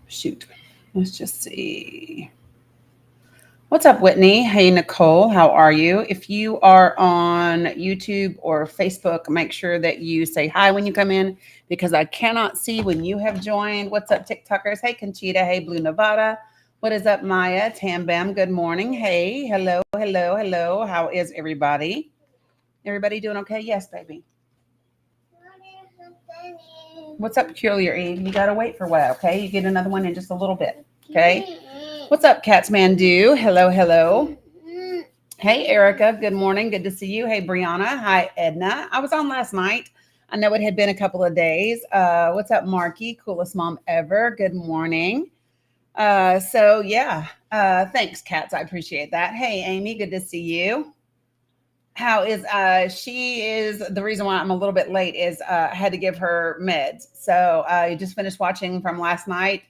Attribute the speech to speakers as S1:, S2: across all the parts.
S1: Shoot. Let's just see. What's up, Whitney? Hey, Nicole, how are you? If you are on YouTube or Facebook, make sure that you say hi when you come in because I cannot see when you have joined. What's up, TikTokers? Hey, Conchita. Hey, Blue Nevada. What is up, Maya? Tam Bam, good morning. Hey, hello, hello, hello. How is everybody? Everybody doing okay? Yes, baby. What's up, Peculiar Eve? You gotta wait for a while, okay? You get another one in just a little bit, okay? What's up, Catsmandu? Hello, hello. Hey, Erica. Good morning. Good to see you. Hey, Brianna. Hi, Edna. I was on last night. I know it had been a couple of days. What's up, Marky? Coolest mom ever. Good morning. Thanks, Cats. I appreciate that. Hey, Amy. Good to see you. How is she is the reason why I'm a little bit late is I had to give her meds. So I just finished watching from last night.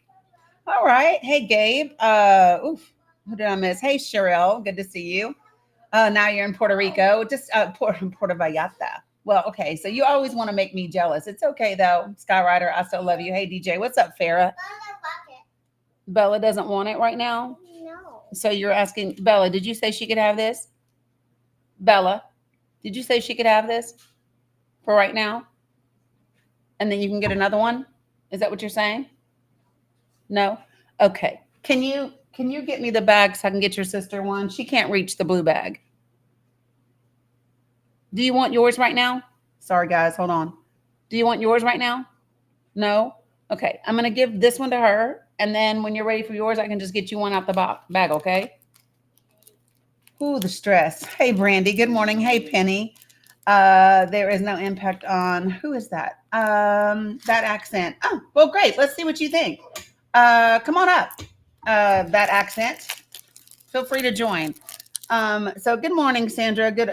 S1: All right. Hey, Gabe. Who did I miss? Hey, Sherelle. Good to see you. Now you're in Puerto Rico, just Puerto Vallarta. Well, okay. So you always want to make me jealous. It's okay though, Skyrider. I still love you. Hey, DJ. What's up, Farah? Bella doesn't want it right now. So you're asking Bella? Did you say she could have this? Bella, did you say she could have this for right now, and then you can get another one? Is that what you're saying? No. Okay. Can you get me the bag so I can get your sister one? She can't reach the blue bag. Do you want yours right now? Sorry, guys. Hold on. Do you want yours right now? No? Okay. I'm going to give this one to her. And then when you're ready for yours, I can just get you one out the bag, okay? Ooh, the stress. Hey, Brandy. Good morning. Hey, Penny. There is no impact on who is that? That accent. Oh, well, great. Let's see what you think. Come on up. That accent. Feel free to join. So good morning, Sandra. Good.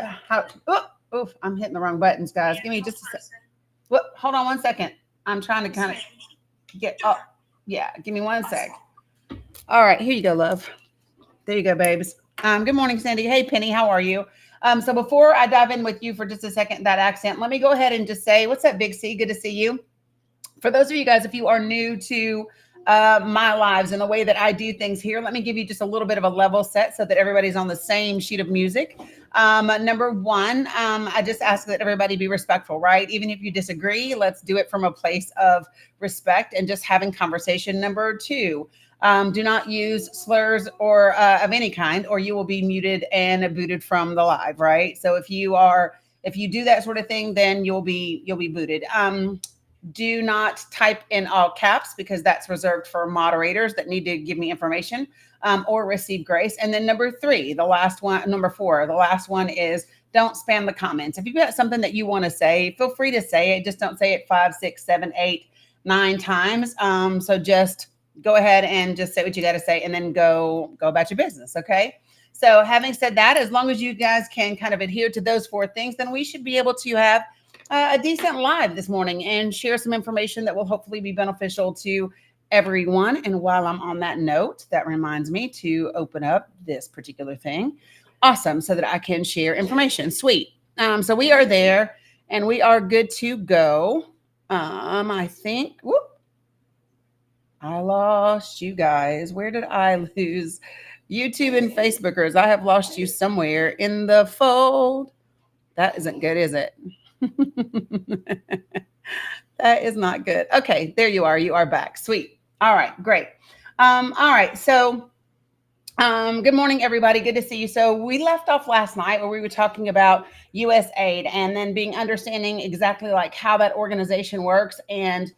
S1: Oof, I'm hitting the wrong buttons, guys. Give me just a second. What? Hold on one second. I'm trying to kind of get up. Yeah, give me one sec. All right, here you go, love. There you go, babes. Good morning, Sandy. Hey, Penny, how are you? So before I dive in with you for just a second, that accent, let me go ahead and just say, what's up, Big C? Good to see you. For those of you guys, if you are new to my lives and the way that I do things here, let me give you just a little bit of a level set so that everybody's on the same sheet of music. Number one, I just ask that everybody be respectful, right? Even if you disagree, let's do it from a place of respect and just having conversation. Number two, do not use slurs or of any kind, or you will be muted and booted from the live, right? So if you do that sort of thing, then you'll be booted. Do not type in all caps because that's reserved for moderators that need to give me information or receive grace. And then number three, the last one, number four, the last one is don't spam the comments. If you've got something that you want to say, feel free to say it. Just don't say it 5, 6, 7, 8, 9 times. So just go ahead and just say what you got to say and then go about your business. Okay. So having said that, as long as you guys can kind of adhere to those four things, then we should be able to have a decent live this morning and share some information that will hopefully be beneficial to everyone. And while I'm on that note, that reminds me to open up this particular thing. Awesome. So that I can share information. Sweet. So we are there and we are good to go. I think, whoop, I lost you guys. Where did I lose? YouTube and Facebookers, I have lost you somewhere in the fold. That isn't good, is it? That is not good. Okay, there you are. You are back. Sweet. All right, great. All right, so good morning, everybody. Good to see you. So we left off last night where we were talking about USAID and then being understanding exactly like how that organization works and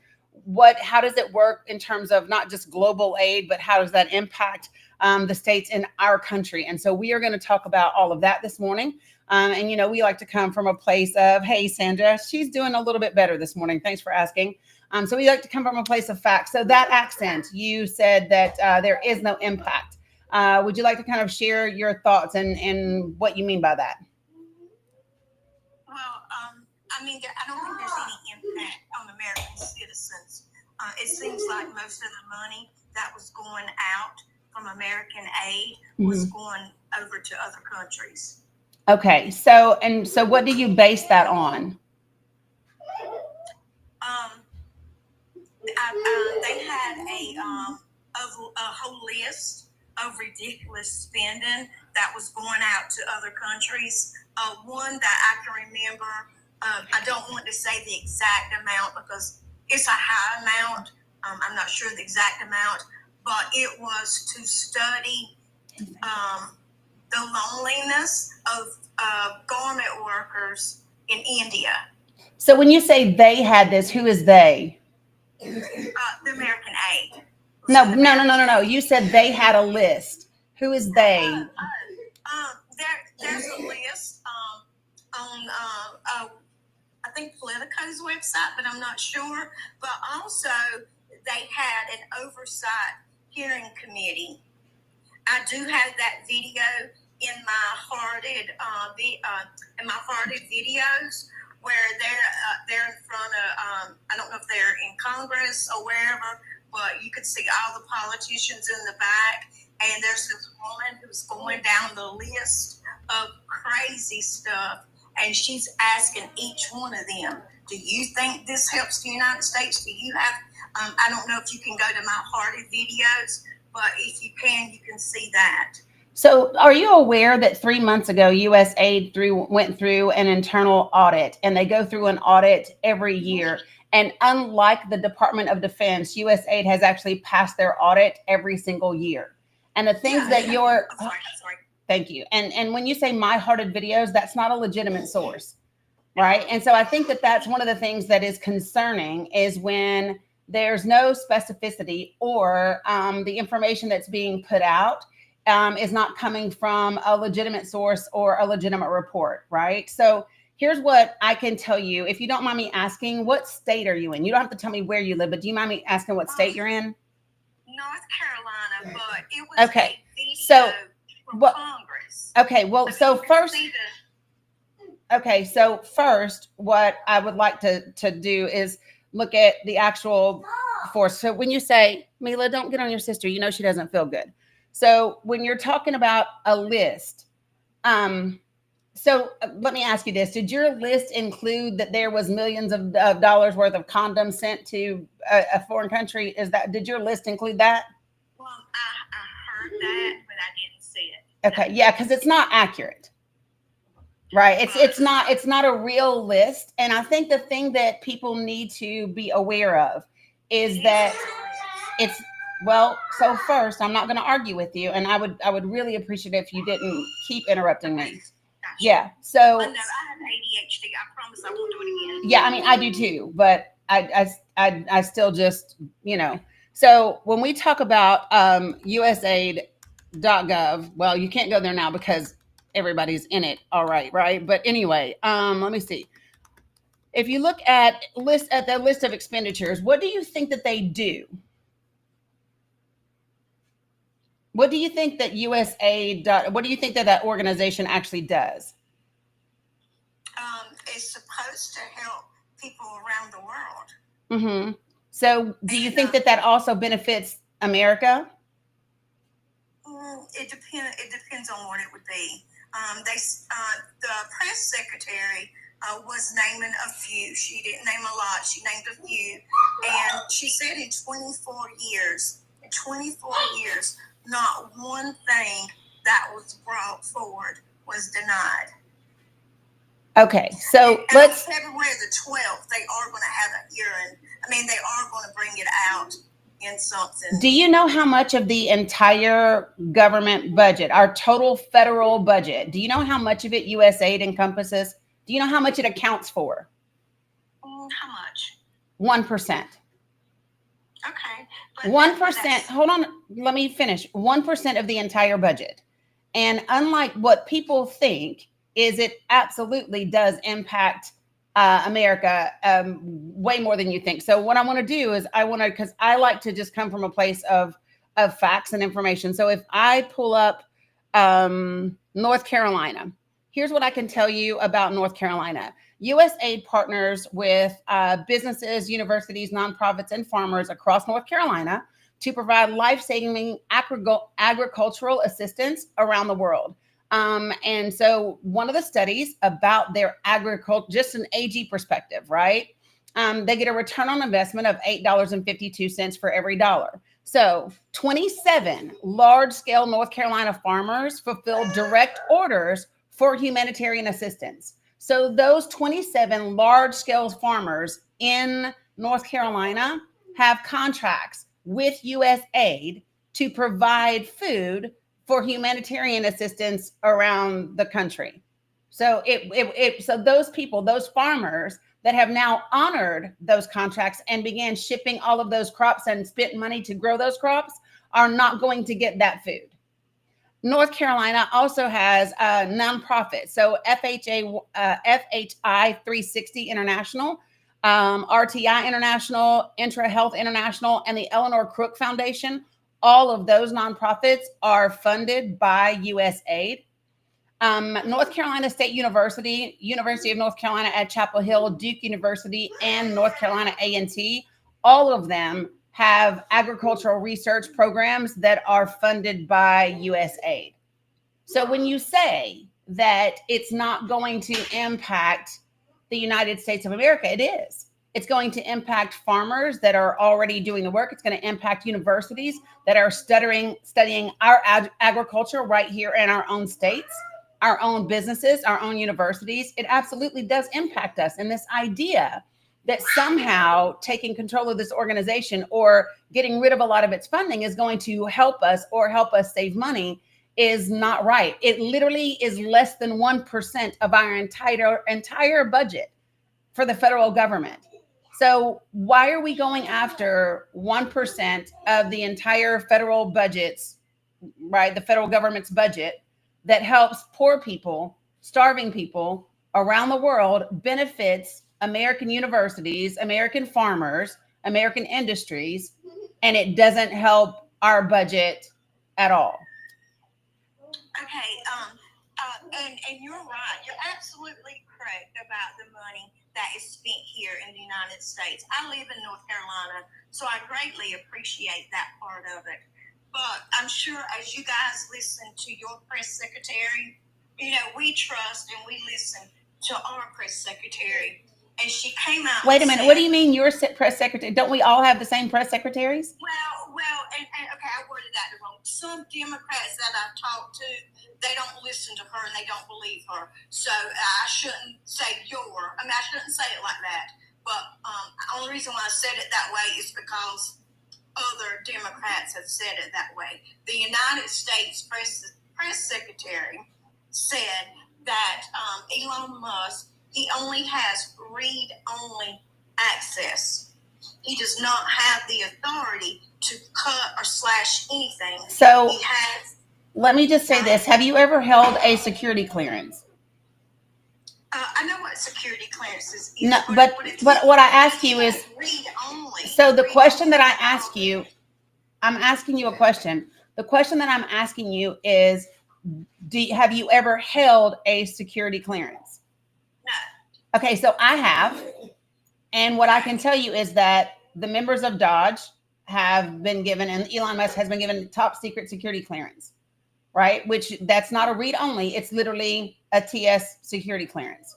S1: how does it work in terms of not just global aid, but how does that impact the states in our country? And so we are going to talk about all of that this morning. And we like to come from a place of, hey, Sandra, she's doing a little bit better this morning. Thanks for asking. So we like to come from a place of fact. So that accent, you said that there is no impact. Would you like to kind of share your thoughts and what you mean by that?
S2: Well, I mean, I don't think there's any impact on American citizens. It seems like most of the money that was going out from American aid was going over to other countries.
S1: Okay, so what do you base that on?
S2: They had a whole list of ridiculous spending that was going out to other countries. One that I can remember, I don't want to say the exact amount because it's a high amount. I'm not sure the exact amount, but it was to study the loneliness of garment workers in India.
S1: So when you say they had this, who is they?
S2: The American Aid.
S1: No. You said they had a list. Who is they?
S2: There's a list on I think Politico's website, but I'm not sure. But also they had an oversight hearing committee. I do have that video in my hearted videos where they're in front of I don't know if they're in Congress or wherever, but you could see all the politicians in the back, and there's this woman who's going down the list of crazy stuff, and she's asking each one of them, do you think this helps the United States? Do you have I don't know if you can go to my hearted videos, but if you can see that.
S1: So are you aware that 3 months ago, USAID went through an internal audit, and they go through an audit every year? And unlike the Department of Defense, USAID has actually passed their audit every single year. And the things that you're...
S2: I'm sorry.
S1: Thank you. And when you say my hearted videos, that's not a legitimate source, right? And so I think that that's one of the things that is concerning is when there's no specificity or the information that's being put out is not coming from a legitimate source or a legitimate report, right? So here's what I can tell you. If you don't mind me asking, what state are you in? You don't have to tell me where you live, but do you mind me asking what state you're in?
S2: North Carolina, but it was
S1: okay.
S2: A video
S1: So
S2: from
S1: what?
S2: Congress.
S1: Okay, well, so first. Okay, so first, what I would like to do is look at the actual force. So when you say, Mila, don't get on your sister, you know she doesn't feel good. So when you're talking about a list, so let me ask you this. Did your list include that there was millions of dollars worth of condoms sent to a foreign country? Did your list include that?
S2: Well, I heard that, but I didn't see it.
S1: Okay, yeah, because it's not accurate. Right. It's not a real list. And I think the thing that people need to be aware of is that it's, well, so first, I'm not going to argue with you. And I would really appreciate it if you didn't keep interrupting me.
S2: Gotcha.
S1: Yeah. So
S2: I know I have ADHD. I promise I won't do it again.
S1: Yeah, I mean, I do too, but I still just, so when we talk about USAID.gov, well, you can't go there now because everybody's in it. All right. But anyway, let me see. If you look at the list of expenditures, what do you think that they do? What do you think that USAID, what do you think that organization actually does?
S2: It's supposed to help people around the world.
S1: Mm-hmm. So do you think that also benefits America?
S2: It depends on what it would be. The press secretary was naming a few. She didn't name a lot. She named a few. And she said in 24 years, not one thing that was brought forward was denied.
S1: Okay, so
S2: and on February the 12th, they are going to have a hearing. I mean, they are going to bring it out in something.
S1: Do you know how much of the entire government budget, our total federal budget, do you know how much of it USAID encompasses? Do you know how much it accounts for?
S2: How much?
S1: 1%.
S2: Okay.
S1: 1%. Hold on. Let me finish. 1% of the entire budget. And unlike what people think, is it absolutely does impact America way more than you think. So what I want to do is because I like to just come from a place of facts and information. So if I pull up North Carolina, here's what I can tell you about North Carolina. USAID partners with businesses, universities, nonprofits, and farmers across North Carolina to provide life-saving agricultural assistance around the world. And so one of the studies about their agriculture, just an AG perspective, right? they get a return on investment of $8.52 for every dollar. So 27 large-scale North Carolina farmers fulfill direct orders for humanitarian assistance. So those 27 large-scale farmers in North Carolina have contracts with USAID to provide food for humanitarian assistance around the country. So so those people, those farmers that have now honored those contracts and began shipping all of those crops and spent money to grow those crops are not going to get that food. North Carolina also has a nonprofit. So FHI 360 International, RTI International, Intra Health International, and the Eleanor Crook Foundation. All of those nonprofits are funded by USAID. North Carolina State University, University of North Carolina at Chapel Hill, Duke University, and North Carolina A&T, all of them have agricultural research programs that are funded by USAID. So when you say that it's not going to impact the United States of America, it is. It's going to impact farmers that are already doing the work. It's going to impact universities that are studying our agriculture right here in our own states, our own businesses, our own universities. It absolutely does impact us. And this idea that somehow taking control of this organization or getting rid of a lot of its funding is going to help us or help us save money is not right. It literally is less than 1% of our entire budget for the federal government. So why are we going after 1% of the entire federal budgets, right? The federal government's budget that helps poor people, starving people around the world, benefits American universities, American farmers, American industries, and it doesn't help our budget at all.
S2: Okay, and you're right. You're absolutely correct about the money that is spent here in the United States. I live in North Carolina, so I greatly appreciate that part of it. But I'm sure as you guys listen to your press secretary, we trust and we listen to our press secretary. And she came out.
S1: Wait a minute. What do you mean your press secretary? Don't we all have the same press secretaries?
S2: Well, and okay, I worded that wrong. Some Democrats that I've talked to, they don't listen to her and they don't believe her. So I shouldn't say I shouldn't say it like that. But the only reason why I said it that way is because other Democrats have said it that way. The United States press secretary said that Elon Musk, he only has read-only access. He does not have the authority to cut or slash anything.
S1: So
S2: he has.
S1: Let me just say this. Have you ever held a security clearance?
S2: I know what security clearance is.
S1: No, but what I ask you is,
S2: read-only.
S1: So the question that I ask you, I'm asking you a question. The question that I'm asking you is, have you ever held a security clearance?
S2: No.
S1: Okay, so I have. And what I can tell you is that the members of Dodge have been given, and Elon Musk has been given top secret security clearance, right? Which that's not a read only. It's literally a TS security clearance.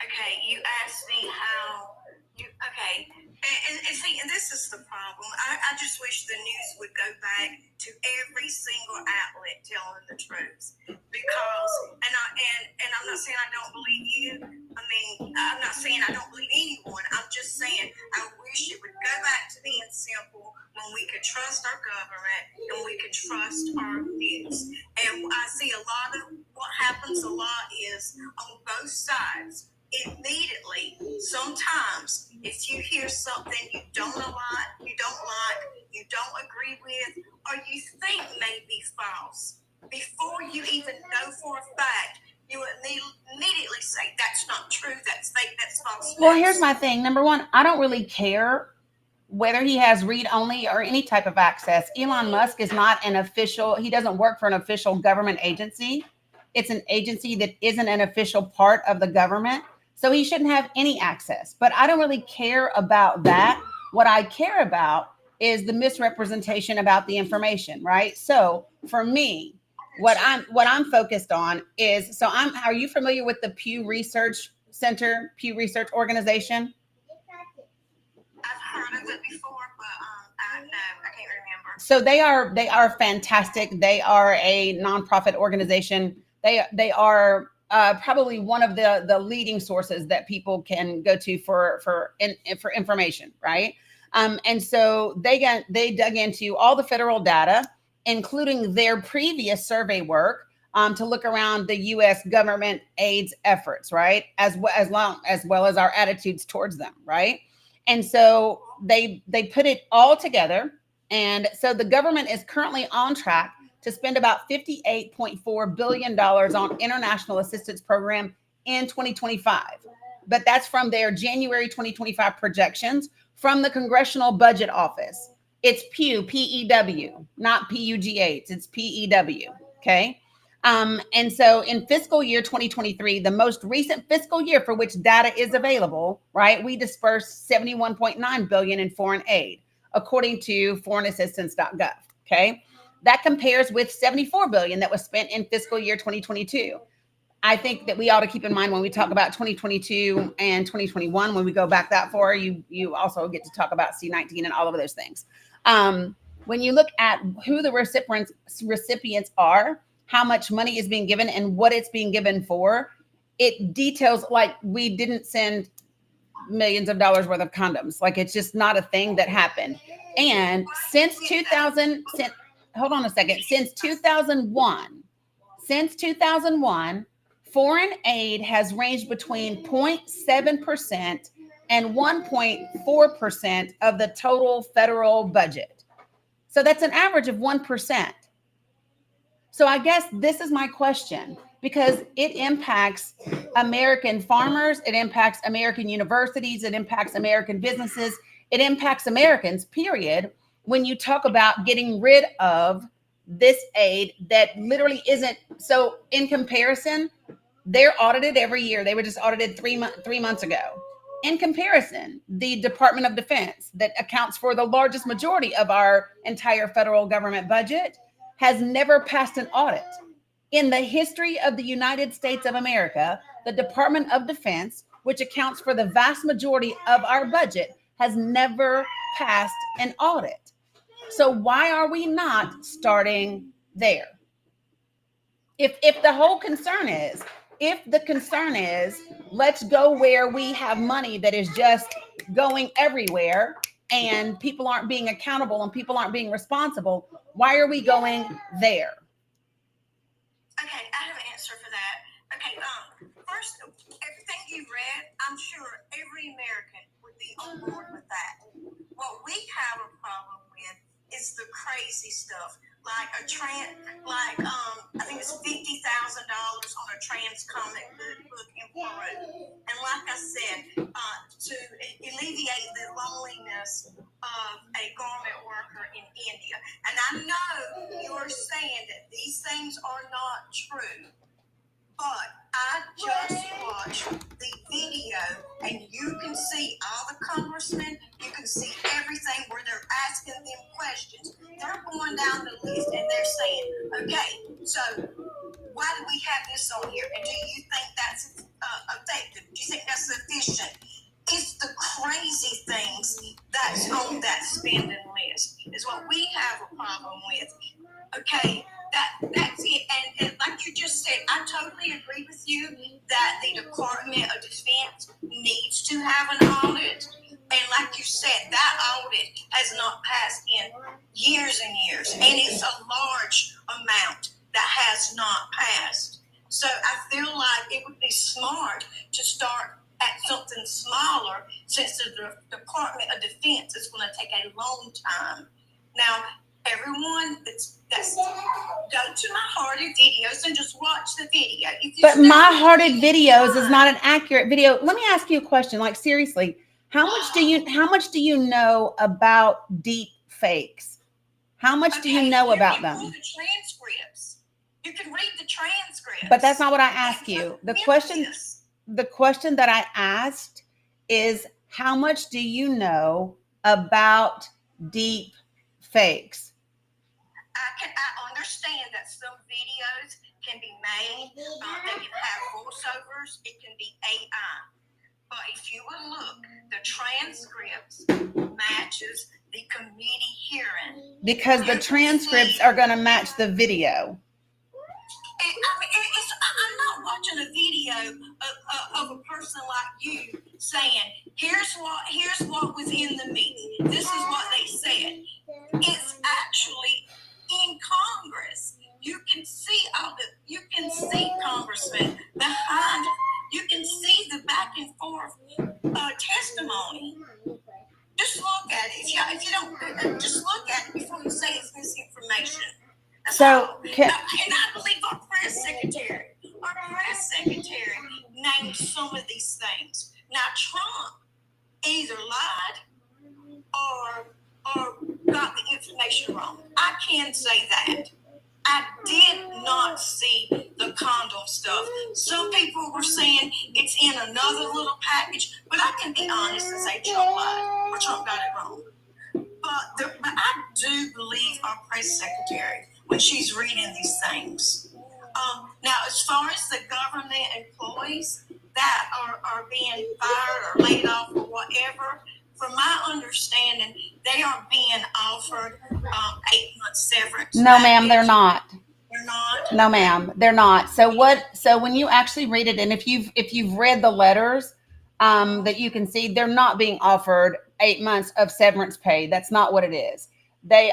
S2: Okay, you asked me how okay. And see, and this is the problem. I just wish the news would go back to every single outlet telling the truth. Because, and I'm not saying I don't believe you. I mean, I'm not saying I don't believe anyone. I'm just saying I wish it would go back to being simple when we could trust our government and we could trust our news. And I see a lot of what happens a lot is on both sides. Immediately, sometimes if you hear something you don't like, you don't agree with, or you think may be false, before you even know for a fact, you immediately say that's not true, that's fake, that's false.
S1: Well, here's my thing. Number one, I don't really care whether he has read only or any type of access. Elon Musk is not an official, he doesn't work for an official government agency. It's an agency that isn't an official part of the government. So he shouldn't have any access. But I don't really care about that. What I care about is the misrepresentation about the information, right? So for me, what I'm focused on is, are you familiar with the Pew Research Center, Pew Research Organization?
S2: I've heard of it before, but I can't remember.
S1: So they are fantastic. They are a nonprofit organization. They are probably one of the leading sources that people can go to for information, right? And so they dug into all the federal data, including their previous survey work, to look around the U.S. government AIDS efforts, right, as well as our attitudes towards them, right? And so they put it all together. And so the government is currently on track to spend about $58.4 billion on international assistance program in 2025. But that's from their January 2025 projections from the Congressional Budget Office. It's Pew, P-E-W, not P-U-G-H. It's P-E-W, okay? And so in fiscal year 2023, the most recent fiscal year for which data is available, right, we dispersed $71.9 billion in foreign aid, according to foreignassistance.gov, okay? That compares with $74 billion that was spent in fiscal year 2022. I think that we ought to keep in mind when we talk about 2022 and 2021, when we go back that far, you also get to talk about C-19 and all of those things. When you look at who the recipients are, how much money is being given and what it's being given for, it details like we didn't send millions of dollars worth of condoms. Like it's just not a thing that happened. And since 2001, foreign aid has ranged between 0.7% and 1.4% of the total federal budget. So that's an average of 1%. So I guess this is my question, because it impacts American farmers, it impacts American universities, it impacts American businesses, it impacts Americans, period, when you talk about getting rid of this aid that literally isn't. So in comparison, they're audited every year. They were just audited 3 months ago. In comparison, the Department of Defense, that accounts for the largest majority of our entire federal government budget, has never passed an audit. In the history of the United States of America, the Department of Defense, which accounts for the vast majority of our budget, has never passed an audit. So why are we not starting there? If the whole concern is, let's go where we have money that is just going everywhere and people aren't being accountable and people aren't being responsible, why are we going there?
S2: Okay, I have an answer for that. Okay, first, everything you read, I'm sure every American would be on board with that. What we have a problem with is the crazy stuff, like I think it's $50,000 on a trans comic book in Peru. And like I said, to alleviate the loneliness of a garment worker in India. And I know you're saying that these things are not true, but I just watched the video and you can see all the congressmen, you can see everything where they're asking them questions. They're going down the list and they're saying, okay, so why do we have this on here? And do you think that's effective? Do you think that's sufficient? It's the crazy things that's on that spending list is what we have a problem with. Okay, that's it. And like you just said, I totally agree with you that the Department of Defense needs to have an audit. And like you said, that audit has not passed in years and years. And it's a large amount that has not passed. So I feel like it would be smart to start at something smaller, since the Department of Defense is going to take a long time. Now, everyone that's go to my Hearted videos and just watch the video.
S1: But my Hearted videos is not an accurate video. Let me ask you a question. Like, seriously, how much do you know about deep fakes? How much do you know about them?
S2: The transcripts. You can read the transcripts.
S1: But that's not what I asked you. The question that I asked is, how much do you know about deep fakes?
S2: I understand that some videos can be made. They can have voiceovers. It can be AI. But if you would look, the transcripts matches the committee hearing.
S1: Because the transcripts are going to match the video.
S2: I'm not watching a video of a person like you saying, here's what was in the meeting. This is what they said. It's actually in Congress. You can see congressmen behind. You can see the back and forth testimony. Just look at it. If you don't, just look at it before you say it's misinformation.
S1: So,
S2: and I believe our press secretary named some of these things. Now, Trump either lied or got the information wrong. I can say that. I did not see the condom stuff. Some people were saying it's in another little package, but I can be honest and say Trump lied or Trump got it wrong. But I do believe our press secretary when she's reading these things. Now, as far as the government employees that are being fired or laid off or whatever, from my understanding, they are being offered 8-month severance.
S1: No, ma'am, they're not.
S2: They're not?
S1: No, ma'am, they're not. So when you actually read it, and if you've read the letters, that you can see, they're not being offered 8 months of severance pay. That's not what it is. They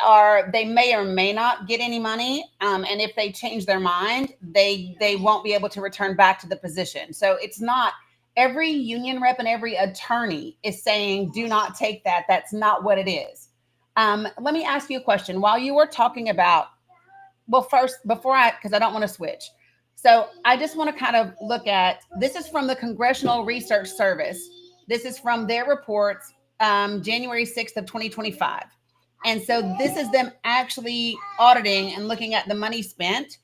S1: may or may not get any money. And if they change their mind, they won't be able to return back to the position. So it's not every union rep and every attorney is saying, do not take that. That's not what it is. Let me ask you a question. While you were talking about, because I don't want to switch. So I just want to kind of look at, this is from the Congressional Research Service. This is from their reports, January 6th of 2025. And so this is them actually auditing and looking at the money spent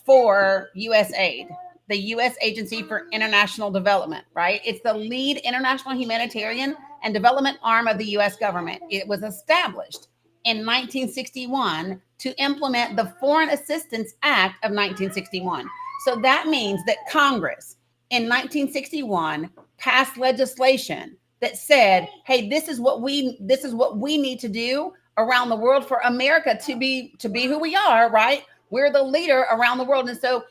S1: for USAID, the U.S. Agency for International Development, right? It's the lead international humanitarian and development arm of the U.S. government. It was established in 1961 to implement the Foreign Assistance Act of 1961. So that means that Congress in 1961 passed legislation that said, hey, this is what we need to do around the world for America to be who we are, right? We're the leader around the world. And so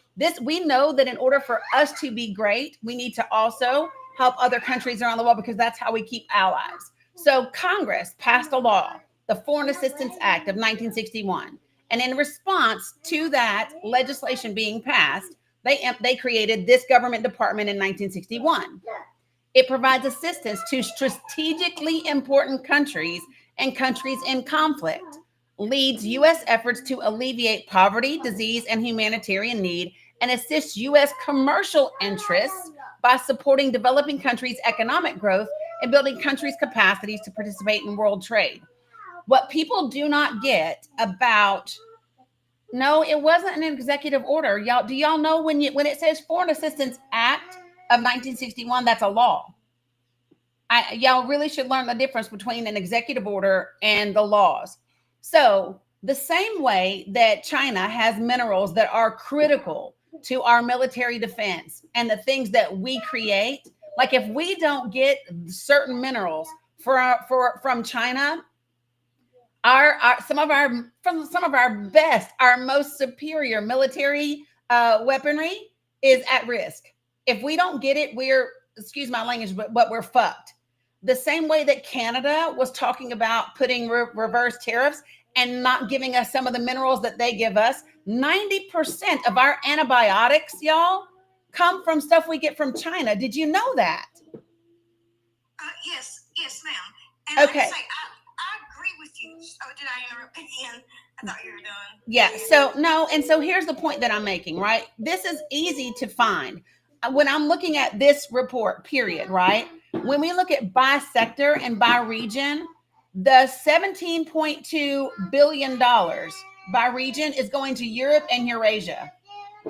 S1: we know that in order for us to be great, we need to also help other countries around the world, because that's how we keep allies. So Congress passed a law, the Foreign Assistance Act of 1961. And in response to that legislation being passed, they created this government department in 1961. It provides assistance to strategically important countries and countries in conflict, leads U.S. efforts to alleviate poverty, disease, and humanitarian need, and assists U.S. commercial interests by supporting developing countries' economic growth and building countries' capacities to participate in world trade. What people do not get about, no, it wasn't an executive order. Do y'all know when it says Foreign Assistance Act of 1961, that's a law. Y'all really should learn the difference between an executive order and the laws. So the same way that China has minerals that are critical to our military defense and the things that we create, like if we don't get certain minerals from China, some of our best, our most superior military weaponry is at risk. If we don't get it, excuse my language, but we're fucked. The same way that Canada was talking about putting reverse tariffs and not giving us some of the minerals that they give us, 90% of our antibiotics, y'all, come from stuff we get from China. Did you know that?
S2: Yes, ma'am. And
S1: okay.
S2: I agree with you. Oh, did I interrupt again? I thought you were done.
S1: Yeah. So no. And so here's the point that I'm making, right? This is easy to find. When I'm looking at this report, period, right? When we look at by sector and by region, the $17.2 billion by region is going to Europe and Eurasia.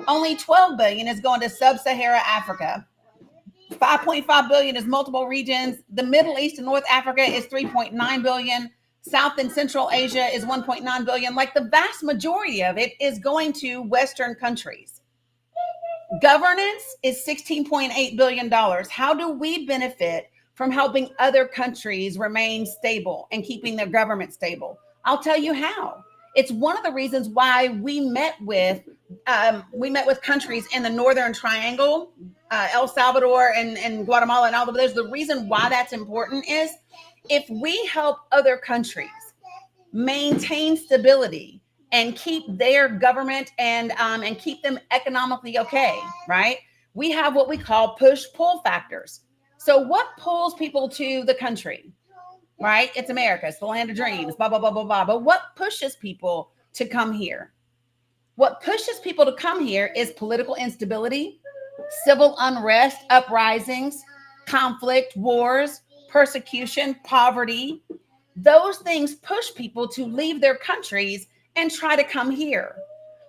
S1: Only $12 billion is going to sub-Saharan Africa. 5.5 billion is multiple regions. The Middle East and North Africa is 3.9 billion. South and Central Asia is 1.9 billion. Like the vast majority of it is going to Western countries. Governance is $16.8 billion. How do we benefit from helping other countries remain stable and keeping their government stable? I'll tell you how. It's one of the reasons why we met with countries in the Northern Triangle, El Salvador and Guatemala and all of those. The reason why that's important is if we help other countries maintain stability and keep their government and keep them economically okay, right? We have what we call push-pull factors. So what pulls people to the country, right? It's America. It's the land of dreams, blah, blah, blah, blah, blah. But what pushes people to come here? What pushes people to come here is political instability, civil unrest, uprisings, conflict, wars, persecution, poverty. Those things push people to leave their countries and try to come here.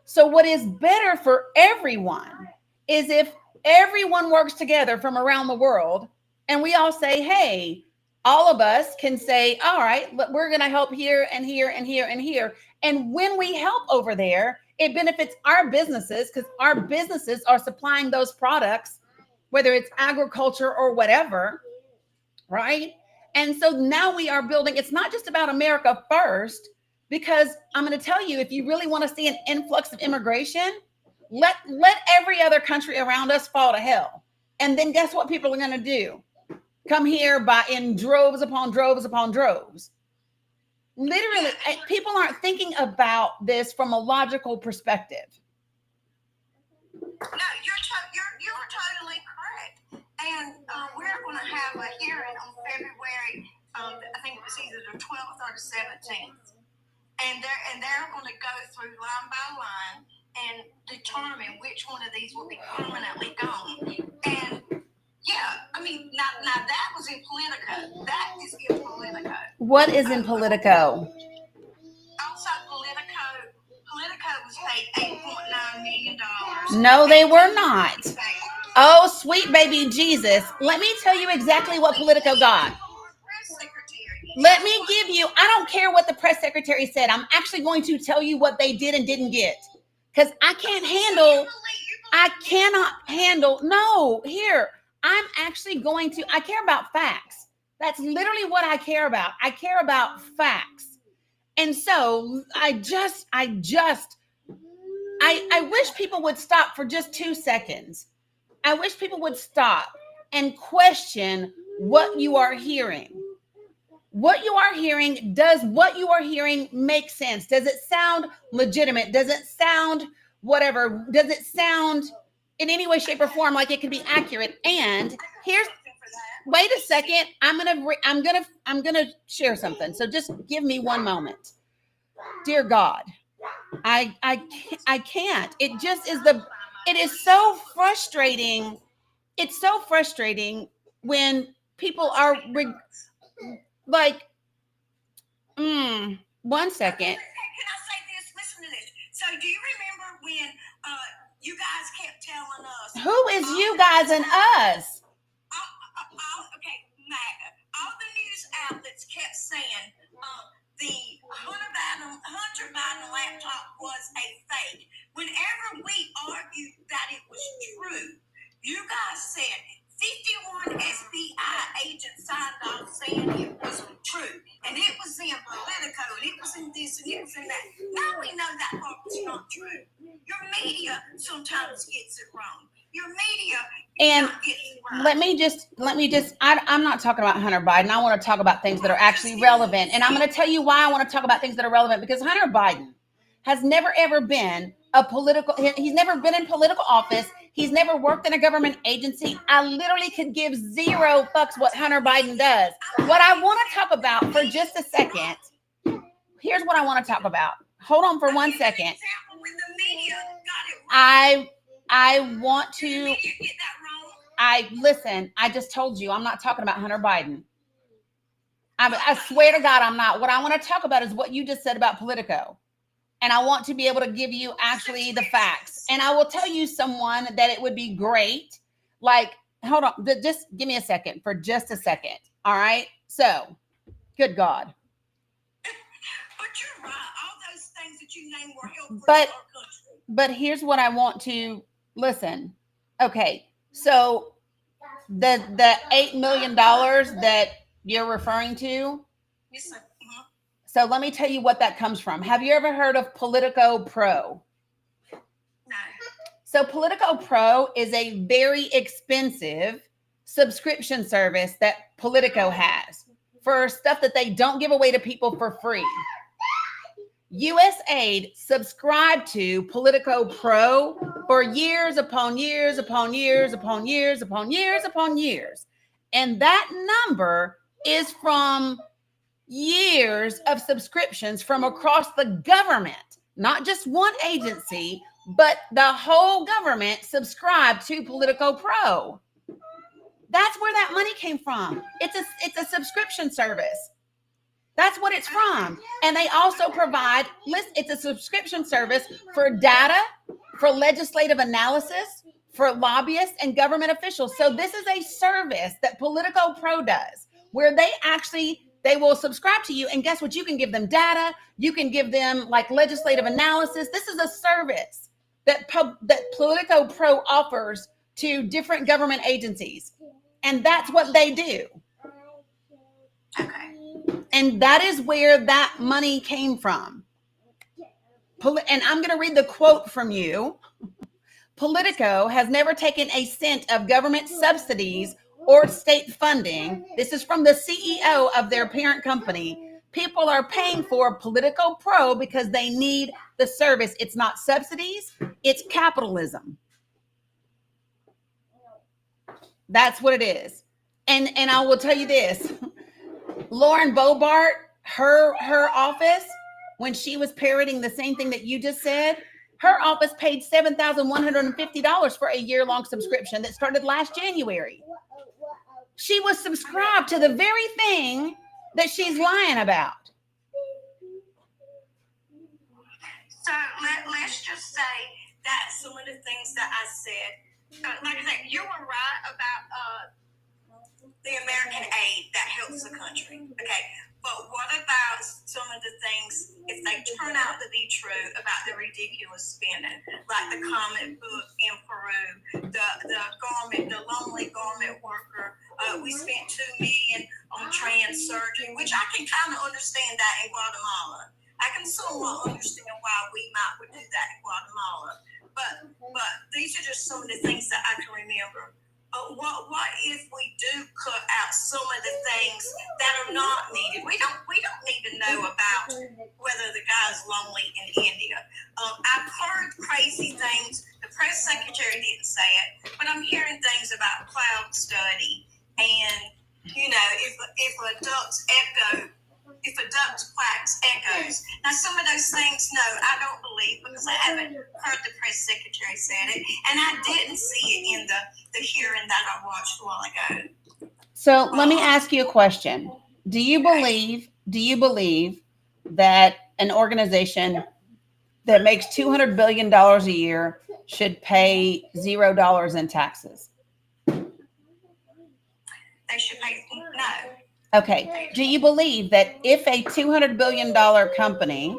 S1: So what is better for everyone is if everyone works together from around the world and we all say, hey, all of us can say, all right, we're going to help here and here and here and here. And when we help over there, it benefits our businesses because our businesses are supplying those products, whether it's agriculture or whatever, right? And so now we are building, it's not just about America first, because I'm going to tell you, if you really want to see an influx of immigration, let every other country around us fall to hell. And then guess what people are going to do? Come here in droves upon droves upon droves. Literally, people aren't thinking about this from a logical perspective.
S2: No, you're totally correct. And we're going to have a hearing on February. I think it was either the 12th or the 17th, and they're going to go through line by line and determine which one of these will be permanently gone. And yeah, I mean, now that was in Politico. That is in Politico.
S1: What is in Politico?
S2: Also, Politico was paid $8.9 million.
S1: No, they were not. Oh, sweet baby Jesus. Let me tell you exactly what Politico got. Let me give you, I don't care what the press secretary said. I'm actually going to tell you what they did and didn't get. Because I cannot handle, no, here. I'm actually going to, I care about facts. That's literally what I care about. I care about facts. And so I wish people would stop for just 2 seconds. I wish people would stop and question what you are hearing. What you are hearing, does what you are hearing make sense? Does it sound legitimate? Does it sound whatever? Does it sound in any way, shape, or form like it could be accurate? And wait a second. I'm gonna share something. So just give me one moment. Dear God, I can't. It just is it is so frustrating. It's so frustrating when people are like, 1 second.
S2: Can I say this? Listen to this. So do you remember when you guys kept telling us?
S1: Who is you guys and us?
S2: Okay, MAGA. All the news outlets kept saying the Hunter Biden laptop was a fake. Whenever we argued that it was true, you guys said 51 FBI agents signed off saying it was true. And it was in Politico, and it was in this, and it was in that. Now we know that part was not true. Your media sometimes gets it wrong. Your media
S1: and
S2: gets it right.
S1: let me just I'm not talking about Hunter Biden. I want to talk about things that are actually relevant. And I'm going to tell you why I want to talk about things that are relevant, because Hunter Biden has never ever been he's never been in political office. He's never worked in a government agency. I literally could give zero fucks what Hunter Biden does. What I want to talk about for just a second, here's what I want to talk about. Hold on for 1 second. I want to, listen, I just told you, I'm not talking about Hunter Biden. I swear to God, I'm not. What I want to talk about is what you just said about Politico. And I want to be able to give you actually the facts. And I will tell you someone that it would be great. Like, hold on, just give me a second for just a second. All right. So, good God.
S2: But you're right. All those things that you named were helpful for our country.
S1: But here's what I want to listen. Okay, so the $8 million that you're referring to.
S2: Yes, sir. Mhm.
S1: So let me tell you what that comes from. Have you ever heard of Politico Pro?
S2: No.
S1: So Politico Pro is a very expensive subscription service that Politico has for stuff that they don't give away to people for free. USAID subscribed to Politico Pro for years upon years upon years upon years upon years upon years. And that number is from years of subscriptions from across the government, not just one agency, but the whole government subscribed to Politico Pro. That's where that money came from. It's a subscription service. That's what it's from. And they also provide, it's a subscription service for data, for legislative analysis, for lobbyists and government officials. So this is a service that Politico Pro does, where they will subscribe to you. And guess what? You can give them data. You can give them like legislative analysis. This is a service that Politico Pro offers to different government agencies. And that's what they do.
S2: Okay.
S1: And that is where that money came from. And I'm going to read the quote from you. Politico has never taken a cent of government subsidies or state funding. This is from the CEO of their parent company. People are paying for Politico Pro because they need the service. It's not subsidies, it's capitalism. That's what it is. And I will tell you this. Lauren Boebert, her office, when she was parroting the same thing that you just said, her office paid $7,150 for a year-long subscription that started last January. She was subscribed to the very thing that she's lying about.
S2: So let's just say that some of the things that I said, like I said, you were right about the American aid that helps the country. Okay. But what about some of the things, if they turn out to be true, about the ridiculous spending, like the comic book in Peru, the lonely garment worker? We spent $2 million on trans surgery, which I can kind of understand that in Guatemala. I can somewhat understand why we would do that in Guatemala. But these are just some of the things that I can remember. What if we do cut out some of the things that are not needed? We don't need to know about whether the guy's lonely in India. I've heard crazy things. The press secretary didn't say it, but I'm hearing things about cloud study and if a duck's echo. If a duck quacks, echoes. Now, some of those things, no, I don't believe because I haven't heard the press secretary said it, and I didn't see it in the hearing that I watched a while ago.
S1: So let me ask you a question. Do you believe that an organization that makes $200 billion a year should pay $0 in taxes?
S2: They should pay, no.
S1: Okay. Do you believe that if a $200 billion company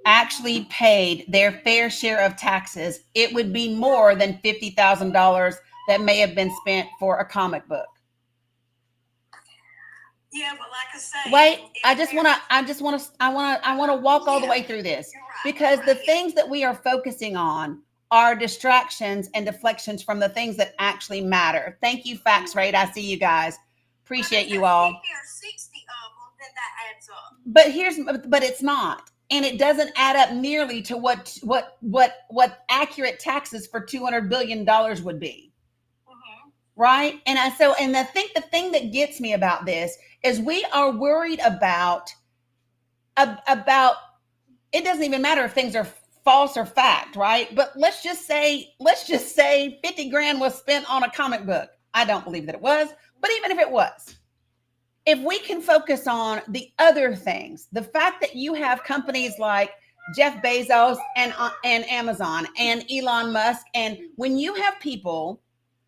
S1: actually paid their fair share of taxes, it would be more than $50,000 that may have been spent for a comic book?
S2: Yeah, but like I say,
S1: wait, I want to walk all the way through this because the things that we are focusing on are distractions and deflections from the things that actually matter. Thank you, Facts Rate. I see you guys. Appreciate you all.
S2: If there are 60 of them, then that adds up.
S1: But it's not. And it doesn't add up nearly to what accurate taxes for $200 billion would be.
S2: Mm-hmm.
S1: Right? And I think the thing that gets me about this is we are worried about it doesn't even matter if things are false or fact, right? But let's just say 50 grand was spent on a comic book. I don't believe that it was. But even if it was, if we can focus on the other things, the fact that you have companies like Jeff Bezos and Amazon and Elon Musk, and when you have people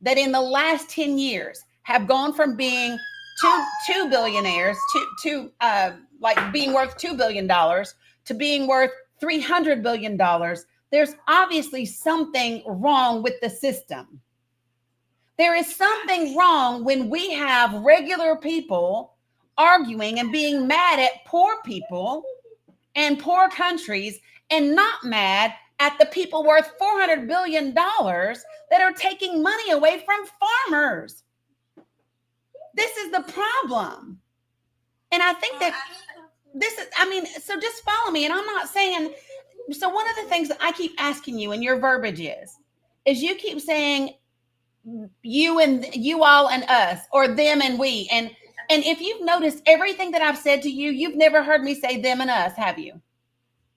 S1: that in the last 10 years have gone from being two billionaires to like being worth $2 billion to being worth $300 billion, there's obviously something wrong with the system. There is something wrong when we have regular people arguing and being mad at poor people and poor countries and not mad at the people worth $400 billion that are taking money away from farmers. This is the problem. And I think that this is, I mean, so just follow me. And I'm not saying, so one of the things that I keep asking you and your verbiage is you keep saying you and you all and us, or them and we. And if you've noticed everything that I've said to you, you've never heard me say them and us, have you?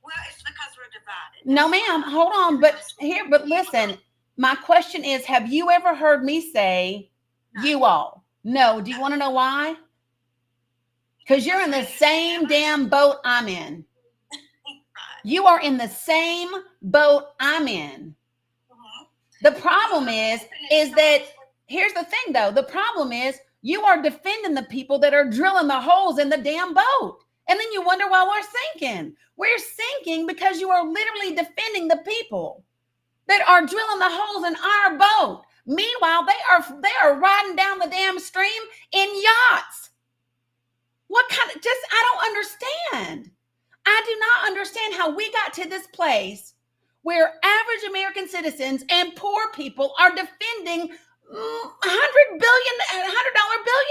S2: Well, it's because we're divided.
S1: No, ma'am. Hold on. But listen, my question is, have you ever heard me say you all? No. Do you want to know why? Because you're in the same damn boat I'm in. You are in the same boat I'm in. The problem is that, here's the thing though, the problem is you are defending the people that are drilling the holes in the damn boat. And then you wonder why we're sinking. We're sinking because you are literally defending the people that are drilling the holes in our boat. Meanwhile, they are riding down the damn stream in yachts. What kind of, I don't understand. I do not understand how we got to this place where average American citizens and poor people are defending $100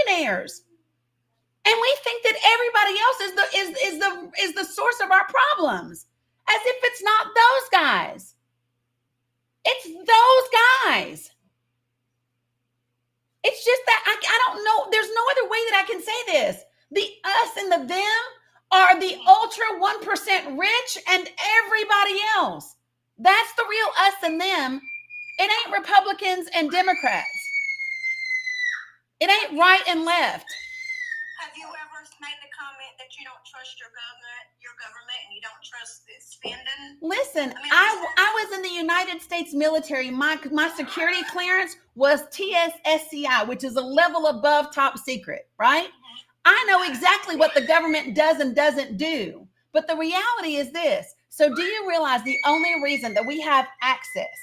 S1: billionaires. And we think that everybody else is the source of our problems, as if it's not those guys. It's those guys. It's just that I don't know. There's no other way that I can say this. The us and the them are the ultra 1% rich and everybody else. That's the real us and them. It ain't Republicans and Democrats. It ain't right and left.
S2: Have you ever made the comment that you don't trust your government, and you don't trust the spending?
S1: Listen, I was in the United States military. My security clearance was TSSCI, which is a level above top secret, right? I know exactly what the government does and doesn't do. But the reality is this. So do you realize the only reason that we have access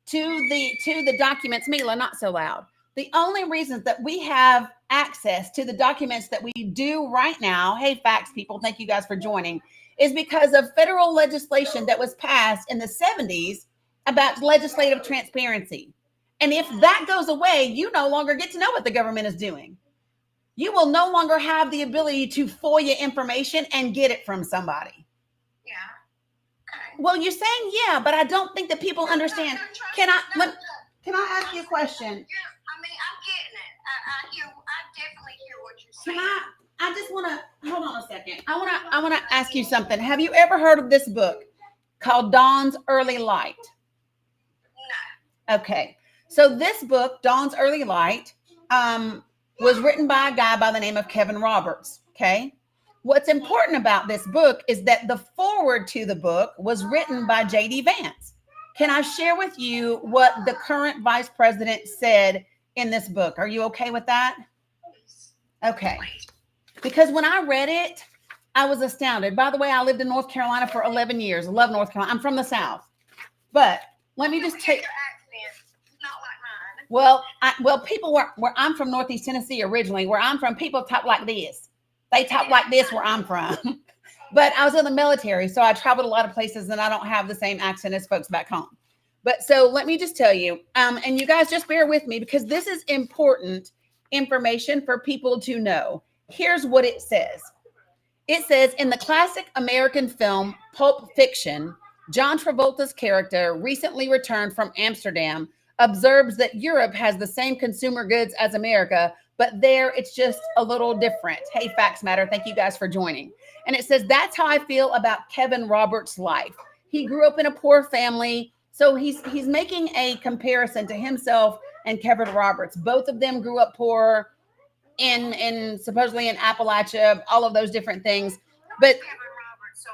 S1: to the documents, Mila, not so loud. The only reason that we have access to the documents that we do right now, hey, facts people, thank you guys for joining, is because of federal legislation that was passed in the 70s about legislative transparency. And if that goes away, you no longer get to know what the government is doing. You will no longer have the ability to FOIA information and get it from somebody.
S2: Yeah. Okay.
S1: Well, you're saying yeah, but I don't think that people understand. Can I ask you a question?
S2: Yeah, I mean, I'm getting it. I definitely hear what you're saying.
S1: I just want to hold on a second. I want to ask you something. Have you ever heard of this book called Dawn's Early Light?
S2: No.
S1: Okay. So this book, Dawn's Early Light, was written by a guy by the name of Kevin Roberts. Okay. What's important about this book is that the foreword to the book was written by J.D. Vance. Can I share with you what the current vice president said in this book? Are you okay with that? Okay. Because when I read it, I was astounded. By the way, I lived in North Carolina for 11 years. I love North Carolina. I'm from the South. But let me just take... Well, people where I'm from, Northeast Tennessee originally, where I'm from, people talk like this. They talk like this where I'm from. But I was in the military, so I traveled a lot of places, and I don't have the same accent as folks back home. But so let me just tell you, and you guys just bear with me because this is important information for people to know. Here's what it says. It says, in the classic American film Pulp Fiction, John Travolta's character, recently returned from Amsterdam, observes that Europe has the same consumer goods as America, but there it's just a little different. Hey, Facts Matter. Thank you guys for joining. And it says, that's how I feel about Kevin Roberts' life. He grew up in a poor family. So he's making a comparison to himself and Kevin Roberts. Both of them grew up poor in supposedly in Appalachia, all of those different things. But
S2: Kevin Roberts, so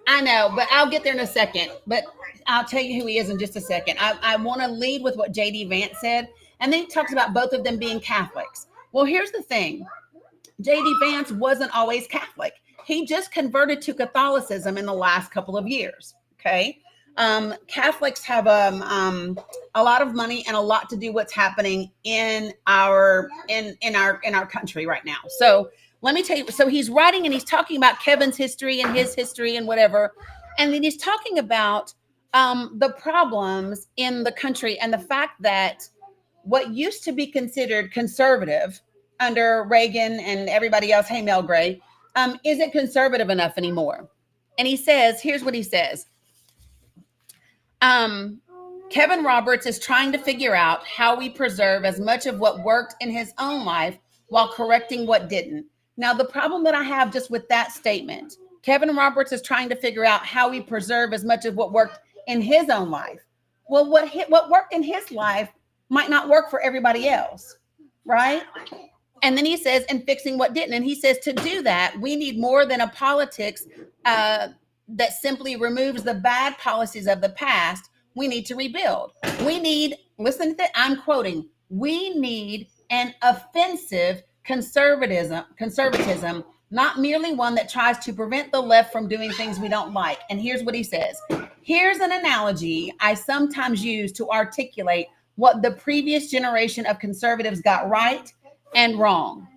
S2: I don't know.
S1: I know, but I'll get there in a second. But I'll tell you who he is in just a second. I want to lead with what J.D. Vance said. And then he talks about both of them being Catholics. Well, here's the thing. J.D. Vance wasn't always Catholic. He just converted to Catholicism in the last couple of years. Okay. Catholics have a lot of money and a lot to do what's happening in our country right now. So let me tell you. So he's writing and he's talking about Kevin's history and his history and whatever, and then he's talking about the problems in the country and the fact that what used to be considered conservative under Reagan and everybody else, hey Mel Gray, isn't conservative enough anymore. And he says, here's what he says. Kevin Roberts is trying to figure out how we preserve as much of what worked in his own life while correcting what didn't. Now, the problem that I have just with that statement, Kevin Roberts is trying to figure out how we preserve as much of what worked in his own life. Well, what worked in his life might not work for everybody else, right? And then he says, and fixing what didn't. And he says, to do that, we need more than a politics that simply removes the bad policies of the past. We need to rebuild. We need, listen to that, I'm quoting, we need an offensive conservatism, not merely one that tries to prevent the left from doing things we don't like. And here's what he says. Here's an analogy I sometimes use to articulate what the previous generation of conservatives got right and wrong.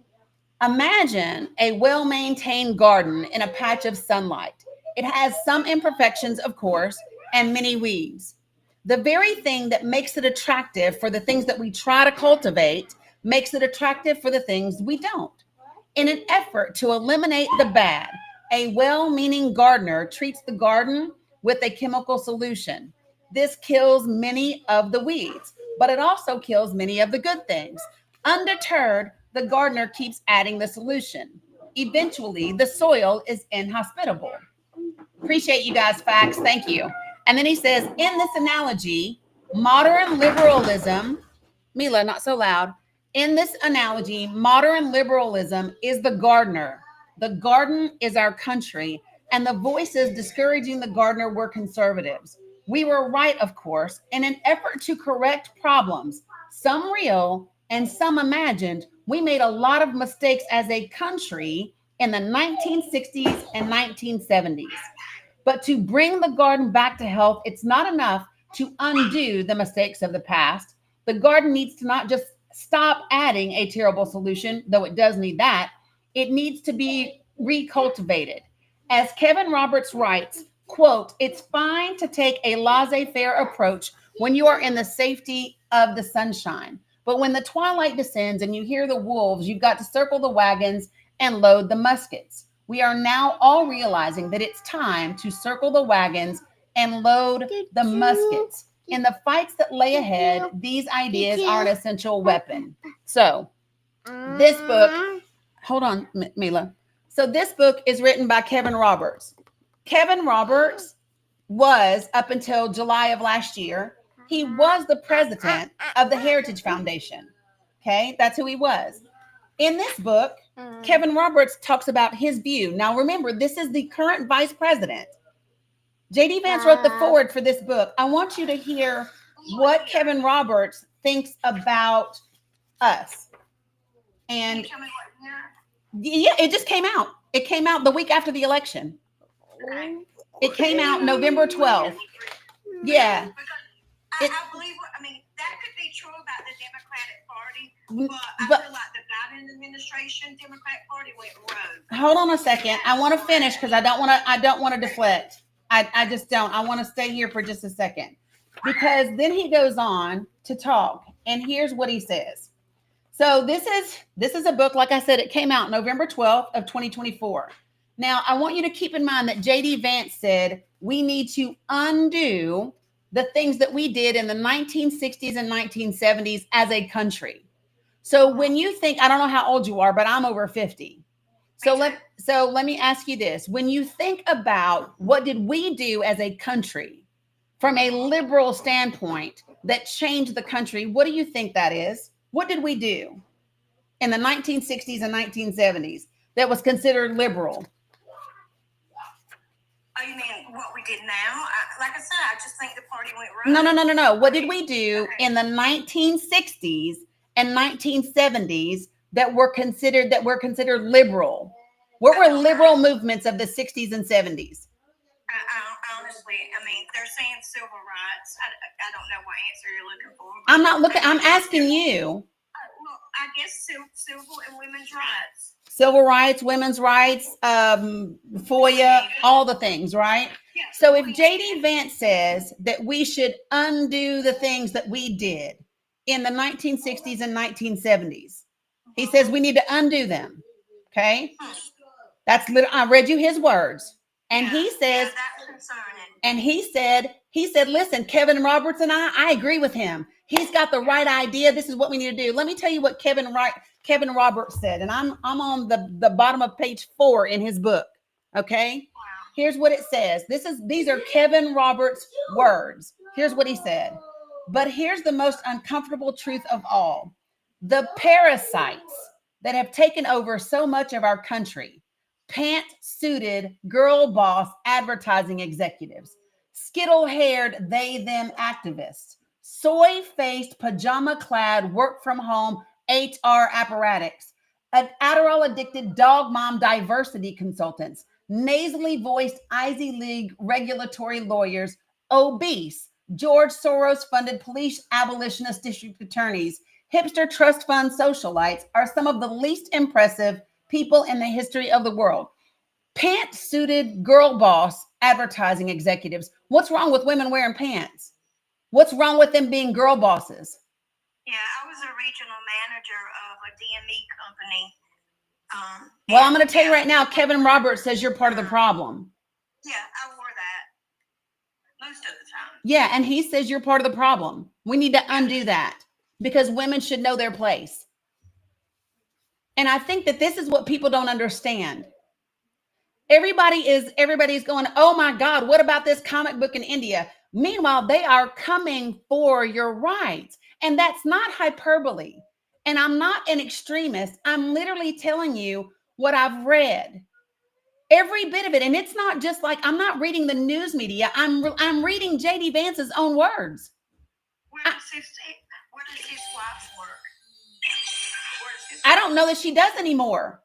S1: Imagine a well-maintained garden in a patch of sunlight. It has some imperfections, of course, and many weeds. The very thing that makes it attractive for the things that we try to cultivate makes it attractive for the things we don't. In an effort to eliminate the bad, a well-meaning gardener treats the garden with a chemical solution. This kills many of the weeds, but it also kills many of the good things. Undeterred, the gardener keeps adding the solution. Eventually, the soil is inhospitable. Appreciate you guys' facts. Thank you. And then he says, in this analogy, modern liberalism, Mila, not so loud. In this analogy, modern liberalism is the gardener. The garden is our country, and the voices discouraging the gardener were conservatives. We were right, of course, in an effort to correct problems, some real and some imagined. We made a lot of mistakes as a country in the 1960s and 1970s. But to bring the garden back to health, it's not enough to undo the mistakes of the past. The garden needs to not just stop adding a terrible solution, though it does need that. It needs to be recultivated. As Kevin Roberts writes, quote, it's fine to take a laissez-faire approach when you are in the safety of the sunshine. But when the twilight descends and you hear the wolves, you've got to circle the wagons and load the muskets. We are now all realizing that it's time to circle the wagons and load the muskets. In the fights that lay ahead, these ideas are an essential weapon. So this book, hold on, Mila. So this book is written by Kevin Roberts. Kevin Roberts was, up until July of last year, he was the president of the Heritage Foundation. Okay, that's who he was. In this book, Kevin Roberts talks about his view. Now, remember, this is the current vice president. J.D. Vance wrote the foreword for this book. I want you to hear what Kevin Roberts thinks about us. And yeah, it just came out. It came out the week after the election. It came out November 12th. Yeah.
S2: I believe, I mean, that could be true about the Democratic Party, but I feel like the Biden administration, Democratic Party went rogue.
S1: Hold on a second. I want to finish because I don't want to deflect. I just don't. I want to stay here for just a second. Because then he goes on to talk, and here's what he says. So this is a book, like I said, it came out November 12th of 2024. Now, I want you to keep in mind that J.D. Vance said we need to undo the things that we did in the 1960s and 1970s as a country. So when you think, I don't know how old you are, but I'm over 50. So let me ask you this. When you think about what did we do as a country from a liberal standpoint that changed the country, what do you think that is? What did we do in the 1960s and 1970s that was considered liberal?
S2: Oh, you mean what we did now? Like I said, I just think the party went rogue.
S1: No. What did we do in the 1960s and 1970s that were considered liberal? What were liberal movements of the 60s and 70s?
S2: I honestly basically, I mean, they're saying civil rights. I don't know what answer you're looking for.
S1: I'm not looking, I'm asking you.
S2: Well, I guess civil and women's rights.
S1: Civil rights, women's rights, FOIA, all the things, right?
S2: Yeah.
S1: So if JD Vance says that we should undo the things that we did in the 1960s and 1970s, he says we need to undo them. Okay? That's literally, I read you his words. And he says,
S2: that's concerning.
S1: and he said, listen, Kevin Roberts and I agree with him. He's got the right idea. This is what we need to do. Let me tell you what Kevin Roberts said. And I'm on the bottom of page 4 in his book. Okay.
S2: Wow.
S1: Here's what it says. These are Kevin Roberts' words. Here's what he said. But here's the most uncomfortable truth of all. The parasites that have taken over so much of our country, pant-suited girl boss advertising executives, skittle-haired they-them activists, soy-faced pajama-clad work-from-home HR apparatus, Adderall-addicted dog mom diversity consultants, nasally voiced Ivy League regulatory lawyers, obese, George Soros-funded police abolitionist district attorneys, hipster trust fund socialites are some of the least impressive people in the history of the world. Pant-suited girl boss advertising executives. What's wrong with women wearing pants? What's wrong with them being girl bosses?
S2: Yeah, I was a regional manager of a DME company.
S1: Well, I'm going to tell you right now, Kevin Roberts says you're part of the problem.
S2: Yeah, I wore that most of the time.
S1: Yeah, and he says you're part of the problem. We need to undo that because women should know their place. And I think that this is what people don't understand. Everybody's going, oh my God, what about this comic book in India? Meanwhile, they are coming for your rights. And that's not hyperbole. And I'm not an extremist. I'm literally telling you what I've read. Every bit of it. And it's not just like, I'm not reading the news media. I'm reading JD Vance's own words.
S2: Where does his wife work?
S1: I don't know that she does anymore.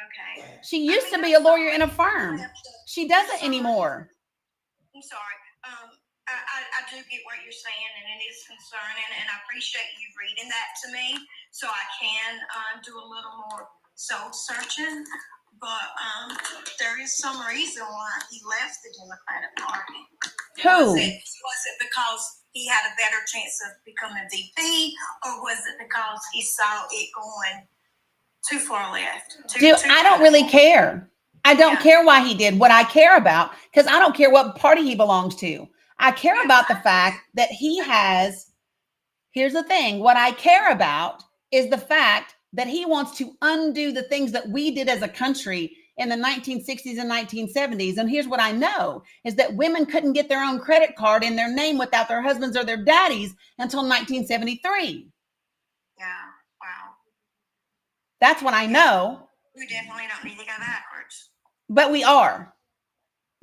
S2: Okay.
S1: She used to be a lawyer in a firm. She doesn't anymore.
S2: I'm sorry. I do get what you're saying, and it is concerning, and I appreciate you reading that to me so I can do a little more soul searching. But there is some reason why he left the Democratic Party.
S1: Who?
S2: Was it because he had a better chance of becoming VP, or was it because he saw it going too far left?
S1: I don't really care. I don't care why he did. What I care about, because I don't care what party he belongs to. I care about the fact that he has, here's the thing. What I care about is the fact that he wants to undo the things that we did as a country in the 1960s and 1970s. And here's what I know is that women couldn't get their own credit card in their name without their husbands or their daddies until 1973.
S2: Yeah. Wow.
S1: That's what I know.
S2: We definitely don't need to go backwards.
S1: But we are.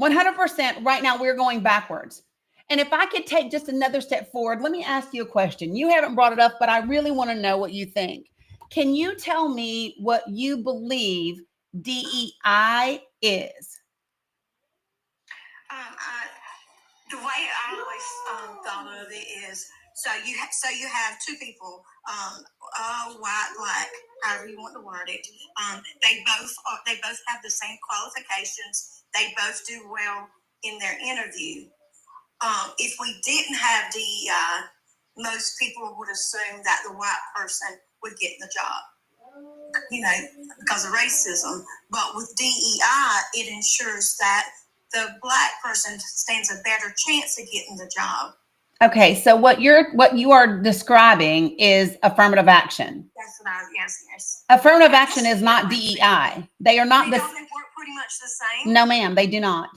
S1: 100% right now we're going backwards. And if I could take just another step forward, let me ask you a question. You haven't brought it up, but I really want to know what you think. Can you tell me what you believe DEI is?
S2: The way I always thought of it is, so you have two people, white, black, however you want to word it. They both have the same qualifications. They both do well in their interview. If we didn't have DEI, most people would assume that the white person would get the job, because of racism. But with DEI, it ensures that the black person stands a better chance of getting the job.
S1: Okay, so what you are describing is affirmative action.
S2: That's what yes.
S1: Affirmative action is not DEI. They are not
S2: Don't they work pretty much the same?
S1: No, ma'am, they do not.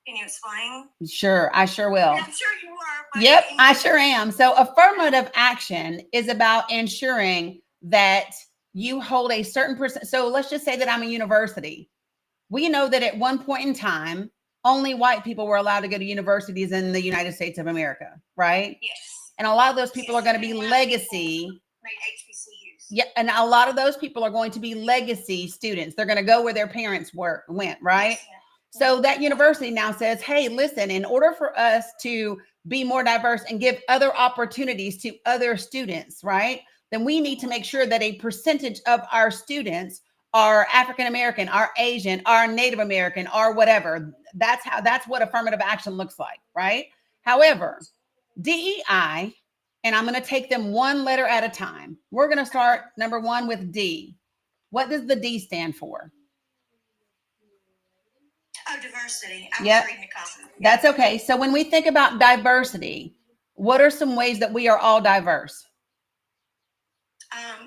S2: Can you explain?
S1: Sure, I sure will.
S2: I'm sure you are.
S1: Yep, I sure am. So affirmative action is about ensuring that you hold a certain percent. So let's just say that I'm a university. We know that at one point in time, only white people were allowed to go to universities in the United States of America, right?
S2: Yes.
S1: And a lot of those people are going to be legacy.
S2: Made HBCUs.
S1: Yeah, and a lot of those people are going to be legacy students. They're going to go where their parents went, right?
S2: Yes,
S1: So that university now says, hey, listen, in order for us to be more diverse and give other opportunities to other students, right? Then we need to make sure that a percentage of our students are African American, are Asian, are Native American, or whatever. That's what affirmative action looks like, right? However, DEI, and I'm going to take them one letter at a time. We're going to start number one with D. What does the D stand for?
S2: Oh, diversity. I
S1: Yep.
S2: was reading the comment.
S1: That's okay. So when we think about diversity, what are some ways that we are all diverse?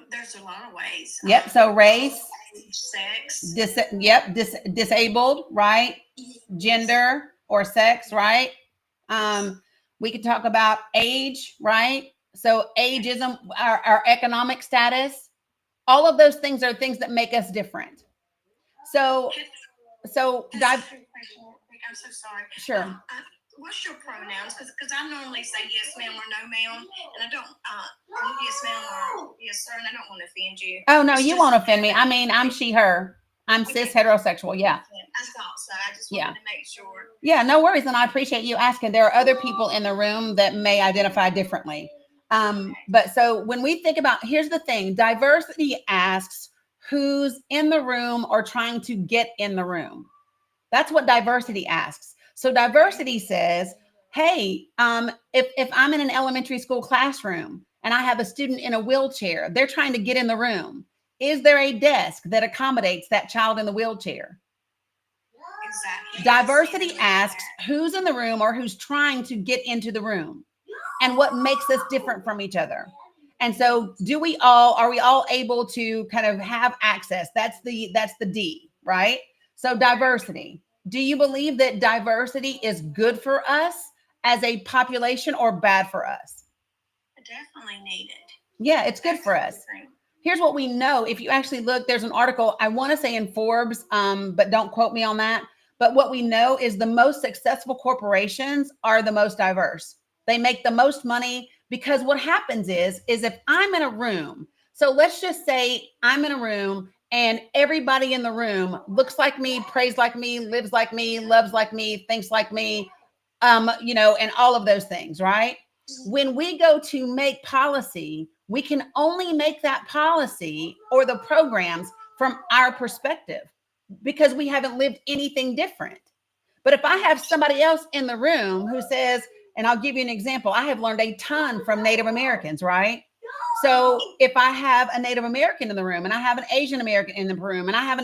S2: There's a lot of ways.
S1: Yep. So race,
S2: sex.
S1: disabled, right? Gender or sex, right? We could talk about age, right? So ageism, our economic status, all of those things are things that make us different. So
S2: I'm so sorry.
S1: Sure.
S2: What's your pronouns? Because I normally say yes, ma'am, or no, ma'am, and I don't. Yes, ma'am, or yes, sir, and I don't want to offend you.
S1: Oh no, you won't offend me. I mean, I'm she, her. I'm cis heterosexual. Yeah.
S2: I thought so. I just wanted to make sure.
S1: Yeah, no worries, and I appreciate you asking. There are other people in the room that may identify differently. But so when we think about, here's the thing: diversity asks who's in the room or trying to get in the room. That's what diversity asks. So diversity says, hey, if I'm in an elementary school classroom and I have a student in a wheelchair, they're trying to get in the room. Is there a desk that accommodates that child in the wheelchair?
S2: Exactly.
S1: Diversity asks who's in the room or who's trying to get into the room and what makes us different from each other. And so are we all able to kind of have access? That's the D, right? So diversity. Do you believe that diversity is good for us as a population or bad for us?
S2: Definitely needed.
S1: Yeah, it's good for us. Here's what we know. If you actually look, there's an article, I want to say in Forbes, but don't quote me on that. But what we know is the most successful corporations are the most diverse. They make the most money because what happens is if I'm in a room, so let's just say I'm in a room and everybody in the room looks like me, prays like me, lives like me, loves like me, thinks like me, and all of those things, right? When we go to make policy, we can only make that policy or the programs from our perspective because we haven't lived anything different. But if I have somebody else in the room who says, and I'll give you an example, I have learned a ton from Native Americans, right? So if I have a Native American in the room and I have an Asian American in the room and I have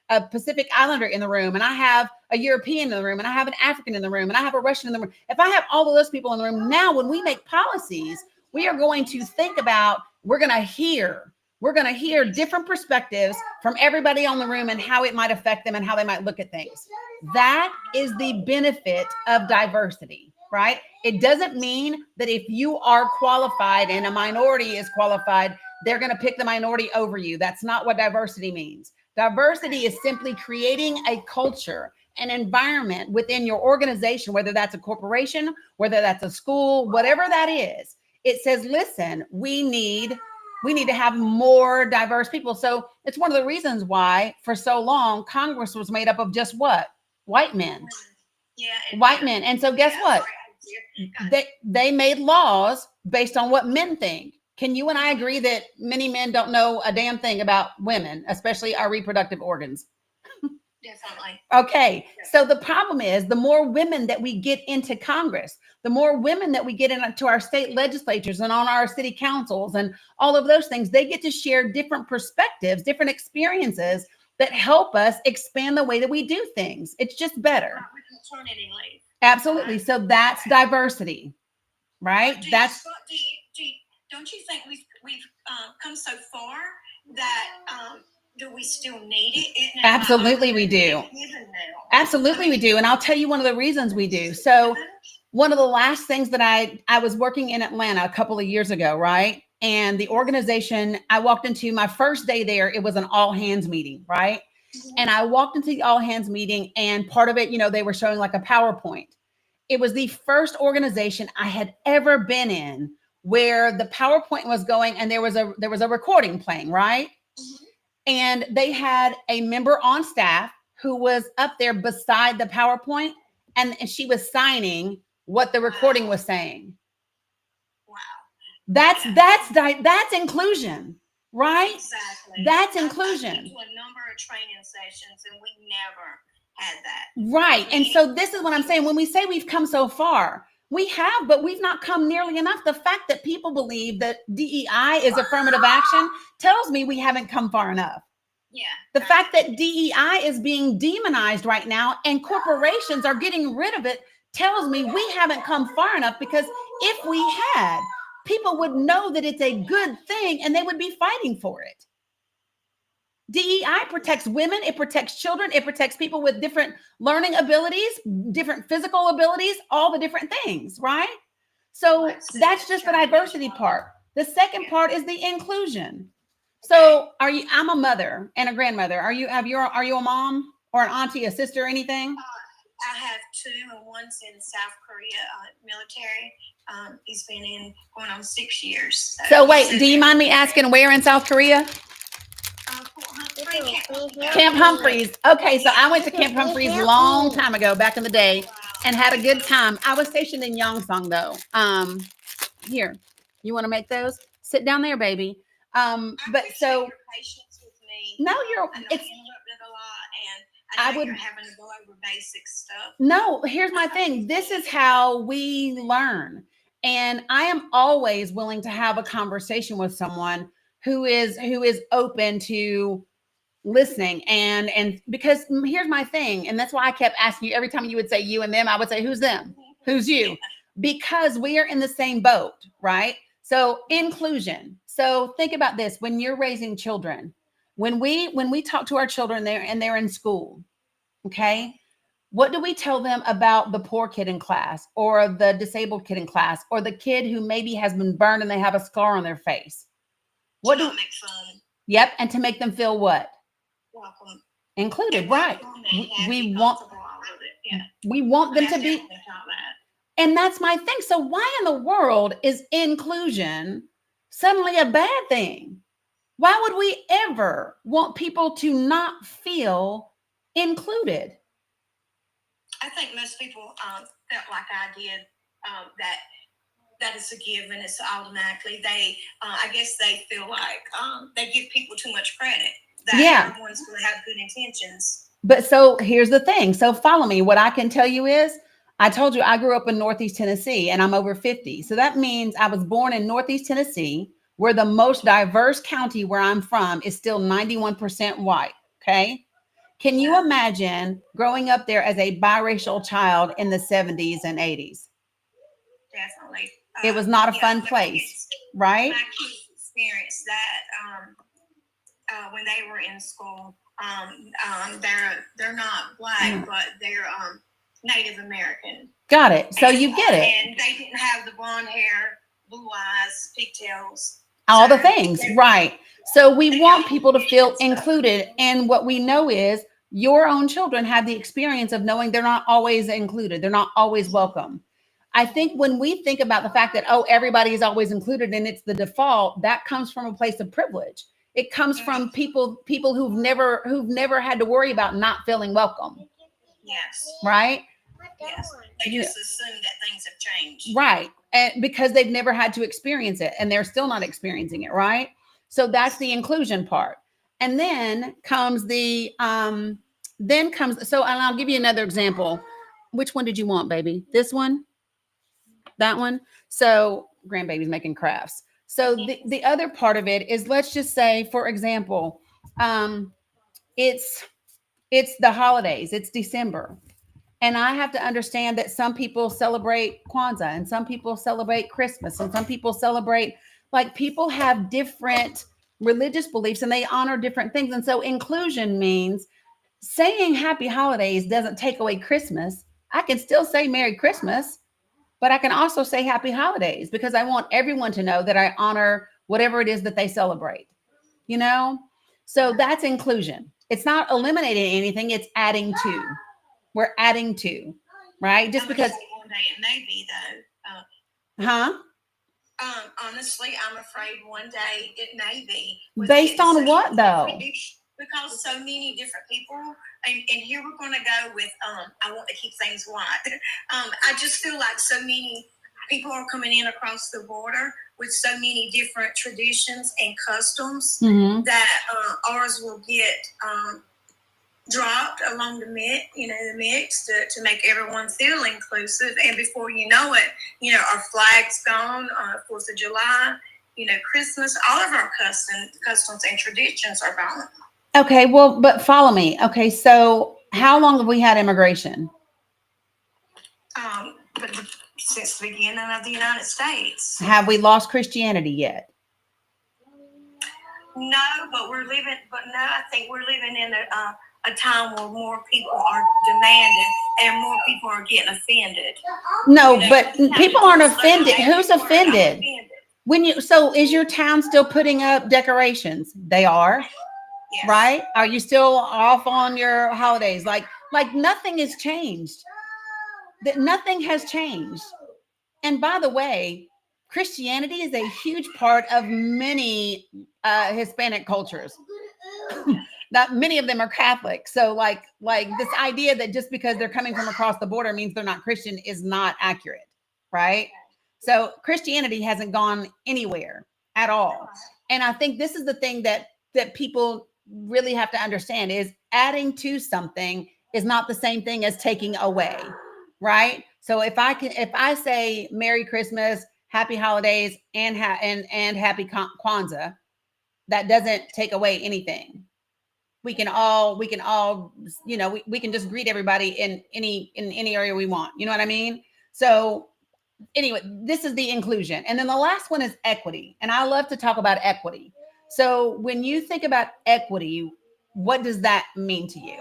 S1: a Pacific Islander in the room and I have a European in the room and I have an African in the room and I have a Russian in the room, if I have all of those people in the room, now when we make policies, we are going to think about, we're going to hear different perspectives from everybody on the room and how it might affect them and how they might look at things. That is the benefit of diversity, right? It doesn't mean that if you are qualified and a minority is qualified, they're going to pick the minority over you. That's not what diversity means. Diversity is simply creating a culture, an environment within your organization, whether that's a corporation, whether that's a school, whatever that is. It says, listen, we need to have more diverse people. So it's one of the reasons why for so long, Congress was made up of just what? White men.
S2: Yeah.
S1: White men. And so guess what? They made laws based on what men think. Can you and I agree that many men don't know a damn thing about women, especially our reproductive organs?
S2: Definitely.
S1: Okay. So the problem is the more women that we get into Congress, the more women that we get into our state legislatures and on our city councils and all of those things, they get to share different perspectives, different experiences that help us expand the way that we do things. It's just better. Absolutely. So that's diversity, right?
S2: Don't you think we've come so far that do we still need it?
S1: Absolutely, we do. Absolutely, we do. And I'll tell you one of the reasons we do. So one of the last things that I was working in Atlanta a couple of years ago, right? And the organization, I walked into my first day there, it was an all hands meeting, right? And I walked into the all hands meeting and part of it, they were showing like a PowerPoint. It was the first organization I had ever been in where the PowerPoint was going and there was a recording playing, right? And they had a member on staff who was up there beside the PowerPoint, and she was signing what the recording was saying.
S2: Wow.
S1: That's inclusion, right?
S2: Exactly.
S1: That's
S2: I've
S1: inclusion.
S2: been to a number of training sessions, and we never had that.
S1: Right. And so this is what I'm saying. When we say we've come so far, we have, but we've not come nearly enough. The fact that people believe that DEI is affirmative action tells me we haven't come far enough.
S2: Yeah.
S1: The fact that DEI is being demonized right now and corporations are getting rid of it tells me we haven't come far enough, because if we had, people would know that it's a good thing and they would be fighting for it. DEI protects women, it protects children, it protects people with different learning abilities, different physical abilities, all the different things, right? So that's just the diversity part. The second part is the inclusion. So I'm a mother and a grandmother. Are you a mom or an auntie, a sister, anything?
S2: I have two, and one's in South Korea, military. He's been in going on 6 years.
S1: So wait, do you mind me asking where in South Korea? Camp Humphreys. Okay, so I went to Camp Humphreys a long time ago, back in the day, and had a good time. I was stationed in Yongsan though. Here, you want to make those? Sit down there, baby. But so
S2: your patience with me.
S1: No,
S2: I know
S1: it's
S2: interrupted a lot, and I know you're having to go over basic stuff.
S1: No, here's my thing. This is how we learn. And I am always willing to have a conversation with someone who is open to listening. And because here's my thing, and that's why I kept asking you every time you would say you and them, I would say, who's them? Who's you? Because we are in the same boat, right? So inclusion. So think about this. When you're raising children, when we talk to our children there and they're in school, okay, what do we tell them about the poor kid in class, or the disabled kid in class, or the kid who maybe has been burned and they have a scar on their face?
S2: What do make fun?
S1: Yep, and to make them feel what?
S2: Welcome.
S1: Included, right? We want we want them to be, and that's my thing. So why in the world is inclusion suddenly a bad thing? Why would we ever want people to not feel included?
S2: I think most people felt like I did, that is a given. It's automatically, I guess they feel like they give people too much credit. That everyone's going to have good intentions. But
S1: so here's the thing. So follow me. What I can tell you is, I told you I grew up in Northeast Tennessee and I'm over 50. So that means I was born in Northeast Tennessee, where the most diverse county where I'm from is still 91% white. Okay. Can you imagine growing up there as a biracial child in the 70s and 80s?
S2: Definitely.
S1: It was not a fun place, right?
S2: My kids experienced that when they were in school. They're not black, but they're Native American.
S1: Got it. So you get it.
S2: And they didn't have the blonde hair, blue eyes, pigtails.
S1: All the things, right? So we want people to feel included. And what we know is your own children have the experience of knowing they're not always included. They're not always welcome. I think when we think about the fact that, oh, everybody is always included and it's the default, that comes from a place of privilege. It comes from people who've never had to worry about not feeling welcome.
S2: Yes.
S1: Right?
S2: Yes. They just assume that things have changed.
S1: Right. And because they've never had to experience it and they're still not experiencing it, right? So that's the inclusion part. And then comes and I'll give you another example. Which one did you want, baby? This one? That one? So grandbaby's making crafts. So the other part of it is, let's just say, for example, it's the holidays, it's December. And I have to understand that some people celebrate Kwanzaa and some people celebrate Christmas and some people celebrate, like, people have different religious beliefs and they honor different things. And so inclusion means saying happy holidays doesn't take away Christmas. I can still say Merry Christmas, but I can also say happy holidays, because I want everyone to know that I honor whatever it is that they celebrate, you know? So that's inclusion. It's not eliminating anything, it's adding to. We're adding to, right? Just because
S2: one day it may be, though. Honestly, I'm afraid one day it may be.
S1: Based on what, though?
S2: because so many different people, and here we're going to go with, I want to keep things white. I just feel like so many people are coming in across the border with so many different traditions and customs that ours will get dropped along the mix to make everyone feel inclusive. And before you know it, our flag's gone, 4th of July, Christmas, all of our customs and traditions are gone.
S1: Okay, well, but follow me. Okay, so how long have we had immigration?
S2: But since the beginning of the United States.
S1: Have we lost Christianity yet?
S2: No, I think we're living in a time where more people are demanding and more people are getting offended.
S1: No, but people aren't offended. Who's offended? So is your town still putting up decorations? They are. Yes. Right? Are you still off on your holidays? Like nothing has changed. That nothing has changed. And by the way, Christianity is a huge part of many Hispanic cultures. Not many of them are Catholic. So like this idea that just because they're coming from across the border means they're not Christian is not accurate, right? So Christianity hasn't gone anywhere at all. And I think this is the thing that people really have to understand is adding to something is not the same thing as taking away, right? So if I say Merry Christmas, Happy Holidays, and Happy Kwanzaa, that doesn't take away anything. We can all, we can just greet everybody in any area we want. You know what I mean? So anyway, this is the inclusion. And then the last one is equity. And I love to talk about equity. So when you think about equity, what does that mean to you?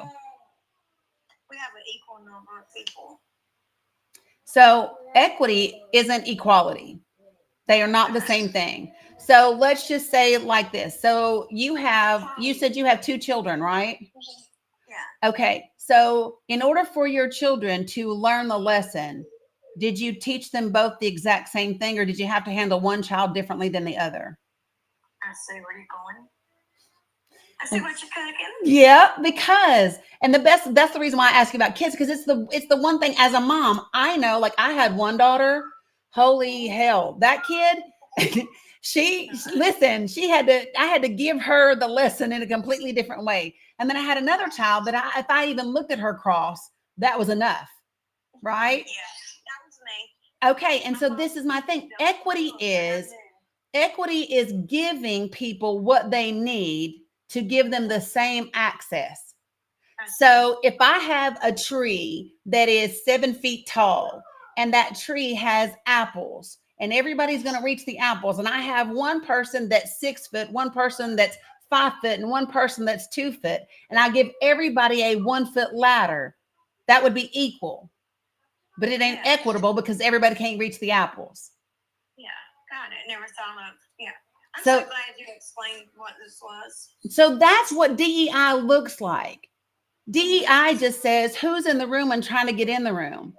S2: We have an equal number of people.
S1: So equity isn't equality. They are not the same thing. So let's just say it like this. So you said you have 2 children, right?
S2: Yeah.
S1: Okay. So in order for your children to learn the lesson, did you teach them both the exact same thing, or did you have to handle one child differently than the other?
S2: I see where you're going. I see what you're cooking.
S1: Yeah, that's the reason why I ask you about kids, because it's the one thing as a mom, I know, like I had one daughter, holy hell, that kid, I had to give her the lesson in a completely different way. And then I had another child that if I even looked at her cross, that was enough. Right?
S2: Yeah, that was me.
S1: Okay. And so this is my thing. Equity is giving people what they need to give them the same access. So if I have a tree that is 7 feet tall and that tree has apples and everybody's going to reach the apples, and I have one person that's 6 foot, one person that's 5 foot, and one person that's 2 foot, and I give everybody a 1 foot ladder, that would be equal. But it ain't equitable because everybody can't reach the apples.
S2: Yeah, got it. Never thought of, I'm so glad you explained what this was.
S1: So that's what DEI looks like. DEI just says who's in the room and trying to get in the room.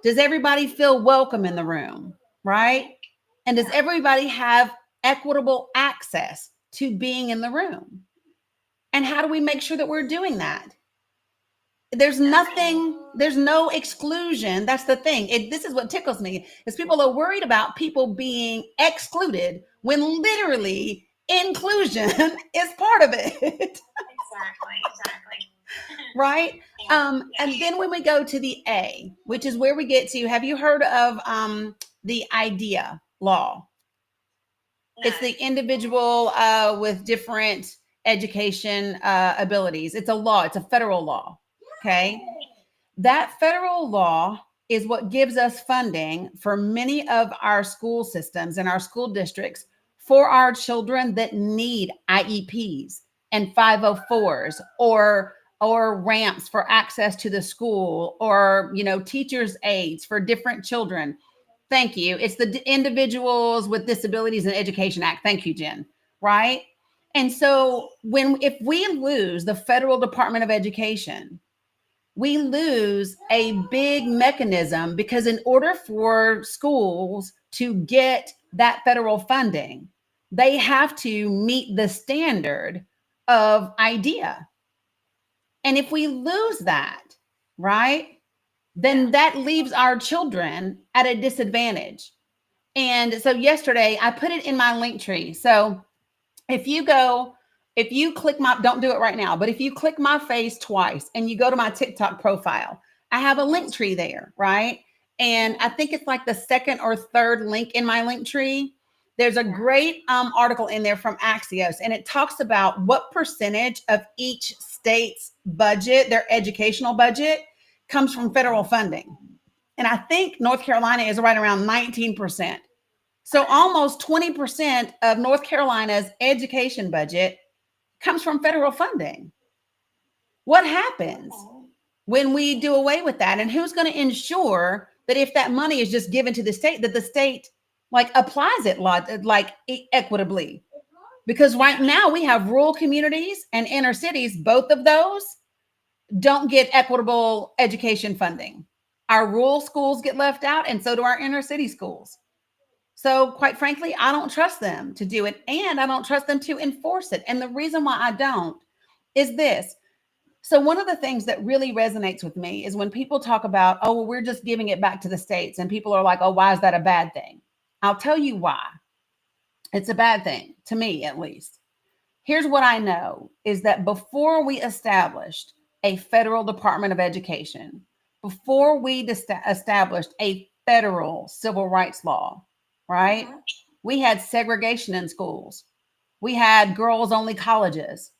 S1: Does everybody feel welcome in the room, right? And does everybody have equitable access to being in the room? And how do we make sure that we're doing that? There's no exclusion. That's the thing. This is what tickles me, is people are worried about people being excluded when literally inclusion is part of it.
S2: Exactly.
S1: Right? And then when we go to the A, which is where we get to, have you heard of the IDEA law? No. It's the individual with different education abilities. It's a law. It's a federal law. Okay. That federal law is what gives us funding for many of our school systems and our school districts for our children that need IEPs and 504s or ramps for access to the school, or, teachers' aides for different children. Thank you. It's the Individuals with Disabilities in Education Act. Thank you, Jen. Right? And so if we lose the Federal Department of Education, we lose a big mechanism, because in order for schools to get that federal funding, they have to meet the standard of idea. And if we lose that, right, then that leaves our children at a disadvantage. And so yesterday I put it in my link tree. So if you go, if you click my, don't do it right now, but if you click my face twice and you go to my TikTok profile, I have a link tree there, right? And I think it's like the second or third link in my link tree. There's a great article in there from Axios, and it talks about what percentage of each state's budget, their educational budget, comes from federal funding. And I think North Carolina is right around 19%. So almost 20% of North Carolina's education budget comes from federal funding. What happens when we do away with that? And who's going to ensure that if that money is just given to the state, that the state like applies it like equitably? Because right now we have rural communities and inner cities. Both of those don't get equitable education funding. Our rural schools get left out, and so do our inner city schools. So quite frankly, I don't trust them to do it, and I don't trust them to enforce it. And the reason why I don't is this. So one of the things that really resonates with me is when people talk about, oh, well, we're just giving it back to the states, and people are like, oh, why is that a bad thing? I'll tell you why. It's a bad thing, to me at least. Here's what I know is that before we established a federal Department of Education, before we established a federal civil rights law, right? We had segregation in schools. We had girls only colleges.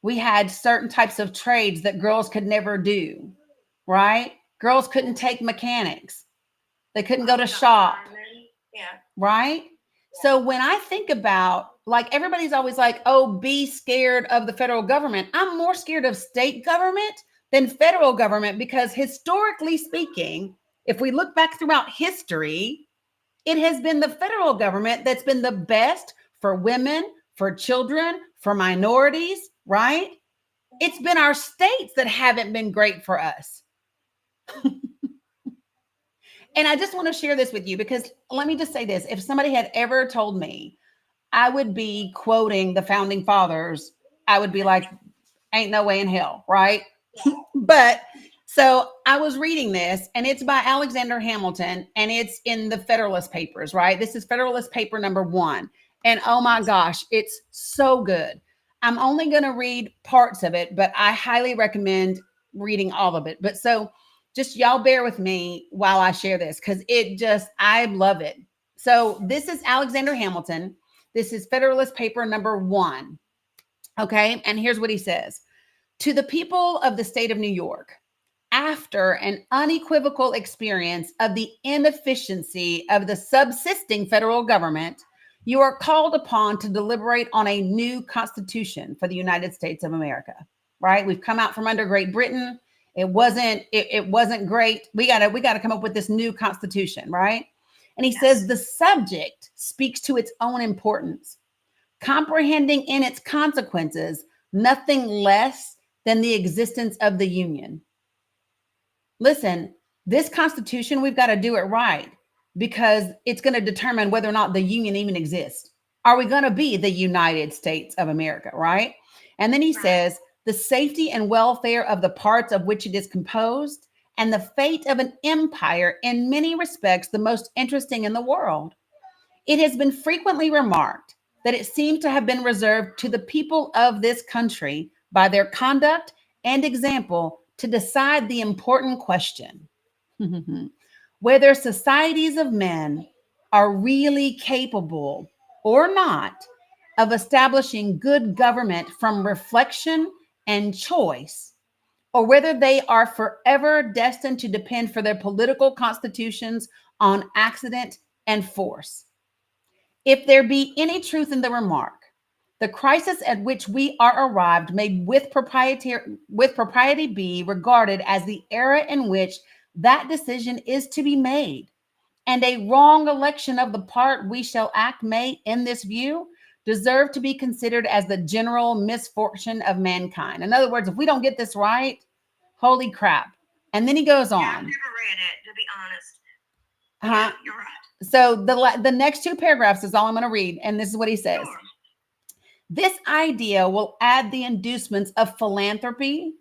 S1: We had certain types of trades that girls could never do, right? Girls couldn't take mechanics. They couldn't go to shop, right? So when I think about, like, everybody's always like, oh, be scared of the federal government. I'm more scared of state government than federal government, because historically speaking, if we look back throughout history, it has been the federal government that's been the best for women, for children, for minorities, right? It's been our states that haven't been great for us. And I just want to share this with you, because let me just say this. If somebody had ever told me I would be quoting the founding fathers, I would be like, ain't no way in hell, right? But so I was reading this, and it's by Alexander Hamilton, and it's in the Federalist Papers, right? This is Federalist Paper number 1. And oh my gosh, it's so good. I'm only going to read parts of it, but I highly recommend reading all of it. But so just y'all bear with me while I share this, because I love it. So this is Alexander Hamilton. This is Federalist Paper number 1. Okay. And here's what he says. To the people of the state of New York, after an unequivocal experience of the inefficiency of the subsisting federal government, you are called upon to deliberate on a new constitution for the United States of America, right? We've come out from under Great Britain. It wasn't great. We got to come up with this new constitution, right? And he says the subject speaks to its own importance, comprehending in its consequences nothing less than the existence of the Union. Listen, this Constitution, we've got to do it right, because it's going to determine whether or not the Union even exists. Are we going to be the United States of America, right? And then he says, the safety and welfare of the parts of which it is composed, and the fate of an empire, in many respects the most interesting in the world. It has been frequently remarked that it seems to have been reserved to the people of this country by their conduct and example to decide the important question whether societies of men are really capable or not of establishing good government from reflection and choice, or whether they are forever destined to depend for their political constitutions on accident and force. If there be any truth in the remark, the crisis at which we are arrived may with propriety be regarded as the era in which that decision is to be made, and a wrong election of the part we shall act may, in this view, deserve to be considered as the general misfortune of mankind. In other words, if we don't get this right, holy crap. And then he goes on.
S2: Yeah, I've never read it, to be honest. Yeah, you're right.
S1: So the next 2 paragraphs is all I'm going to read, and this is what he says.
S2: Sure.
S1: This idea will add the inducements of philanthropy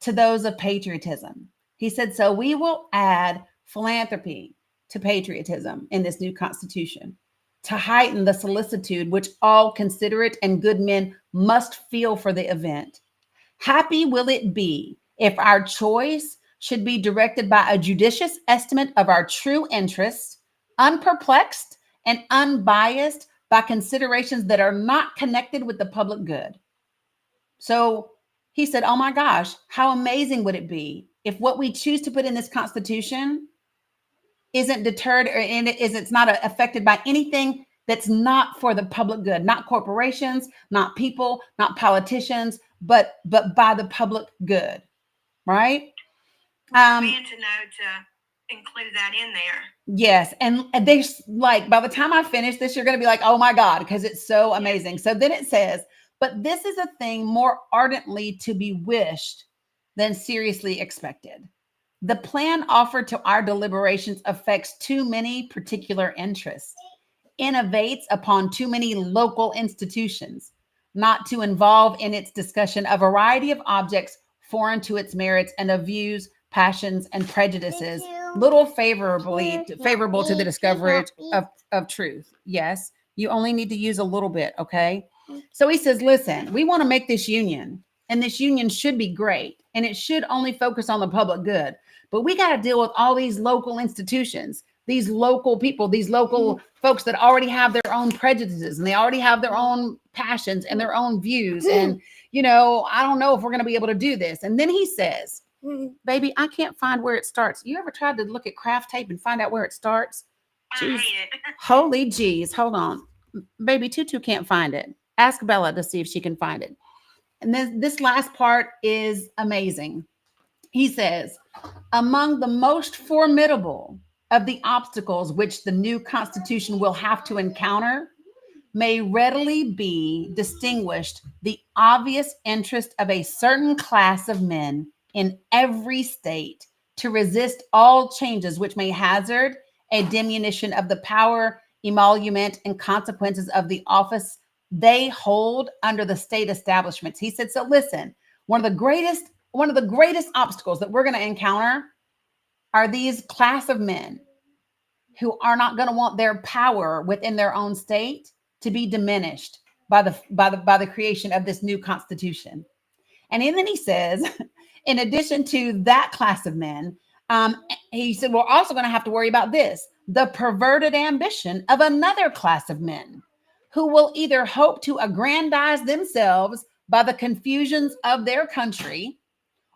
S1: to those of patriotism. He said, so we will add philanthropy to patriotism in this new constitution to heighten the solicitude which all considerate and good men must feel for the event. Happy will it be if our choice should be directed by a judicious estimate of our true interests, unperplexed and unbiased by considerations that are not connected with the public good. So he said, oh my gosh, how amazing would it be if what we choose to put in this Constitution isn't deterred or it's not affected by anything that's not for the public good, not corporations, not people, not politicians, but by the public good, right?
S2: Man to know to include that in there.
S1: Yes, and they like by the time I finish this, you're going to be like, oh my God, because it's so amazing. So then it says, but this is a thing more ardently to be wished than seriously expected. The plan offered to our deliberations affects too many particular interests, innovates upon too many local institutions, not to involve in its discussion a variety of objects foreign to its merits and of views, passions, and prejudices, little favorable to the discovery of truth. Yes, you only need to use a little bit, okay? So he says, listen, we want to make this union, and this union should be great, and it should only focus on the public good. But we got to deal with all these local institutions, these local people, these local folks that already have their own prejudices, and they already have their own passions and their own views. And, you know, I don't know if we're going to be able to do this. And then he says, baby, I can't find where it starts. You ever tried to look at craft tape and find out where it starts?
S2: I hate it.
S1: Holy jeez. Hold on. Baby, Tutu can't find it. Ask Bella to see if she can find it. And then this last part is amazing. He says, among the most formidable of the obstacles which the new Constitution will have to encounter may readily be distinguished the obvious interest of a certain class of men in every state to resist all changes which may hazard a diminution of the power, emolument, and consequences of the office they hold under the state establishments. He said, so listen, one of the greatest obstacles that we're going to encounter are these class of men who are not going to want their power within their own state to be diminished by the creation of this new constitution. And then he says, in addition to that class of men, he said, we're also going to have to worry about this, the perverted ambition of another class of men who will either hope to aggrandize themselves by the confusions of their country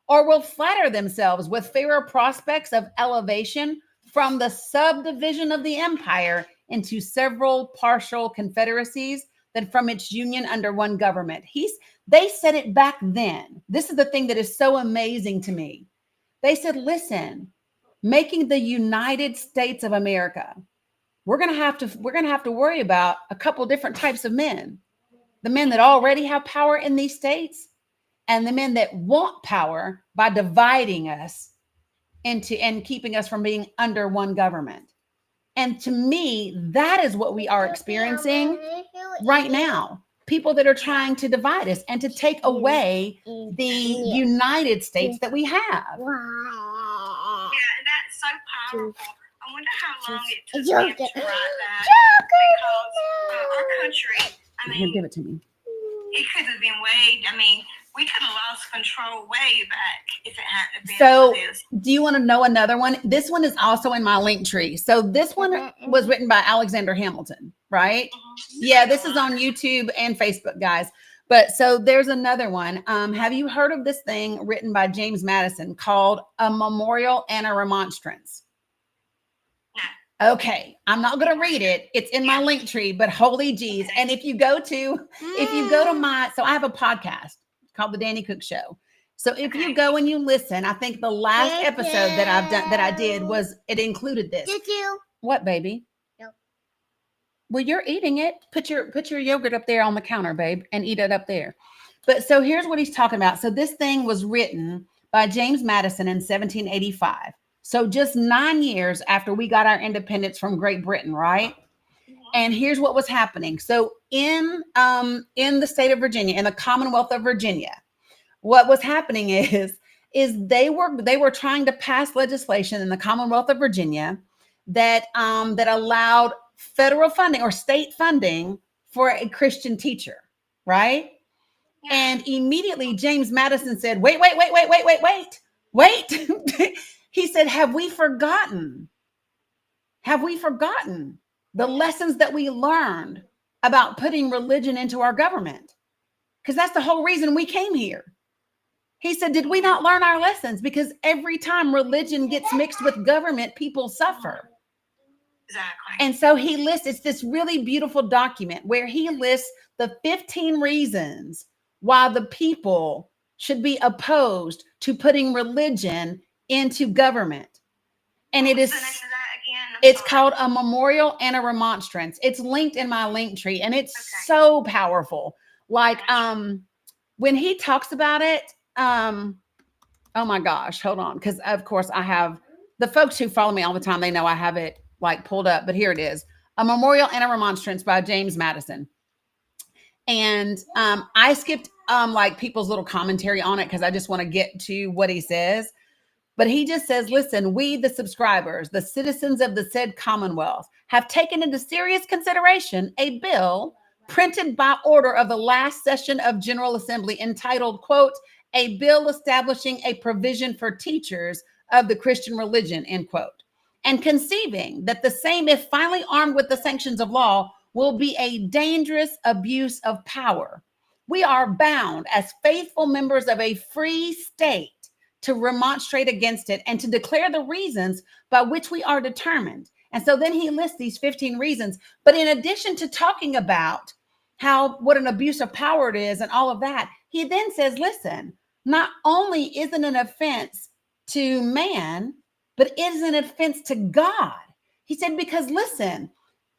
S1: or will flatter themselves with fairer prospects of elevation from the subdivision of the empire into several partial confederacies than from its union under one government. They said it back then. This is the thing that is so amazing to me. They said, listen, making the United States of America, we're going to have to worry about a couple different types of men. The men that already have power in these states and the men that want power by dividing us into and keeping us from being under one government. And to me, that is what we are experiencing right now. People that are trying to divide us and to take away the United States that we have.
S2: Yeah, that's so powerful. I wonder how long it took them to write that. Because our country, I mean,
S1: Give it to me.
S2: it could have been we could have lost control way back if it hadn't been
S1: So,
S2: for this.
S1: do you want to know another one? This one is also in my link tree. So this one was written by Alexander Hamilton, right? Yeah, this is on YouTube and Facebook, guys. But so there's another one. Have you heard of this thing written by James Madison called A Memorial and a Remonstrance?
S2: No.
S1: Okay, I'm not going to read it. It's in my link tree, but holy geez. And if you go to so I have a podcast called The Danny Cook Show. So if you go and you listen, I think the last episode that I did it included this.
S3: Did you?
S1: What, baby?
S3: No.
S1: Well, you're eating it. Put your yogurt up there on the counter, babe, and eat it up there. But so here's what he's talking about. So this thing was written by James Madison in 1785. So just 9 years after we got our independence from Great Britain, right? And here's what was happening. So in the state of Virginia, in the Commonwealth of Virginia, what was happening is they were trying to pass legislation in the Commonwealth of Virginia that that allowed federal funding or state funding for a Christian teacher, right? And immediately James Madison said, wait. He said, have we forgotten the lessons that we learned about putting religion into our government? Because that's the whole reason we came here. He said, did we not learn our lessons? Because every time religion gets mixed with government, people suffer.
S2: Exactly.
S1: And so he lists, it's this really beautiful document where he lists the 15 reasons why the people should be opposed to putting religion into government. And it is, it's called A Memorial and a Remonstrance. It's linked in my link tree, and it's so powerful. Like, when he talks about it, oh my gosh, hold on. Because of course I have the folks who follow me all the time. They know I have it like pulled up, but here it is. A Memorial and a Remonstrance by James Madison. And I skipped like people's little commentary on it because I just want to get to what he says. But he just says, listen, we, the subscribers, the citizens of the said Commonwealth, have taken into serious consideration a bill printed by order of the last session of General Assembly entitled, quote, a bill establishing a provision for teachers of the Christian religion, end quote, and conceiving that the same, if finally armed with the sanctions of law, will be a dangerous abuse of power. We are bound as faithful members of a free state to remonstrate against it and to declare the reasons by which we are determined. And so then he lists these 15 reasons. But in addition to talking about what an abuse of power it is and all of that, he then says, listen, not only is it an offense to man, but it is an offense to God. He said, because listen,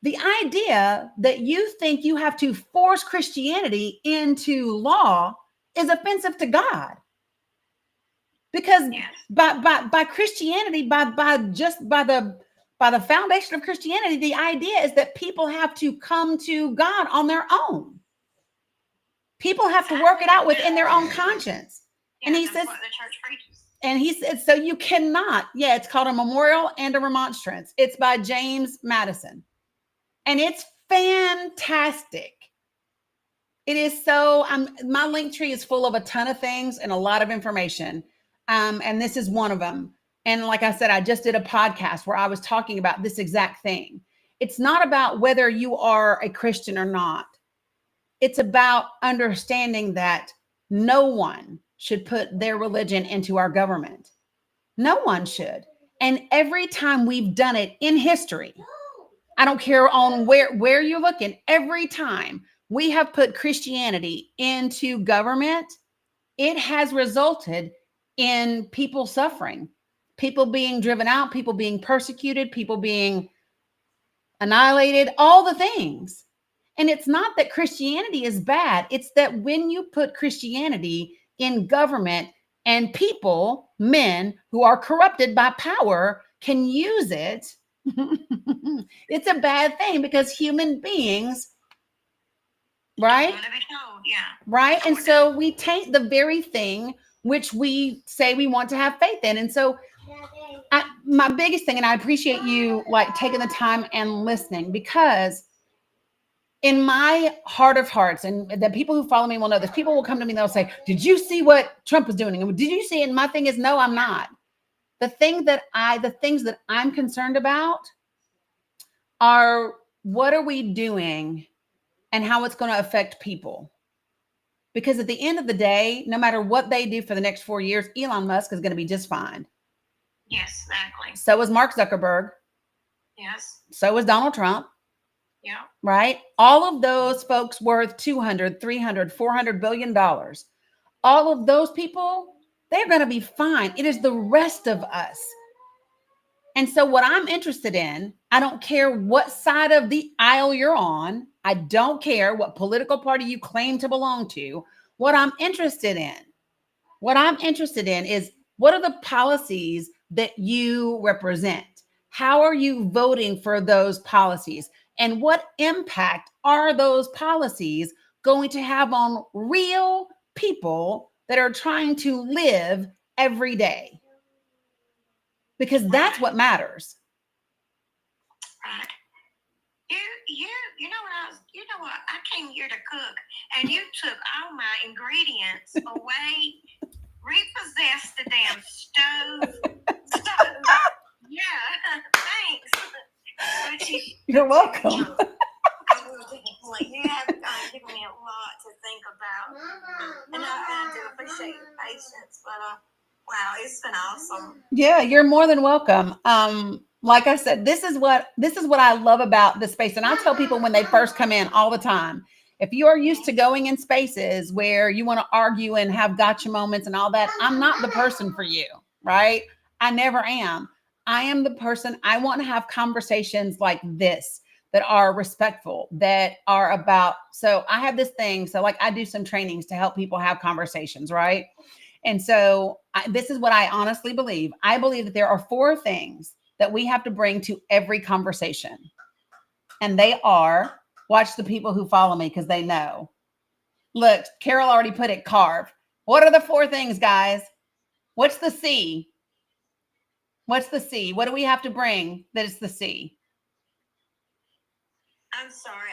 S1: the idea that you think you have to force Christianity into law is offensive to God. Because by Christianity, by the foundation of Christianity, the idea is that people have to come to God on their own. People have to work it out within their own conscience.
S2: Yeah, and he says, what the church preaches.
S1: And he said, so you cannot. Yeah, it's called A Memorial and a Remonstrance. It's by James Madison. And it's fantastic. It is so, my link tree is full of a ton of things and a lot of information. And this is one of them. And like I said, I just did a podcast where I was talking about this exact thing. It's not about whether you are a Christian or not. It's about understanding that no one should put their religion into our government. No one should. And every time we've done it in history, I don't care on where you're looking, every time we have put Christianity into government, it has resulted in people suffering, people being driven out, people being persecuted, people being annihilated, all the things. And it's not that Christianity is bad. It's that when you put Christianity in government and people, men who are corrupted by power, can use it, it's a bad thing because human beings, right? Right. And so we taint the very thing which we say we want to have faith in. And so my biggest thing, and I appreciate you like taking the time and listening, because in my heart of hearts, and the people who follow me will know this, people will come to me and they'll say, did you see what Trump was doing? And did you see it? And my thing is, no, I'm not. The things that I'm concerned about are what are we doing and how it's going to affect people. Because at the end of the day, no matter what they do for the next 4 years, Elon Musk is going to be just fine.
S2: Yes, exactly.
S1: So is Mark Zuckerberg.
S2: Yes.
S1: So is Donald Trump.
S2: Yeah.
S1: Right? All of those folks worth 200, 300, 400 billion dollars. All of those people, they're going to be fine. It is the rest of us. And so what I'm interested in, I don't care what side of the aisle you're on. I don't care what political party you claim to belong to. What I'm interested in is what are the policies that you represent? How are you voting for those policies? And what impact are those policies going to have on real people that are trying to live every day? Because that's what matters.
S2: Right. You know what you know what, I came here to cook and you took all my ingredients away, repossessed the damn stove. Yeah, thanks.
S1: You're welcome.
S2: You have given me a lot to think about, and I do appreciate your patience. But wow, it's been awesome.
S1: Yeah, you're more than welcome. Like I said, this is what I love about the space, and I tell people when they first come in all the time. If you are used to going in spaces where you want to argue and have gotcha moments and all that, I'm not the person for you, right? I never am. I am the person. I want to have conversations like this that are respectful, that are about. So I have this thing. So like I do some trainings to help people have conversations, right? And so this is what I honestly believe. I believe that there are 4 things that we have to bring to every conversation. And they are, watch the people who follow me because they know. Look, Carol already put it, carve. What are the 4 things, guys? What's the C? What's the C? What do we have to bring that is the C?
S2: I'm sorry,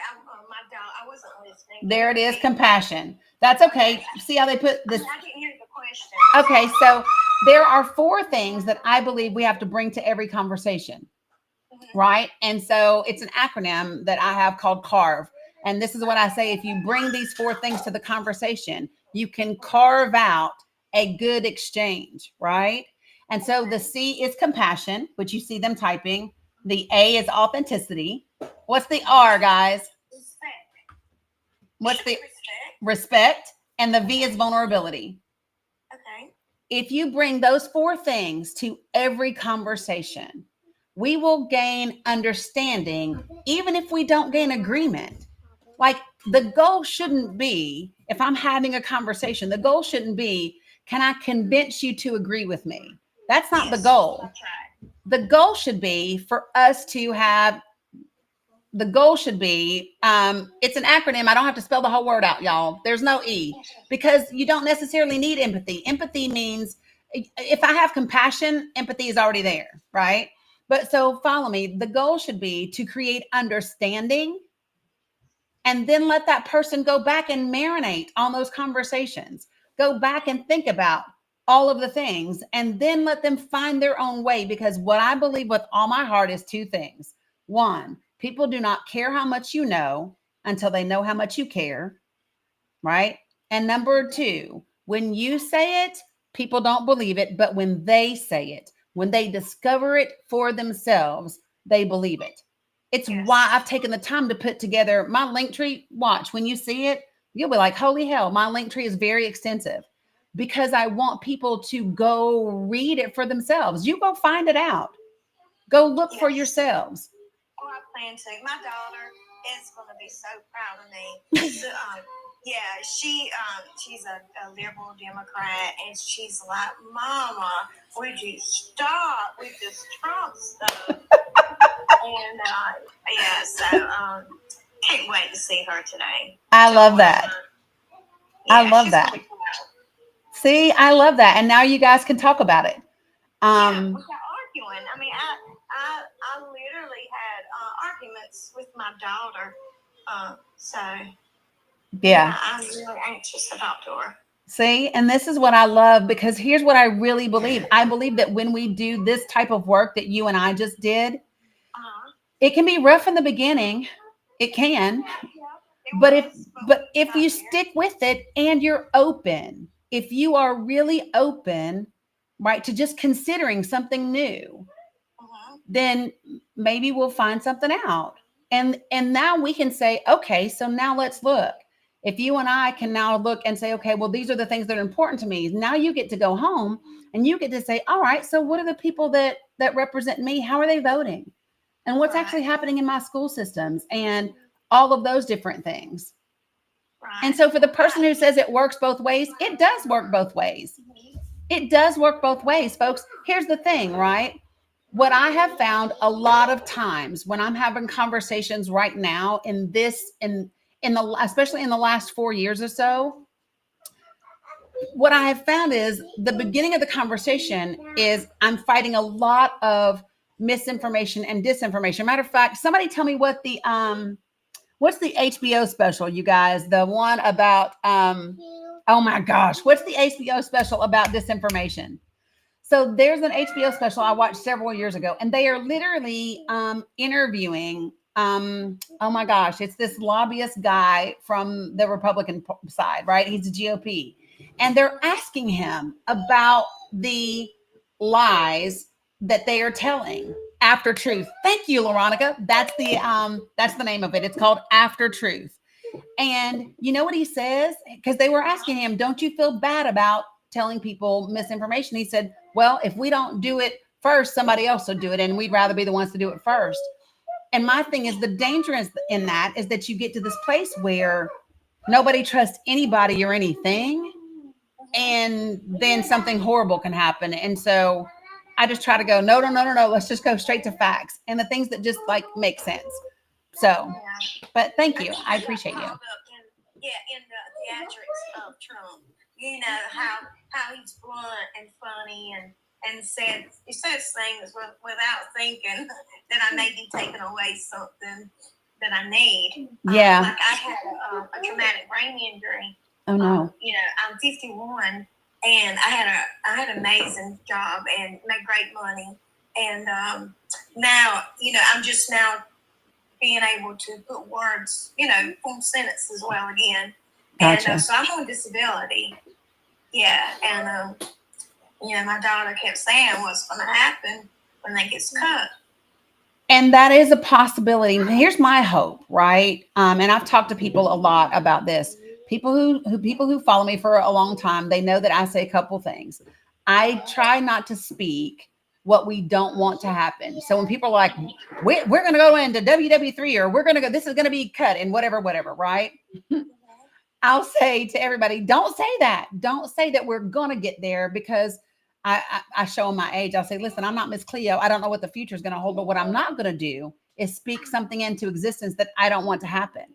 S2: my dog, I wasn't listening.
S1: There it is, compassion. That's okay. See how they put this?
S2: I didn't hear the question.
S1: Okay, so there are 4 things that I believe we have to bring to every conversation, right? And so it's an acronym that I have called CARVE. And this is what I say: if you bring these 4 things to the conversation, you can carve out a good exchange, right? And so the C is compassion, which you see them typing. The A is authenticity. What's the R, guys?
S2: Respect.
S1: What's the respect? And the V is vulnerability.
S2: Okay.
S1: If you bring those 4 things to every conversation, we will gain understanding, even if we don't gain agreement. Like the goal shouldn't be, if I'm having a conversation, the goal shouldn't be, can I convince you to agree with me? That's not the goal.
S2: That's right.
S1: The goal should be for us to have, the goal should be, it's an acronym. I don't have to spell the whole word out, y'all. There's no E, because you don't necessarily need empathy. Empathy means if I have compassion, empathy is already there, right? But so follow me. The goal should be to create understanding, and then let that person go back and marinate on those conversations. Go back and think about all of the things, and then let them find their own way. Because what I believe with all my heart is 2 things. 1, people do not care how much you know until they know how much you care, right? And number 2, when you say it, people don't believe it, but when they say it, when they discover it for themselves, they believe it. It's why I've taken the time to put together my link tree. Watch, when you see it, you'll be like, holy hell, my link tree is very extensive, because I want people to go read it for themselves. You go find it out. Go look for yourselves.
S2: Oh, I plan to. My daughter is going to be so proud of me. So, yeah, she's a liberal Democrat, and she's like, Mama, would you stop with this Trump stuff? And yeah, so can't wait to see her today.
S1: I love that. I love that. See, I love that. And now you guys can talk about it.
S2: Yeah, without arguing. I mean, I literally had arguments with my daughter. So
S1: yeah,
S2: I'm really anxious to talk to her.
S1: See, and this is what I love, because here's what I really believe. I believe that when we do this type of work that you and I just did, it can be rough in the beginning. It can. But if you stick with it and you're open, if you are really open, right, to just considering something new, then maybe we'll find something out. And now we can say, okay, so now let's look. If you and I can now look and say, okay, well, these are the things that are important to me. Now you get to go home and you get to say, all right, so what are the people that represent me? How are they voting? And what's actually happening in my school systems, and all of those different things. And so for the person who says it works both ways, it does work both ways. It does work both ways, folks. Here's the thing, right? what I have found a lot of times when I'm having conversations right now in this, in the, especially in the last 4 years or so, what I have found is the beginning of the conversation is I'm fighting a lot of misinformation and disinformation. Matter of fact, somebody tell me what's the HBO special, you guys? The one about oh my gosh, what's the HBO special about disinformation? So there's an HBO special I watched several years ago, and they are literally interviewing. Oh my gosh, it's this lobbyist guy from the Republican side, right? He's a GOP, and they're asking him about the lies that they are telling. After Truth. Thank you, Veronica. That's the name of it. It's called After Truth. And you know what he says? Because they were asking him, don't you feel bad about telling people misinformation? He said, well, if we don't do it first, somebody else will do it. And we'd rather be the ones to do it first. And my thing is, the danger in that is that you get to this place where nobody trusts anybody or anything. And then something horrible can happen. And so I just try to go, no. Let's just go straight to facts and the things that just like make sense. So, but thank you. I appreciate you.
S2: In the theatrics of Trump, you know how he's blunt and funny and he says things without thinking that I may be taking away something that I need.
S1: Yeah.
S2: Like I had a traumatic brain injury.
S1: Oh no.
S2: You know, I'm 51 and I had an amazing job and made great money. And now, you know, I'm just now being able to put words, you know, form sentences well again.
S1: Gotcha.
S2: And so I'm on disability. Yeah. And, you know, my daughter kept saying what's going to happen when that gets cut.
S1: And that is a possibility. Here's my hope, right? And I've talked to people a lot about this. People who follow me for a long time, they know that I say a couple things. I try not to speak what we don't want to happen. So when people are like, we're going to go into WW3 or we're going to go, this is going to be cut and whatever, right? I'll say to everybody, don't say that. Don't say that we're going to get there, because I show them my age. I'll say, listen, I'm not Miss Cleo. I don't know what the future is going to hold, but what I'm not going to do is speak something into existence that I don't want to happen.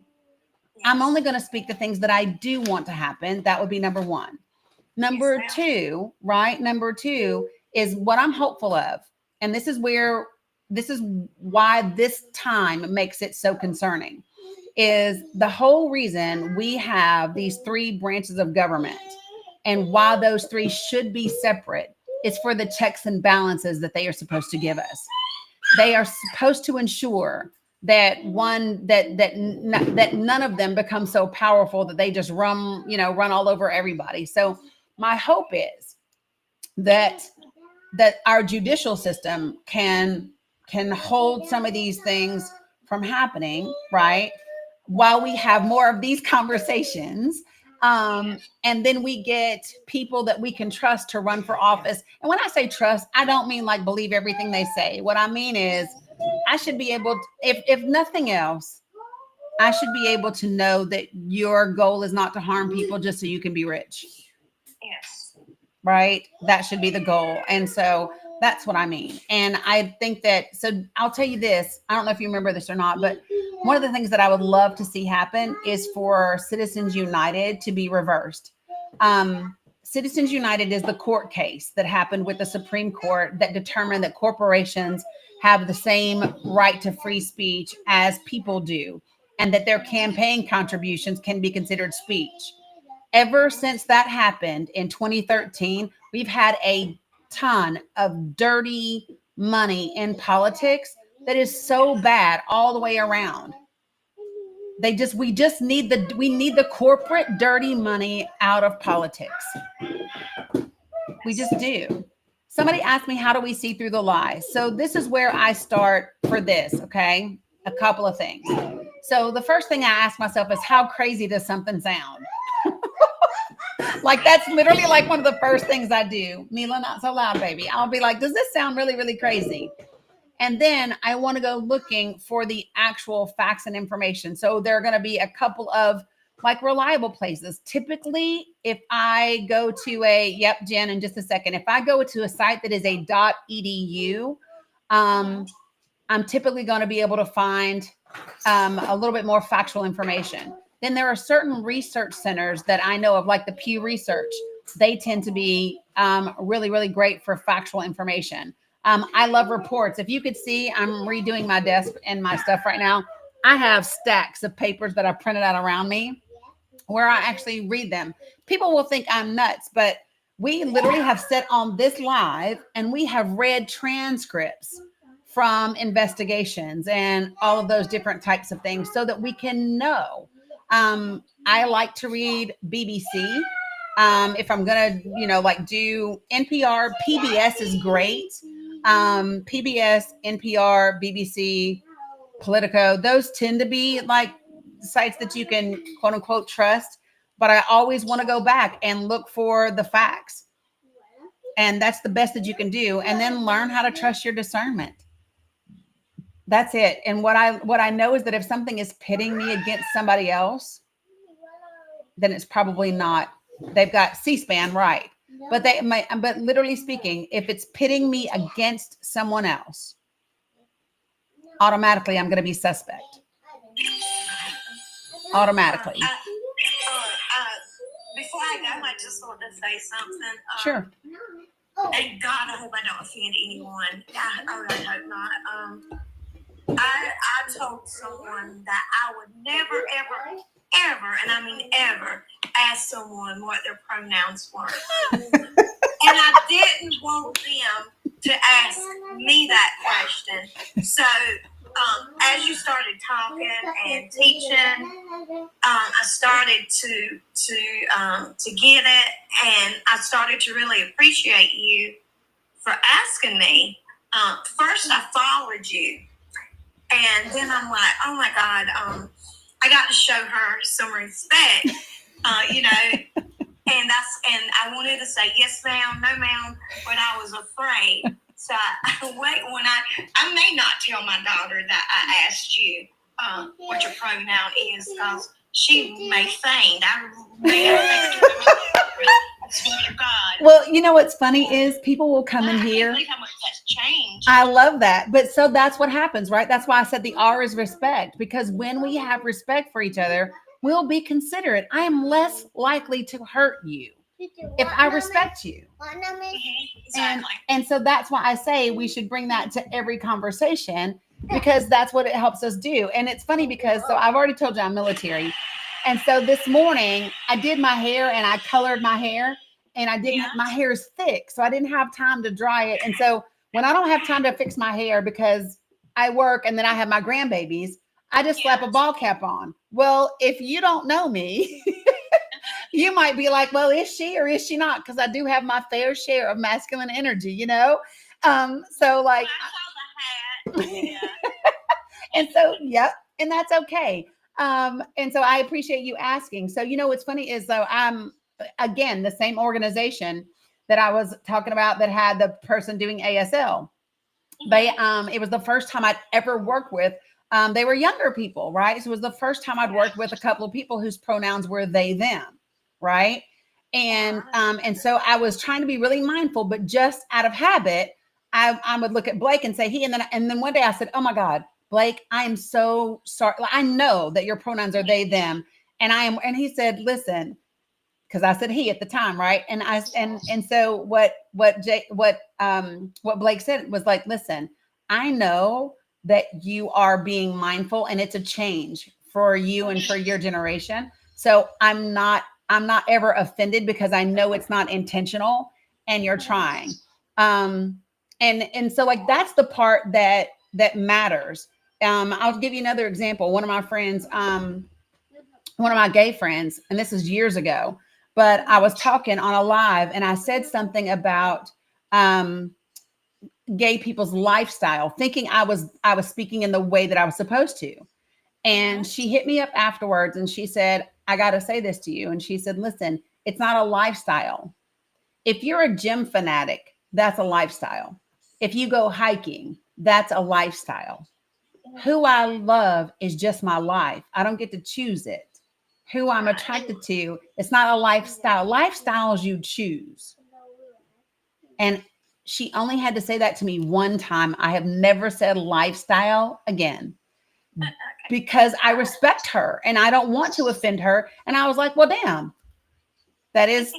S1: I'm only going to speak the things that I do want to happen. That would be number one. Number two, right? Number two is what I'm hopeful of. And this is why this time makes it so concerning, is the whole reason we have these three branches of government. And why those three should be separate is for the checks and balances that they are supposed to give us. They are supposed to ensure that that none of them become so powerful that they just run all over everybody. So my hope is that our judicial system can hold some of these things from happening, right? While we have more of these conversations, and then we get people that we can trust to run for office. And when I say trust, I don't mean like believe everything they say. What I mean is I should be able to, if nothing else, I should be able to know that your goal is not to harm people just so you can be rich.
S2: Yes.
S1: Right? That should be the goal. And so that's what I mean. And I think that, so I'll tell you this, I don't know if you remember this or not, but one of the things that I would love to see happen is for Citizens United to be reversed. Citizens United is the court case that happened with the Supreme Court that determined that corporations have the same right to free speech as people do, and that their campaign contributions can be considered speech. Ever since that happened in 2013, we've had a ton of dirty money in politics that is so bad all the way around. We need the corporate dirty money out of politics. We just do. Somebody asked me, how do we see through the lies? So this is where I start for this, okay? A couple of things. So the first thing I ask myself is, how crazy does something sound? Like, that's literally like one of the first things I do. Mila, not so loud, baby. I'll be like, does this sound really, really crazy? And then I want to go looking for the actual facts and information. So there are going to be a couple of like reliable places. Typically, if I go to Jen, in just a second, if I go to a site that is a .edu, I'm typically going to be able to find a little bit more factual information. Then there are certain research centers that I know of, like the Pew Research. They tend to be really, really great for factual information. I love reports. If you could see, I'm redoing my desk and my stuff right now. I have stacks of papers that I printed out around me where I actually read them. People will think I'm nuts, but we literally have sat on this live and we have read transcripts from investigations and all of those different types of things so that we can know. I like to read BBC. If I'm gonna, like do NPR, PBS is great. PBS, NPR, BBC, Politico, those tend to be like sites that you can quote unquote trust. But I always want to go back and look for the facts. And that's the best that you can do. And then learn how to trust your discernment. That's it. And what I know is that if something is pitting me against somebody else, then it's probably not. They've got C-SPAN, right? But but literally speaking, if it's pitting me against someone else, automatically I'm going to be suspect. Automatically.
S2: Before I go, I just want to say something.
S1: Sure.
S2: And God, I hope I don't offend anyone. I really hope not. I told someone that I would never, ever, ever, and I mean ever, ask someone what their pronouns were. And I didn't want them to ask me that question. So as you started talking and teaching, I started to get it, and I started to really appreciate you for asking me. First, I followed you. And then I'm like, oh my God, I got to show her some respect, and I wanted to say yes, ma'am, no, ma'am, when I was afraid. So I may not tell my daughter that I asked you what your pronoun is, because she may faint. I swear to God.
S1: Well, what's funny is people will come in here.
S2: I can't believe how much that's changed.
S1: I love that. But so that's what happens, right? That's why I said the R is respect, because when we have respect for each other, we'll be considerate. I am less likely to hurt you if I respect you.
S2: Exactly.
S1: And so that's why I say we should bring that to every conversation, because that's what it helps us do. And it's funny because, so I've already told you I'm military. And so this morning I did my hair and I colored my hair, and my hair is thick, so I didn't have time to dry it. And so when I don't have time to fix my hair because I work and then I have my grandbabies, I just slap a ball cap on. Well, if you don't know me, you might be like, well, is she or is she not? Because I do have my fair share of masculine energy, So like,
S2: I saw the hat. Yeah.
S1: and so, yep. And that's okay. And so I appreciate you asking. So, what's funny is though, again, the same organization that I was talking about that had the person doing ASL. They, it was the first time I'd ever worked with, they were younger people, right? So it was the first time I'd worked with a couple of people whose pronouns were they, them, right? And so I was trying to be really mindful, but just out of habit, I would look at Blake and say he, and then one day I said, oh my God, Blake, I am so sorry. I know that your pronouns are they, them. And he said, listen, because I said he at the time, right? And so what Blake said was like, listen, I know that you are being mindful, and it's a change for you and for your generation. So I'm not ever offended, because I know it's not intentional and you're trying. And so like that's the part that matters. I'll give you another example. One of my friends, one of my gay friends, and this is years ago, but I was talking on a live and I said something about gay people's lifestyle, thinking I was speaking in the way that I was supposed to. And she hit me up afterwards and she said, I got to say this to you. And she said, listen, it's not a lifestyle. If you're a gym fanatic, that's a lifestyle. If you go hiking, that's a lifestyle. Who I love is just my life. I don't get to choose it. Who I'm attracted to, it's not a lifestyle. Lifestyles you choose. And she only had to say that to me one time. I have never said lifestyle again
S2: Okay.
S1: because I respect her and I don't want to offend her. And I was like, well, damn, that is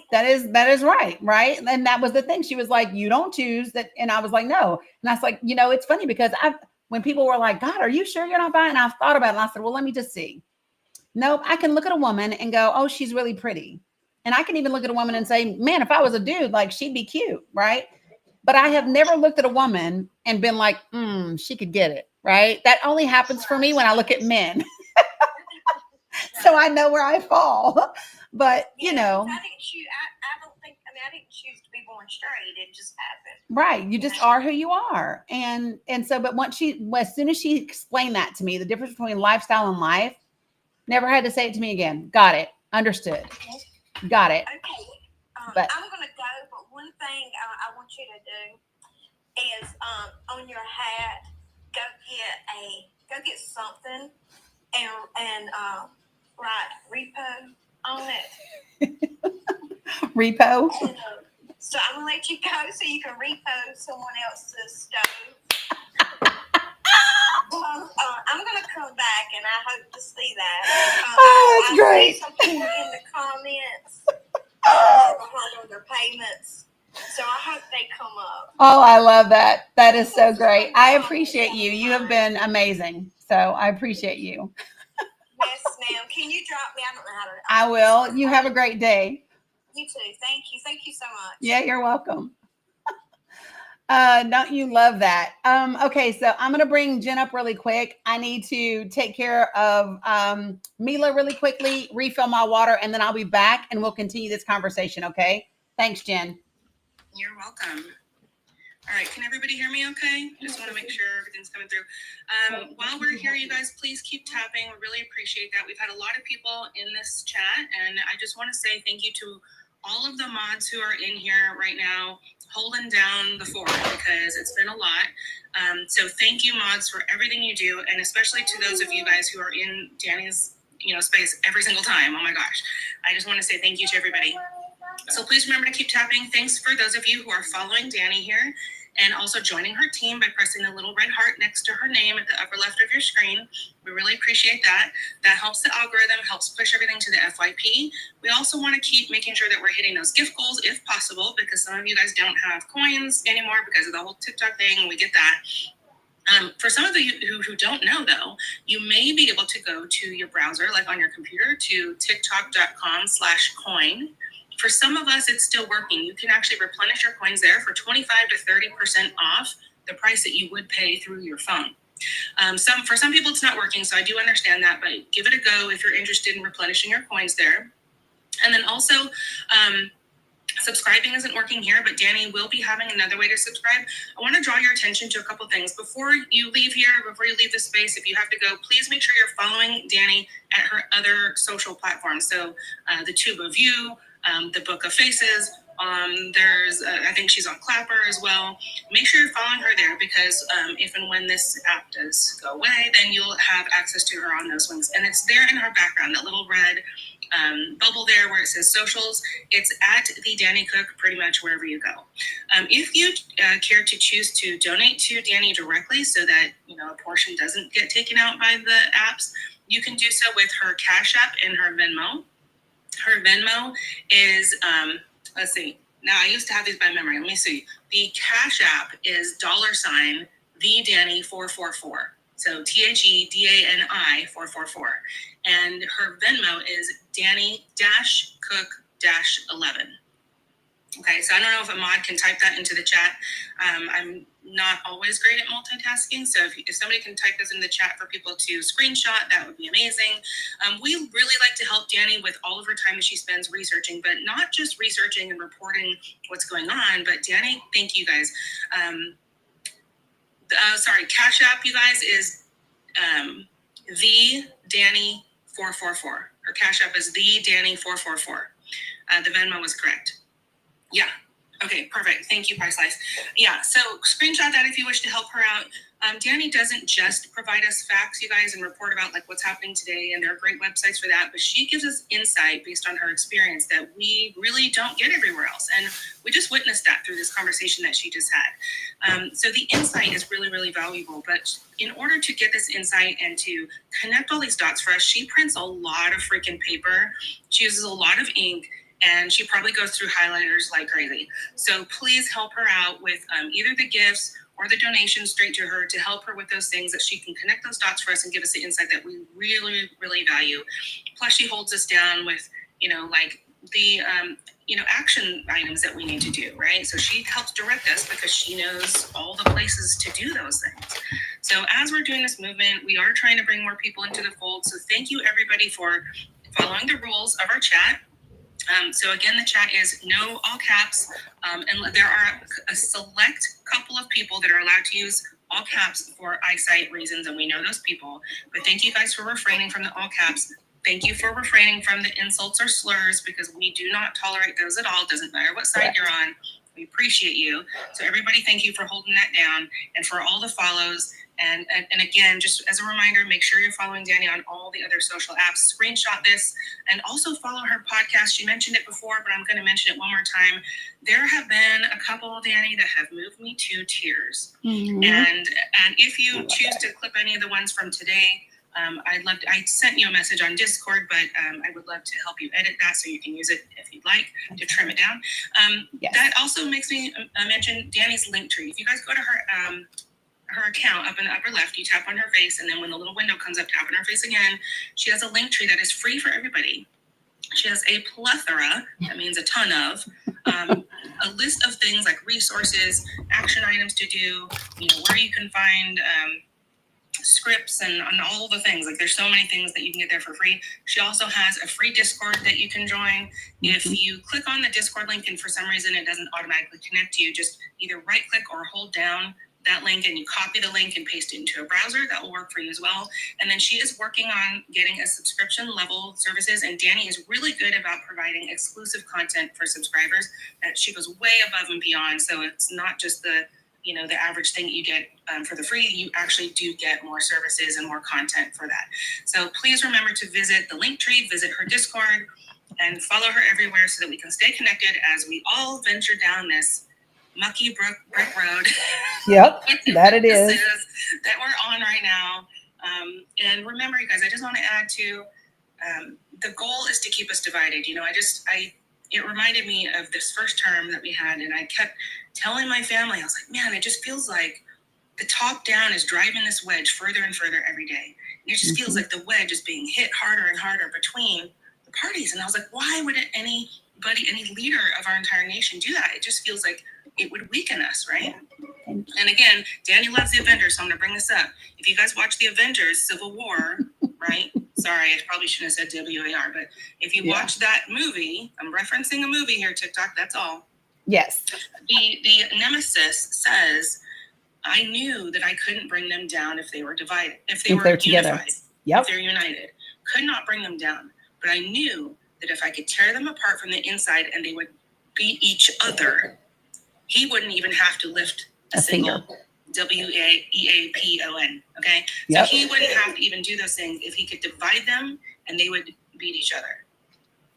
S1: right, right. And that was the thing. She was like, you don't choose that. And I was like, no. And I was like, it's funny because when people were like, God, are you sure you're not buying? I've thought about it. And I said, well, let me just see. Nope. I can look at a woman and go, oh, she's really pretty. And I can even look at a woman and say, man, if I was a dude, like she'd be cute, right? But I have never looked at a woman and been like, she could get it, right? That only happens for me when I look at men. So I know where I fall. But,
S2: I didn't choose. I don't think. I mean, I didn't choose to be born straight. It just happened.
S1: Right. You just are who you are. And so, but as soon as she explained that to me, the difference between lifestyle and life, never had to say it to me again. Got it. Understood. Got it.
S2: Okay.
S1: But
S2: I'm gonna go. But one thing I want you to do is on your hat, go get something and write repo on it.
S1: repo.
S2: And, so I'm gonna let you go so you can repo someone else's stove. I'm gonna come back and I hope to see that.
S1: Oh, that's
S2: I
S1: great.
S2: see some people in the comments behind on their payments. So I hope they come up.
S1: Oh, I love that. That is so great. I appreciate you. You have been amazing. So I appreciate you.
S2: Yes, ma'am. Can you drop me? I don't know how to.
S1: I will. You have a great day.
S2: You too. Thank you. Thank you so much.
S1: Yeah, you're welcome. Don't you love that? Okay, so I'm gonna bring Jen up really quick. I need to take care of Mila really quickly, refill my water, and then I'll be back and we'll continue this conversation. Okay. Thanks, Jen.
S3: You're welcome. All right, can everybody hear me okay? Just want to make sure everything's coming through. While we're here, you guys, please keep tapping. We really appreciate that. We've had a lot of people in this chat, and I just want to say thank you to all of the mods who are in here right now, holding down the fort because it's been a lot. So thank you, mods, for everything you do, and especially to those of you guys who are in Danny's space every single time. Oh my gosh. I just want to say thank you to everybody. So please remember to keep tapping. Thanks for those of you who are following Danny here and also joining her team by pressing the little red heart next to her name at the upper left of your screen. We really appreciate that. That helps the algorithm, helps push everything to the FYP. We also want to keep making sure that we're hitting those gift goals if possible, because some of you guys don't have coins anymore because of the whole TikTok thing. We get that. For some of you who don't know, though, you may be able to go to your browser, like on your computer, to tiktok.com/coin. For some of us, it's still working. You can actually replenish your coins there for 25 to 30% off the price that you would pay through your phone. For some people, it's not working, so I do understand that, but give it a go if you're interested in replenishing your coins there. And then also, subscribing isn't working here, but Danny will be having another way to subscribe. I want to draw your attention to a couple things. Before you leave here, before you leave the space, if you have to go, please make sure you're following Danny at her other social platforms. So the Tube of You, the Book of Faces, there's I think she's on Clapper as well. Make sure you're following her there because if and when this app does go away, then you'll have access to her on those links. And it's there in her background, that little red bubble there where it says socials. It's at the Danny Cook pretty much wherever you go. If you care to choose to donate to Danny directly so that a portion doesn't get taken out by the apps, you can do so with her Cash App and her Venmo. Her Venmo is let's see. Now I used to have these by memory. Let me see. The Cash App is $the Danny 444. So THEDANI 444. And her Venmo is Danny-Cook-11. Okay, so I don't know if a mod can type that into the chat. I'm not always great at multitasking, so if somebody can type this in the chat for people to screenshot, that would be amazing. We really like to help Danny with all of her time that she spends researching, but not just researching and reporting what's going on, but Danny, thank you guys. Cash App, you guys, is the Danny 444. Her Cash App is the Danny 444. The Venmo was correct. Yeah. Okay, perfect. Thank you, Price Slice. Yeah, so screenshot that if you wish to help her out. Danny doesn't just provide us facts, you guys, and report about like what's happening today, and there are great websites for that, but she gives us insight based on her experience that we really don't get everywhere else. And we just witnessed that through this conversation that she just had. So the insight is really, really valuable, but in order to get this insight and to connect all these dots for us, she prints a lot of freaking paper. She uses a lot of ink, and she probably goes through highlighters like crazy. So please help her out with either the gifts or the donations straight to her to help her with those things that she can connect those dots for us and give us the insight that we really, really value. Plus, she holds us down with, like the, action items that we need to do, right? So she helps direct us because she knows all the places to do those things. So as we're doing this movement, we are trying to bring more people into the fold. So thank you, everybody, for following the rules of our chat. So again, the chat is no all caps, and there are a select couple of people that are allowed to use all caps for eyesight reasons, and we know those people. But thank you guys for refraining from the all caps. Thank you for refraining from the insults or slurs, because we do not tolerate those at all. It doesn't matter what side you're on. We appreciate you. So everybody, thank you for holding that down and for all the follows. And again, just as a reminder, make sure you're following Danny on all the other social apps. Screenshot this and also follow her podcast. She mentioned it before, but I'm going to mention it one more time. There have been a couple, Danny, that have moved me to tears. Mm-hmm. And if you choose to clip any of the ones from today, I sent you a message on Discord, but I would love to help you edit that so you can use it if you'd like to trim it down. Yes. That also makes me mention Danny's link tree. If you guys go to her account up in the upper left, you tap on her face, and then when the little window comes up, tap on her face again. She has a link tree that is free for everybody. She has a plethora, that means a ton of, a list of things like resources, action items to do, where you can find scripts and all the things. Like, there's so many things that you can get there for free. She also has a free Discord that you can join. If you click on the Discord link and for some reason it doesn't automatically connect to you, just either right click or hold down that link and you copy the link and paste it into a browser. That will work for you as well. And then she is working on getting a subscription level services, and Danny is really good about providing exclusive content for subscribers. She goes way above and beyond, so it's not just the average thing that you get for the free. You actually do get more services and more content for that. So please remember to visit the link tree, visit her Discord, and follow her everywhere so that we can stay connected as we all venture down this mucky brick road.
S1: Yep, that it is.
S3: That we're on right now. And remember, you guys, I just want to add to the goal is to keep us divided. It reminded me of this first term that we had, and I kept telling my family, I was like, man, it just feels like the top down is driving this wedge further and further every day. And it just feels like the wedge is being hit harder and harder between the parties. And I was like, why would any leader of our entire nation do that? It just feels like it would weaken us, right? And again, Danny loves the Avengers, so I'm going to bring this up. If you guys watch the Avengers Civil War, right? Sorry, I probably shouldn't have said WAR, but if you watch that movie, I'm referencing a movie here, TikTok, that's all.
S1: Yes.
S3: The Nemesis says, I knew that I couldn't bring them down if they were divided, if they were unified,
S1: together. Yep.
S3: If they're united. Could not bring them down. But I knew that if I could tear them apart from the inside and they would beat each other, he wouldn't even have to lift a single WEAPON. Okay?
S1: Yep.
S3: So he wouldn't have to even do those things if he could divide them and they would beat each other.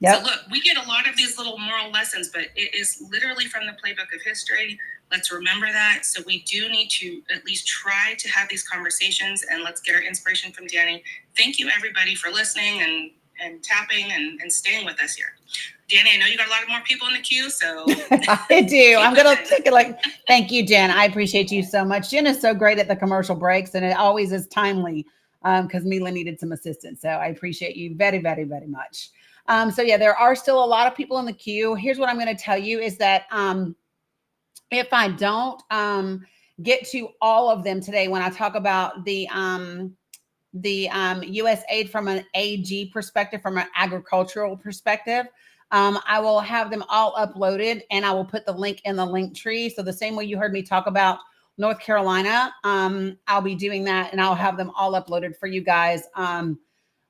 S1: Yep.
S3: So look, we get a lot of these little moral lessons, but it is literally from the playbook of history. Let's remember that. So we do need to at least try to have these conversations, and let's get our inspiration from Danny. Thank you, everybody, for listening and tapping and staying with us here. Danny, I know you got a lot more people in the queue, so.
S1: I do. I'm going to take it thank you, Jen. I appreciate you so much. Jen is so great at the commercial breaks, and it always is timely because Mila needed some assistance. So I appreciate you very, very, very much. There are still a lot of people in the queue. Here's what I'm going to tell you is that if I don't get to all of them today, when I talk about the USAID from an AG perspective, from an agricultural perspective, I will have them all uploaded, and I will put the link in the link tree. So the same way you heard me talk about North Carolina, I'll be doing that, and I'll have them all uploaded for you guys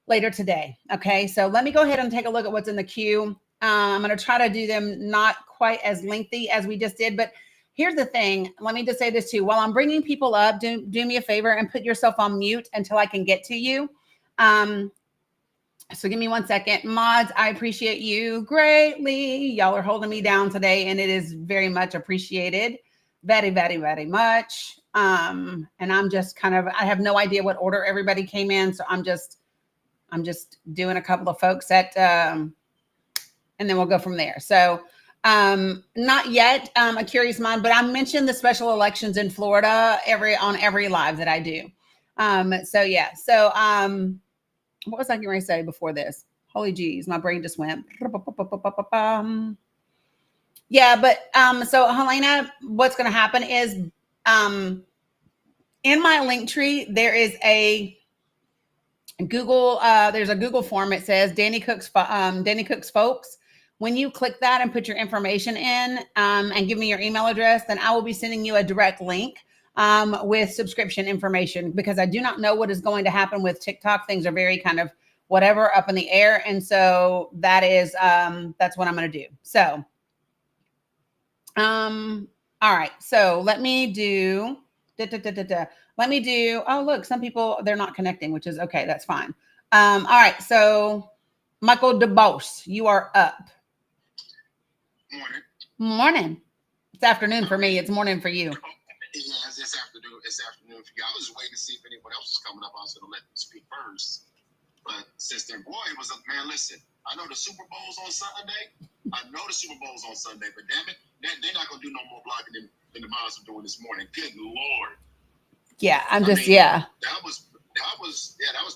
S1: later today. Okay, so let me go ahead and take a look at what's in the queue. I'm going to try to do them not quite as lengthy as we just did. But here's the thing. Let me just say this too. While I'm bringing people up, do me a favor and put yourself on mute until I can get to you. So give me 1 second. Mods, I appreciate you greatly. Y'all are holding me down today, and it is very much appreciated. Very, very, very much. And I'm just kind of, I have no idea what order everybody came in. So I'm just doing a couple of folks that, and then we'll go from there. So not yet a curious mind, but I mentioned the special elections in Florida on every live that I do. So yeah. So what was I going to say before this? Holy geez, my brain just went. Yeah, but so Helena, what's going to happen is in my link tree there is a Google. There's a Google form. It says Danny Cooks folks. When you click that and put your information in and give me your email address, then I will be sending you a direct link with subscription information, because I do not know what is going to happen with TikTok. Things are very kind of whatever up in the air. And so that is, that's what I'm going to do. So, all right. So let me do, let me do, oh, look, some people, they're not connecting, which is okay. That's fine. All right. So Michael DeBose, you are up.
S4: Morning.
S1: Morning. It's afternoon for me. It's morning for you.
S4: Yeah, it's afternoon. It's afternoon for you. I was just waiting to see if anyone else was coming up. I was going to let them speak first. But since their boy was up, man, listen, I know the Super Bowl's on Sunday. But damn it, they're not going to do no more blocking than the Miles are doing this morning. Good Lord.
S1: Yeah, That was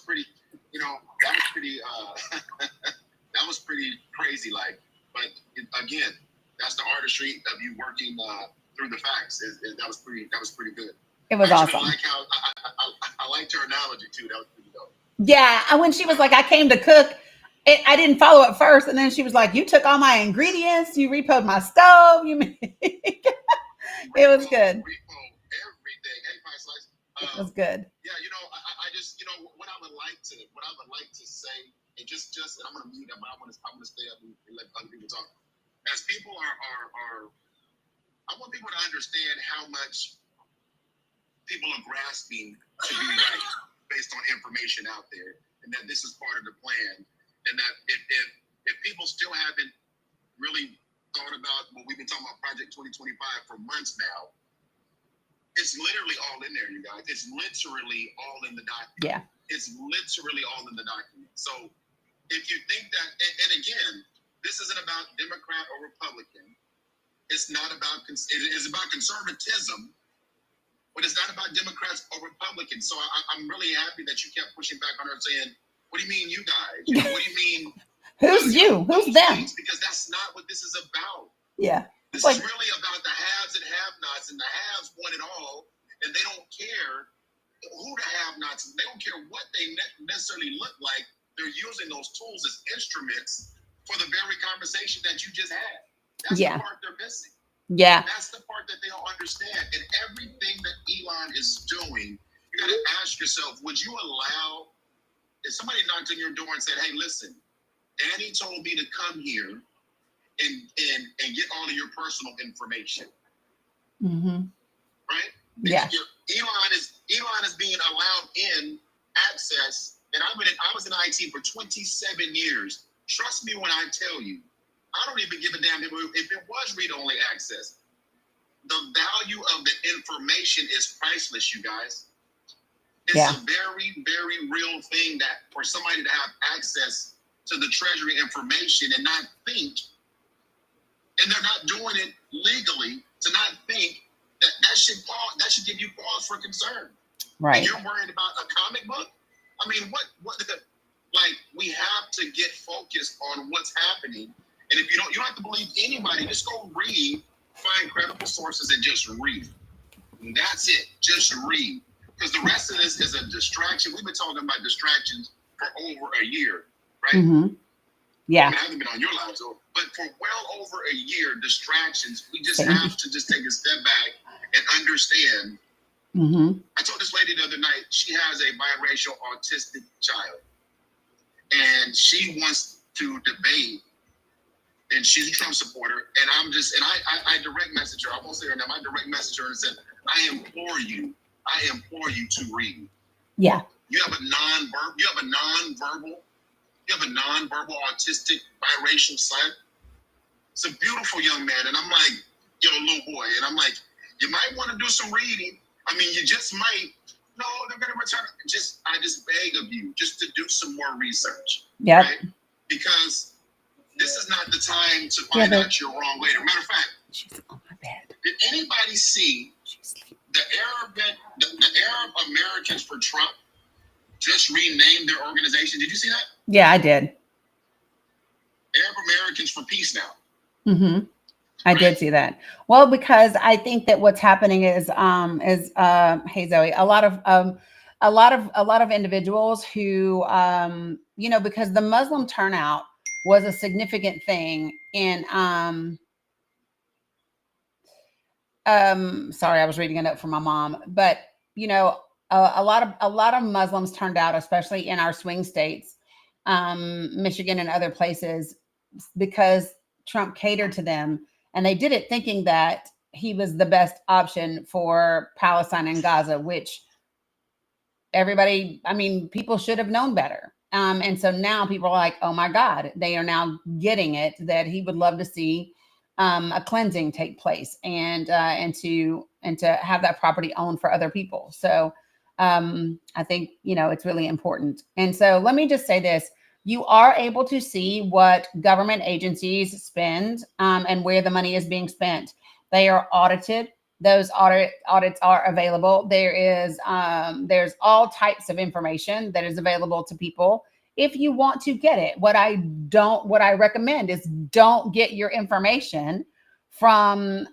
S4: pretty, that was pretty crazy. Like, but again, that's the artistry of you working through the facts. That was pretty good.
S1: It was awesome.
S4: I liked her analogy too. That was pretty dope.
S1: Yeah, when she was like, I came to cook, I didn't follow it first, and then she was like, you took all my ingredients, you repoed my stove, it was good.
S4: Repo everything. Hey, Pie Slice.
S1: It was good.
S4: Yeah, I just, what I would like to say, and just, and I'm gonna mute up, but I'm gonna stay up and let other people talk. As people are, I want people to understand how much people are grasping to be right based on information out there, and that this is part of the plan, and that if people still haven't really thought about what we've been talking about, Project 2025 for months now, it's literally all in there, you guys. It's literally all in the document. Yeah. It's literally all in the document. So if you think that, and again, this isn't about Democrat or Republican. It's not about, it is about conservatism, but it's not about Democrats or Republicans. So I'm really happy that you kept pushing back on her saying, what do you mean you guys? What do you mean?
S1: Who's you? Who's them?
S4: Because that's not what this is about.
S1: Yeah.
S4: This is really about the haves and have-nots, and the haves want it all, and they don't care who the have-nots, they don't care what they necessarily look like. They're using those tools as instruments for the very conversation that you just had. That's the part they're missing.
S1: Yeah.
S4: That's the part that they don't understand. And everything that Elon is doing, you got to ask yourself, would you allow, if somebody knocked on your door and said, hey, listen, Danny told me to come here and get all of your personal information.
S1: Mm-hmm.
S4: Right?
S1: Yeah.
S4: Elon is being allowed in access, and I was in IT for 27 years. Trust me when I tell you, I don't even give a damn if it was read-only access. The value of the information is priceless, you guys. It's a very, very real thing that for somebody to have access to the Treasury information and not think, and they're not doing it legally, to not think that should give you pause for concern. Right. And you're worried about a comic book? I mean, we have to get focused on what's happening. And if you don't have to believe anybody, just go read, find credible sources and just read. And that's it. Just read. Because the rest of this is a distraction. We've been talking about distractions for over a year, right? Mm-hmm.
S1: Yeah.
S4: I haven't been on your lives, but for well over a year, distractions, we just have to just take a step back and understand. Mm-hmm. I told this lady the other night, she has a biracial autistic child. And she wants to debate she's a Trump supporter, and I direct message her. I won't say her name. I direct message her and said, I implore you to read.
S1: Yeah.
S4: You have a non-verbal autistic biracial son. It's a beautiful young man, and I'm like, little boy, and I'm like, you might want to do some reading. I mean, you just might. No, they're going to return. I just beg of you just to do some more research.
S1: Yeah.
S4: Right? Because this is not the time to find out you're wrong later. Matter of fact,
S1: she's on my bed.
S4: Did anybody see the Arab Americans for Trump just renamed their organization? Did you see that?
S1: Yeah, I did.
S4: Arab Americans for Peace now.
S1: Mm-hmm. I did see that. Well, because I think that what's happening is hey Zoe, a lot of individuals who because the Muslim turnout was a significant thing in sorry, I was reading a note from my mom, but a lot of Muslims turned out, especially in our swing states, Michigan and other places, because Trump catered to them. And they did it thinking that he was the best option for Palestine and Gaza, which people should have known better. And so now people are like, oh my God, they are now getting it, that he would love to see a cleansing take place and to have that property owned for other people. So I think, it's really important. And so let me just say this. You are able to see what government agencies spend and where the money is being spent. They are audited. Those audits are available. There's all types of information that is available to people if you want to get it. What I recommend is don't get your information from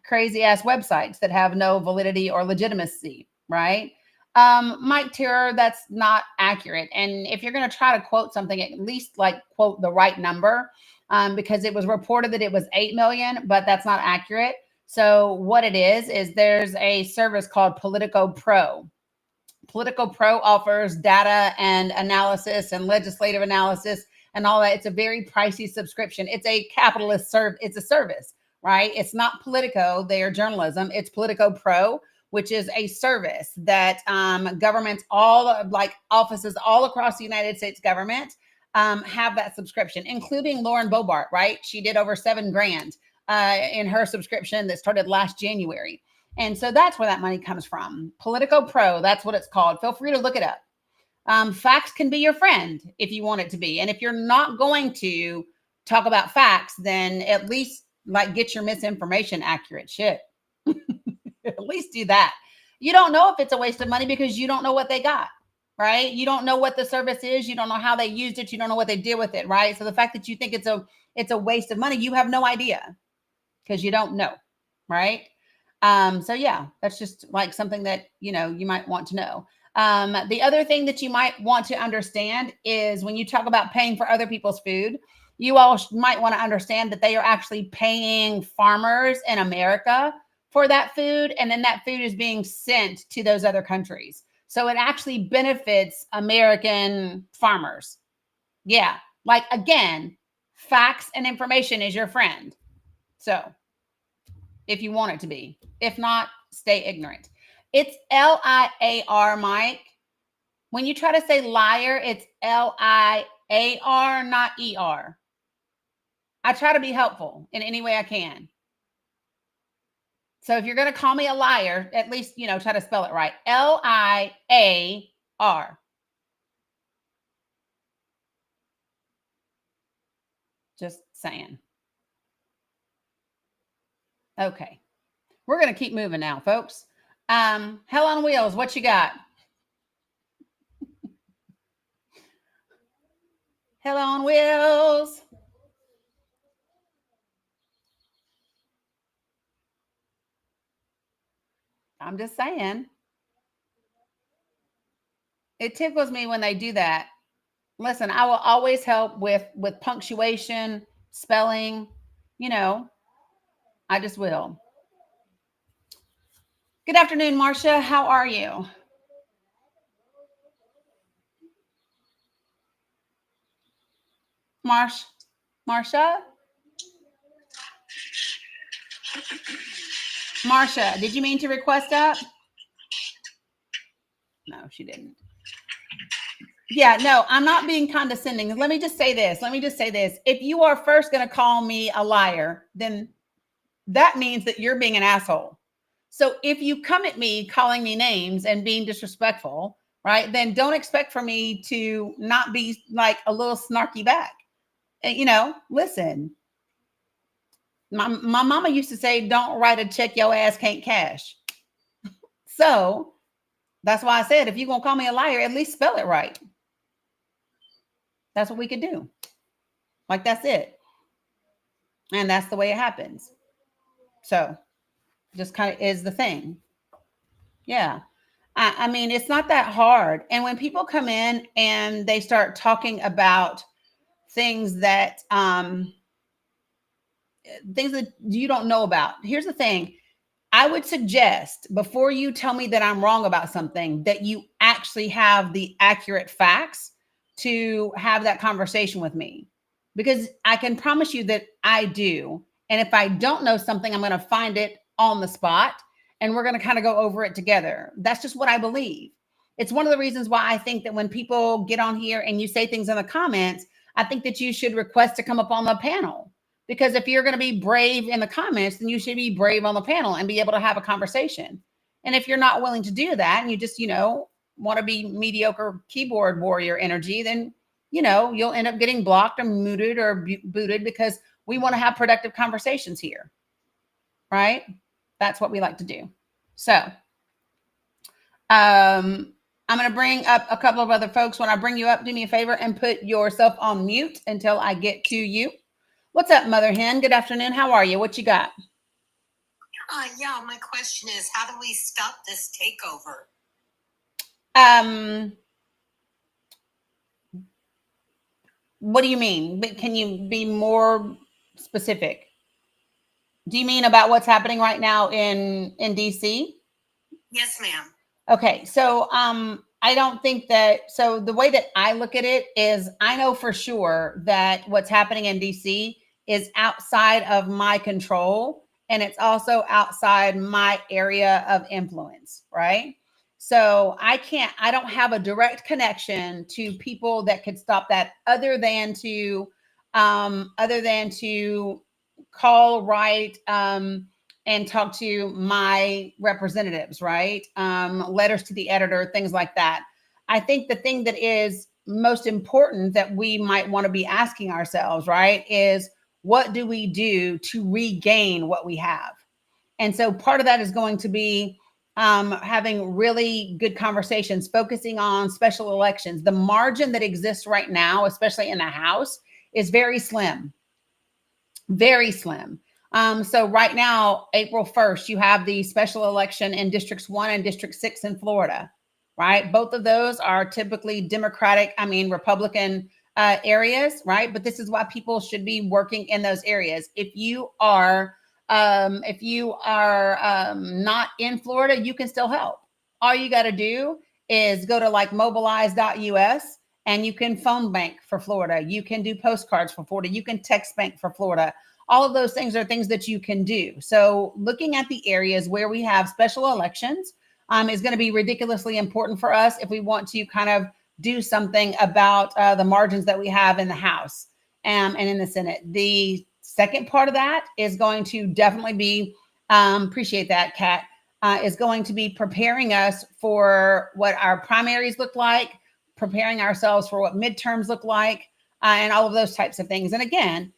S1: crazy ass websites that have no validity or legitimacy, right? Mike Terror, that's not accurate. And if you're going to try to quote something, at least quote the right number, because it was reported that it was 8 million, but that's not accurate. So what it is there's a service called Politico Pro. Politico Pro offers data and analysis and legislative analysis and all that. It's a very pricey subscription. It's a capitalist it's a service, right? It's not Politico, they are journalism. It's Politico Pro, which is a service that governments, offices all across the United States government have that subscription, including Lauren Boebert, right? She did over $7,000 in her subscription that started last January. And so that's where that money comes from. Politico Pro, that's what it's called. Feel free to look it up. Facts can be your friend if you want it to be. And if you're not going to talk about facts, then at least get your misinformation accurate. Shit. At least do that. You don't know if it's a waste of money because you don't know what they got, right? You don't know what the service is. You don't know how they used it. You don't know what they did with it, right? So the fact that you think it's a waste of money, you have no idea because you don't know, right? So yeah, that's just something that, you might want to know. The other thing that you might want to understand is when you talk about paying for other people's food, you all might want to understand that they are actually paying farmers in America for that food. And then that food is being sent to those other countries. So it actually benefits American farmers. Yeah. Again, facts and information is your friend. So if you want it to be, if not, stay ignorant. It's LIAR, Mike. When you try to say liar, it's LIAR, not ER. I try to be helpful in any way I can. So if you're going to call me a liar, at least, try to spell it right. LIAR. Just saying. Okay. We're going to keep moving now, folks. Hell on Wheels, what you got? Hell on Wheels. I'm just saying. It tickles me when they do that. Listen, I will always help with punctuation, spelling, I just will. Good afternoon, Marcia. How are you? Marsh, Marsha? Marsha, did you mean to request up? No, she didn't. Yeah, no, I'm not being condescending. Let me just say this. If you are first going to call me a liar, then that means that you're being an asshole. So if you come at me calling me names and being disrespectful, right, then don't expect for me to not be like a little snarky back. And, listen, my mama used to say, don't write a check your ass can't cash. So that's why I said, if you're going to call me a liar, at least spell it right. That's what we could do. Like, that's it. And that's the way it happens. So just kind of is the thing. Yeah. I mean, it's not that hard. And when people come in and they start talking about things that you don't know about, here's the thing. I would suggest, before you tell me that I'm wrong about something, that you actually have the accurate facts to have that conversation with me, because I can promise you that I do. And if I don't know something, I'm going to find it on the spot and we're going to kind of go over it together. That's just what I believe. It's one of the reasons why I think that when people get on here and you say things in the comments, I think that you should request to come up on the panel. Because if you're going to be brave in the comments, then you should be brave on the panel and be able to have a conversation. And if you're not willing to do that and you just, want to be mediocre keyboard warrior energy, then, you'll end up getting blocked or muted or booted, because we want to have productive conversations here. Right? That's what we like to do. So I'm going to bring up a couple of other folks. When I bring you up, do me a favor and put yourself on mute until I get to you. What's up, Mother Hen? Good afternoon. How are you? What you got?
S5: Yeah, my question is, how do we stop this takeover?
S1: What do you mean? But can you be more specific? Do you mean about what's happening right now in DC?
S5: Yes, ma'am.
S1: Okay, so I don't think that, so the way that I look at it is, I know for sure that what's happening in DC is outside of my control, and it's also outside my area of influence, right? So I don't have a direct connection to people that could stop that, other than to call, write, and talk to my representatives, right? Letters to the editor, things like that. I think the thing that is most important that we might want to be asking ourselves, right, is what do we do to regain what we have? And so part of that is going to be having really good conversations, focusing on special elections. The margin that exists right now, especially in the House, is very slim. Very slim. So right now, April 1st, you have the special election in Districts 1 and District 6 in Florida, right? Both of those are typically Republican areas, right? But this is why people should be working in those areas. If you are not in Florida, you can still help. All you got to do is go to like mobilize.us and you can phone bank for Florida. You can do postcards for Florida. You can text bank for Florida. All of those things are things that you can do. So looking at the areas where we have special elections is going to be ridiculously important for us if we want to kind of do something about the margins that we have in the House and in the Senate. The second part of that is going to definitely be, appreciate that, Kat, is going to be preparing us for what our primaries look like, preparing ourselves for what midterms look like, and all of those types of things. And again,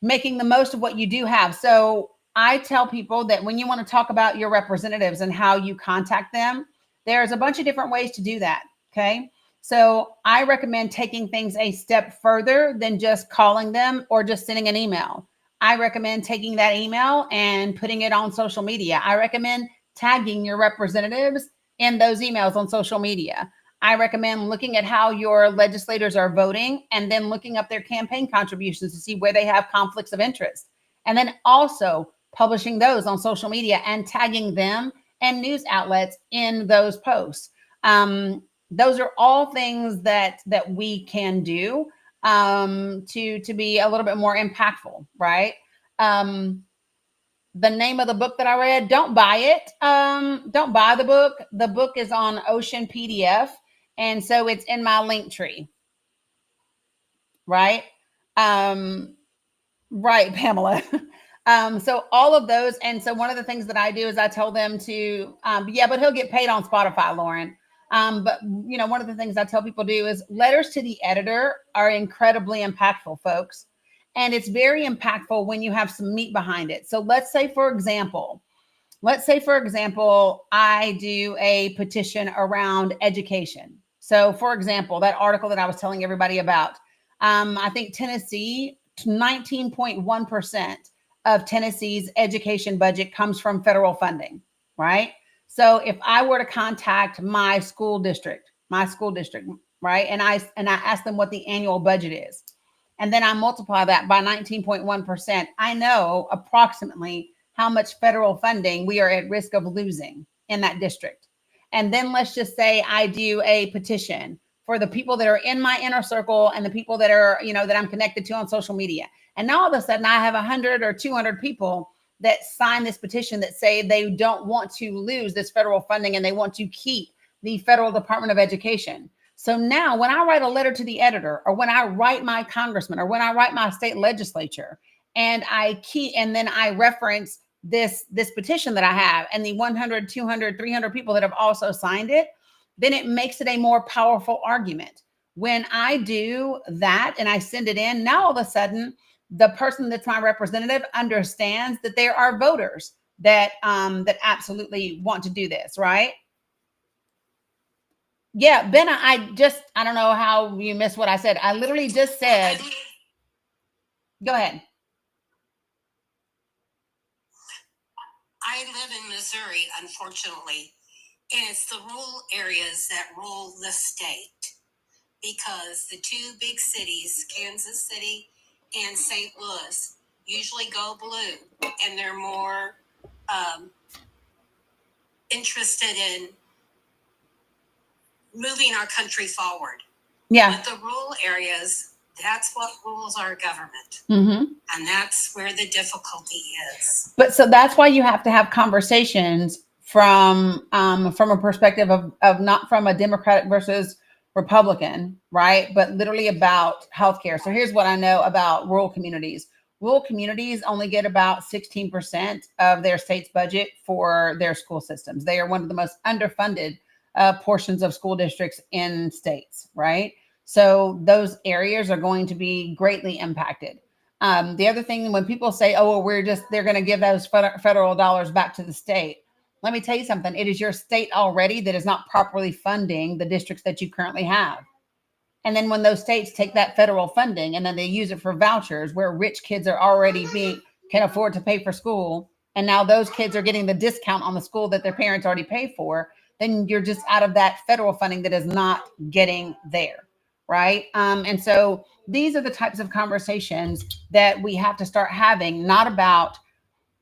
S1: making the most of what you do have. So I tell people that when you want to talk about your representatives and how you contact them, there's a bunch of different ways to do that. Okay. So I recommend taking things a step further than just calling them or just sending an email. I recommend taking that email and putting it on social media. I recommend tagging your representatives in those emails on social media. I recommend looking at how your legislators are voting and then looking up their campaign contributions to see where they have conflicts of interest. And then also publishing those on social media and tagging them and news outlets in those posts. Those are all things that we can do. to be a little bit more impactful, right? The name of the book that I read, don't buy it. Don't buy the book. The book is on Ocean PDF. And so it's in my link tree, right? Right, Pamela. So all of those. And so one of the things that I do is I tell them to, yeah, but he'll get paid on Spotify, Lauren. But you know, one of the things I tell people to do is letters to the editor are incredibly impactful, folks. And it's very impactful when you have some meat behind it. So let's say, for example, I do a petition around education. So for example, that article that I was telling everybody about, I think Tennessee, 19.1% of Tennessee's education budget comes from federal funding, right? So if I were to contact my school district, right? And I ask them what the annual budget is, and then I multiply that by 19.1%, I know approximately how much federal funding we are at risk of losing in that district. And then let's just say I do a petition for the people that are in my inner circle and the people that are, you know, that I'm connected to on social media. And now all of a sudden I have 100 or 200 people that sign this petition that say they don't want to lose this federal funding and they want to keep the federal Department of Education. So now when I write a letter to the editor, or when I write my congressman, or when I write my state legislature, and then I reference this petition that I have and the 100, 200, 300 people that have also signed it, then it makes it a more powerful argument. When I do that and I send it in, now all of a sudden, the person that's my representative understands that there are voters that absolutely want to do this, right? Yeah, Benna, I don't know how you missed what I said. I literally just said, go ahead.
S5: I live in Missouri, unfortunately, and it's the rural areas that rule the state, because the two big cities, Kansas City and St. Louis, usually go blue, and they're more interested in moving our country forward.
S1: Yeah.
S5: But the rural areas, that's what rules our government.
S1: Mm-hmm.
S5: And that's where the difficulty is.
S1: But so that's why you have to have conversations from a perspective of not from a Democratic versus Republican, right? But literally about healthcare. So here's what I know about rural communities. Rural communities only get about 16% of their state's budget for their school systems. They are one of the most underfunded portions of school districts in states, right? So those areas are going to be greatly impacted. The other thing, when people say, oh, well, they're going to give those federal dollars back to the state. Let me tell you something. It is your state already that is not properly funding the districts that you currently have. And then when those states take that federal funding and then they use it for vouchers where rich kids are already can afford to pay for school, and now those kids are getting the discount on the school that their parents already pay for, then you're just out of that federal funding that is not getting there, right? And so these are the types of conversations that we have to start having, not about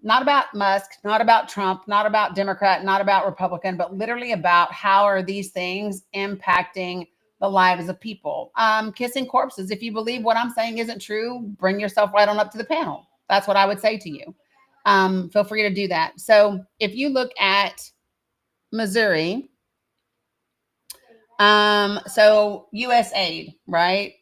S1: Musk, not about Trump, not about Democrat, not about Republican, but literally about how are these things impacting the lives of people. Kissing corpses. If you believe what I'm saying isn't true, bring yourself right on up to the panel. That's what I would say to you. Feel free to do that. So if you look at Missouri, so USAID, right?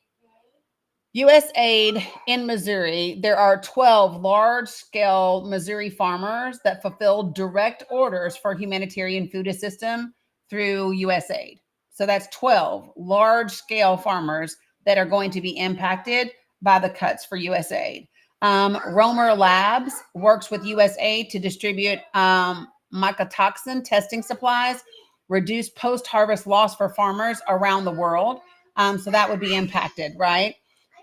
S1: USAID in Missouri, there are 12 large-scale Missouri farmers that fulfill direct orders for humanitarian food assistance through USAID. So that's 12 large-scale farmers that are going to be impacted by the cuts for USAID. Romer Labs works with USAID to distribute mycotoxin testing supplies, reduce post-harvest loss for farmers around the world. So that would be impacted, right?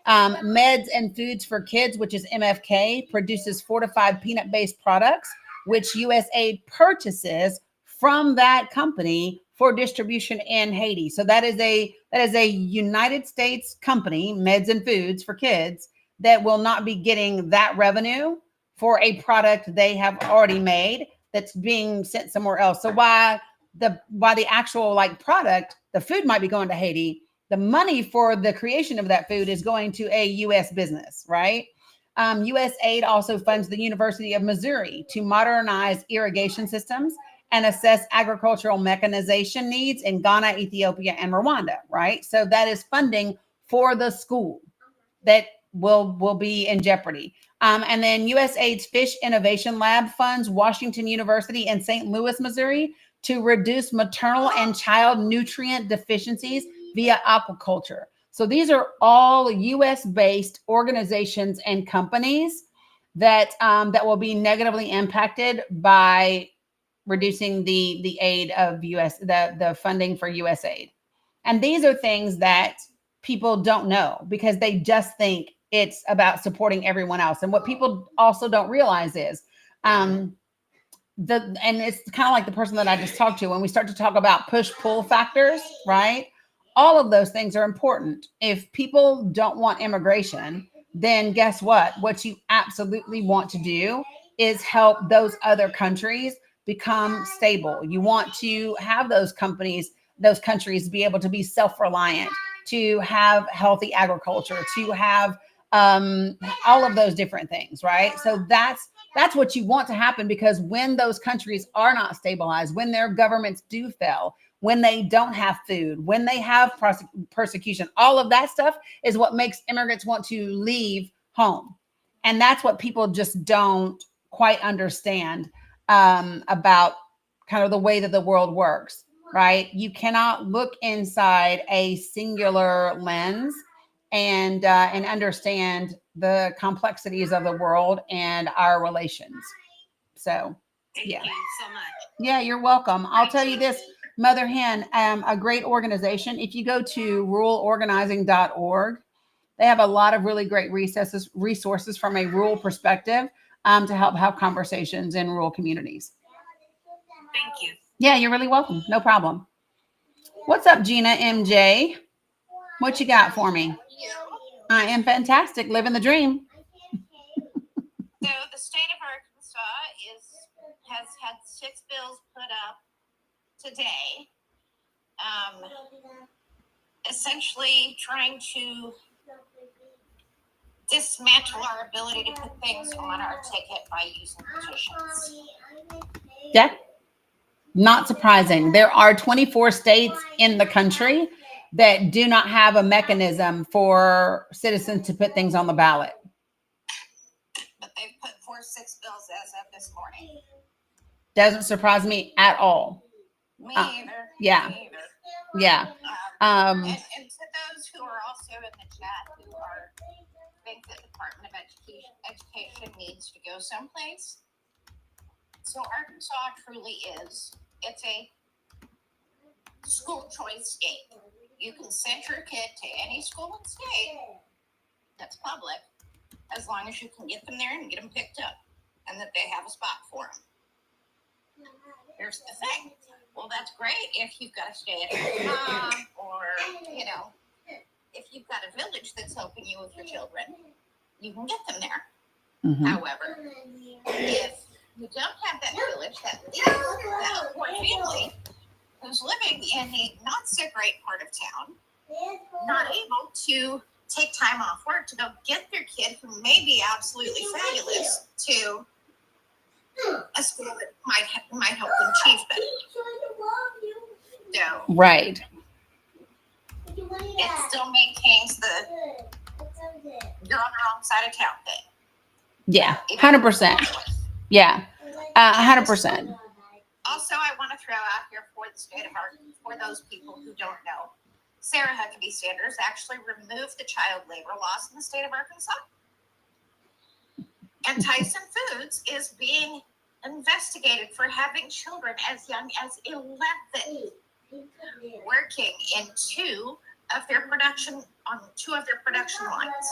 S1: Meds and Foods for Kids, which is MFK, produces fortified peanut-based products, which USAID purchases from that company for distribution in Haiti. So that is a United States company, Meds and Foods for Kids, that will not be getting that revenue for a product they have already made that's being sent somewhere else. So why the actual product, the food might be going to Haiti, the money for the creation of that food is going to a U.S. business, right? USAID also funds the University of Missouri to modernize irrigation systems and assess agricultural mechanization needs in Ghana, Ethiopia, and Rwanda, right? So that is funding for the school that will be in jeopardy. And then USAID's Fish Innovation Lab funds Washington University in St. Louis, Missouri, to reduce maternal and child nutrient deficiencies via aquaculture. So these are all U.S.-based organizations and companies that that will be negatively impacted by reducing the aid of the funding for USAID. And these are things that people don't know because they just think it's about supporting everyone else. And what people also don't realize is and it's kind of like the person that I just talked to, when we start to talk about push-pull factors, right? All of those things are important. If people don't want immigration, then guess what? What you absolutely want to do is help those other countries become stable. You want to have those countries be able to be self-reliant, to have healthy agriculture, to have all of those different things, right? So that's what you want to happen, because when those countries are not stabilized, when their governments do fail, when they don't have food, when they have persecution, all of that stuff is what makes immigrants want to leave home. And that's what people just don't quite understand about kind of the way that the world works, right? You cannot look inside a singular lens and understand the complexities of the world and our relations. So,
S5: Thank
S1: yeah.
S5: you so much.
S1: Yeah, you're welcome. I'll tell you this, Mother Hen, a great organization. If you go to ruralorganizing.org, they have a lot of really great resources from a rural perspective to help have conversations in rural communities.
S5: Thank you.
S1: Yeah, you're really welcome. No problem. What's up, Gina MJ? What you got for me? I am fantastic. Living the dream.
S2: So the state of Arkansas has had 6 bills put up today, essentially trying to dismantle our ability to put things on our ticket by using petitions.
S1: Yeah. Not surprising. There are 24 states in the country that do not have a mechanism for citizens to put things on the ballot.
S2: But they've put forth 6 bills as of this morning.
S1: Doesn't surprise me at all.
S2: Me either.
S1: Yeah.
S2: Me either.
S1: Yeah.
S2: And to those who are also in the chat who think that the Department of Education needs to go someplace. So Arkansas truly is. It's a school choice state. You can send your kid to any school and state that's public, as long as you can get them there and get them picked up, and that they have a spot for them. Here's the thing. Well, that's great if you've got to stay at home, or if you've got a village that's helping you with your children, you can get them there.
S1: Mhm.
S2: However, if you don't have that village, that poor family who's living in a not so great part of town, not able to take time off work to go get their kid, who may be absolutely fabulous, to a school that might help them achieve better. So
S1: Right.
S2: it still maintains the you're on the wrong side of town thing.
S1: Yeah. 100%. Yeah. 100%.
S2: Also, I want to throw out here for the state of Arkansas, for those people who don't know, Sarah Huckabee Sanders actually removed the child labor laws in the state of Arkansas. And Tyson Foods is being investigated for having children as young as 11 working in two of their production lines.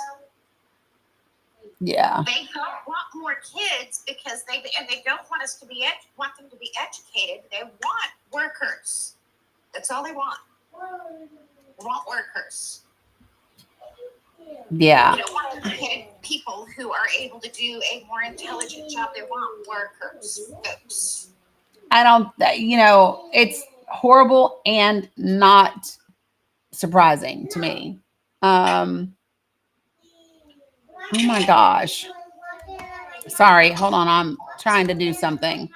S1: Yeah.
S2: They don't want more kids because they don't want us to want them to be educated. They want workers. That's all they want. They want workers.
S1: Yeah.
S2: They don't want educated people who are able to do a more intelligent job. They want workers, folks.
S1: I don't, it's horrible and not surprising to me. Oh my gosh. Sorry, hold on. I'm trying to do something.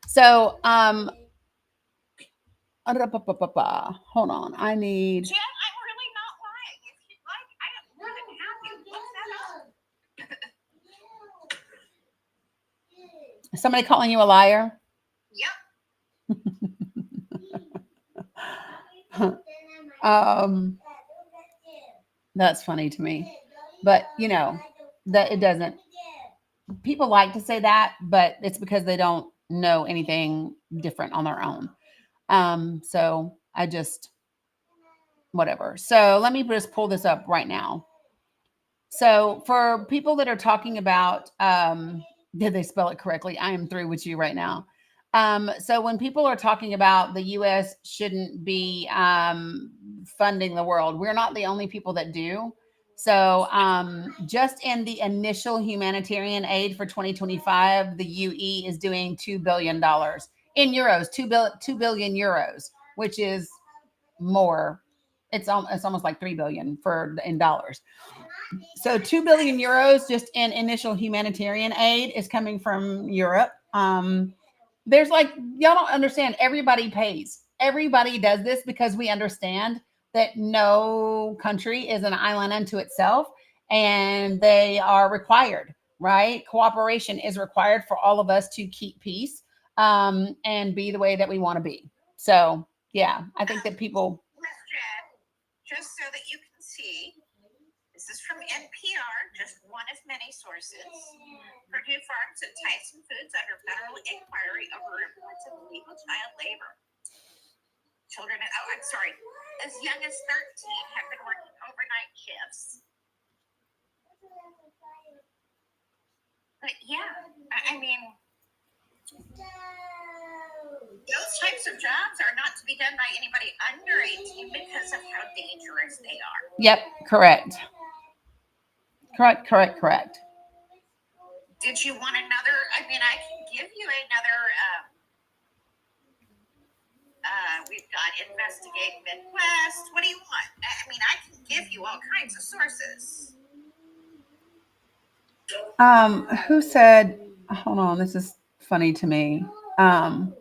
S1: So, hold on. I need
S2: Jen, I'm really not lying. If you'd like, I am more than happy to look that up.
S1: somebody calling you a liar.
S2: Yep.
S1: That's funny to me. But you know, that it doesn't people like to say that, but it's because they don't know anything different on their own. So I just whatever. So let me just pull this up right now. So for people that are talking about, did they spell it correctly? I am through with you right now. So when people are talking about the U.S. shouldn't be funding the world, we're not the only people that do. So just in the initial humanitarian aid for 2025, the UE is doing $2 billion in euros, 2 billion euros, which is more. It's almost like 3 billion in dollars. So 2 billion euros just in initial humanitarian aid is coming from Europe. There's like, y'all don't understand. Everybody pays. Everybody does this because we understand that no country is an island unto itself and they are required, right? Cooperation is required for all of us to keep peace and be the way that we want to be. So, yeah, I think that people.
S2: Miss Jen, just so that you can see, this is from NPR, just one of many sources. Purdue Farms and Tyson Foods under federal inquiry over reports of illegal child labor. Children, I'm sorry, as young as 13 have been working overnight shifts. But yeah, I mean, those types of jobs are not to be done by anybody under 18 because of how dangerous they are.
S1: Yep, correct. Correct.
S2: Did you want another? I mean, I can give you another. We've got Investigate Midwest. What do you want? I mean, I can give you all kinds of sources.
S1: Who said, hold on, this is funny to me. Hold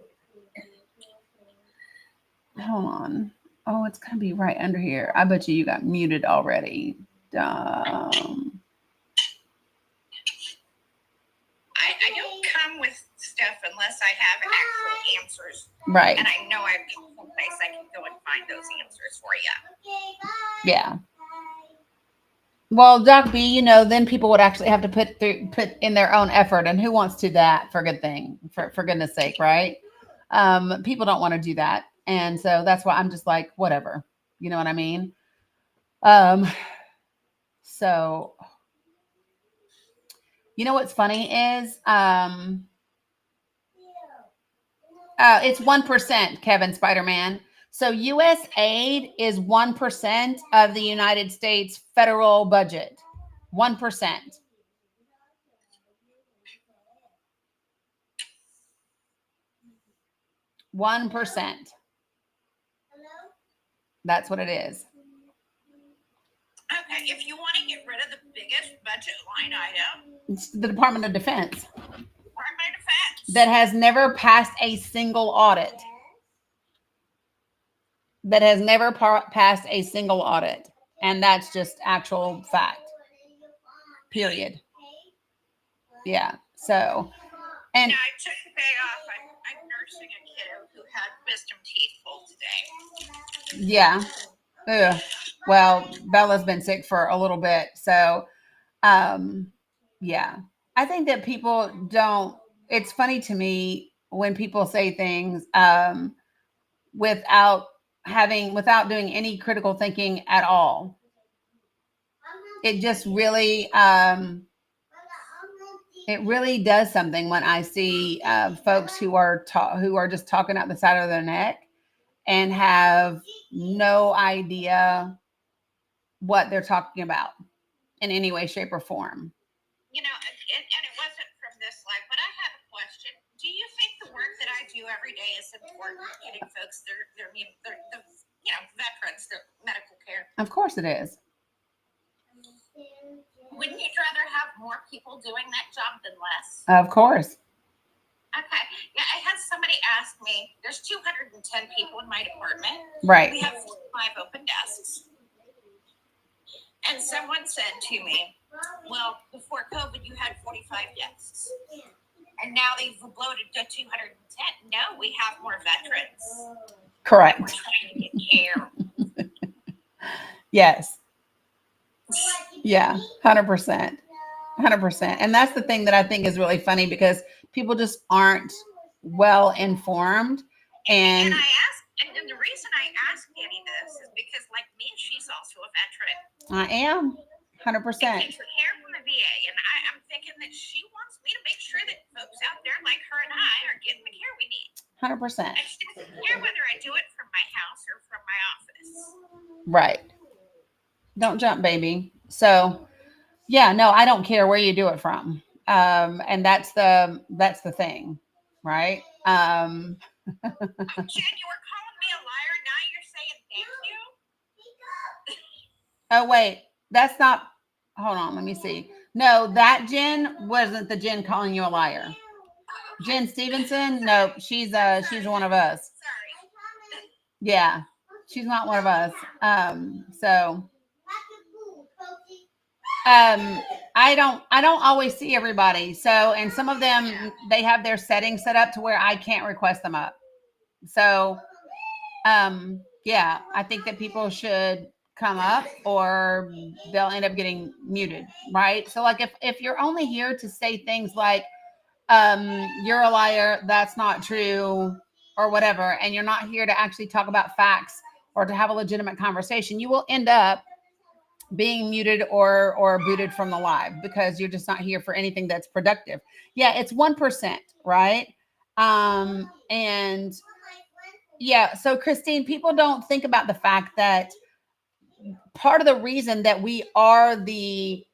S1: on. Oh, it's going to be right under here. I bet you got muted already.
S2: I don't come with stuff unless I have actual answers.
S1: Right.
S2: And I know I've got some place I can go and find those answers for you.
S1: Yeah. Well, Doc B, you know, then people would actually have to put in their own effort, and who wants to do that for good thing, for goodness sake, right? People don't want to do that, and so that's why I'm just like, whatever, you know what I mean? So you know what's funny is, it's 1%, Kevin Spider-Man. So USAID is 1% of the United States federal budget. 1%. 1%. That's what it is.
S2: Okay, if you want to get rid of the biggest budget line item,
S1: It's the Department of Defense
S2: Department of Defense.
S1: that has never passed a single audit. That has never passed a single audit. And that's just actual fact. Period. Yeah. So, and
S2: I took the day off. I'm nursing a kiddo who had wisdom teeth pulled today.
S1: yeah. Ugh. Well, Bella's been sick for a little bit. So, yeah. I think that people don't, it's funny to me when people say things without doing any critical thinking at all. It just really, it really does something when I see folks who are just talking out the side of their neck and have no idea what they're talking about in any way, shape, or form.
S2: You know, and it wasn't from this life, but I have a question. Do you think the work that I do every day is important, getting folks the veterans, their medical care.
S1: Of course it is.
S2: Wouldn't you rather have more people doing that job than less?
S1: Of course.
S2: Okay. Yeah, I had somebody ask me, there's 210 people in my department.
S1: Right.
S2: We have 5 open desks. And someone said to me, well, before COVID, you had 45 desks. And now they've bloated to 210. No, we have more veterans.
S1: Correct.
S2: We're trying to get care.
S1: Yes. Yeah, 100%. 100%. And that's the thing that I think is really funny, because people just aren't well informed. And
S2: I asked, and the reason I asked Annie this is because, like me, she's also a veteran.
S1: I am 100%.
S2: She took care from the VA, and I'm thinking that she wants me to make sure that folks out there like her and I are getting the care we need.
S1: 100%.
S2: And she doesn't care whether I do it from my house or from my office.
S1: Right. Don't jump, baby. So, yeah, no, I don't care where you do it from. And that's the thing, right?
S2: Jen, you were calling me a liar. Now you're saying thank you.
S1: Oh, wait, that's not, hold on, let me see. No, that Jen wasn't the Jen calling you a liar. Jen Stevenson, no, she's one of us.
S2: Sorry.
S1: Yeah, she's not one of us. I don't always see everybody. So, and some of them, they have their settings set up to where I can't request them up. So, yeah, I think that people should come up or they'll end up getting muted, right? So like if you're only here to say things like, you're a liar, that's not true, or whatever, and you're not here to actually talk about facts or to have a legitimate conversation, you will end up being muted or booted from the live because you're just not here for anything that's productive. Yeah, it's 1%, right? And yeah, so Christine, people don't think about the fact that part of the reason that we are the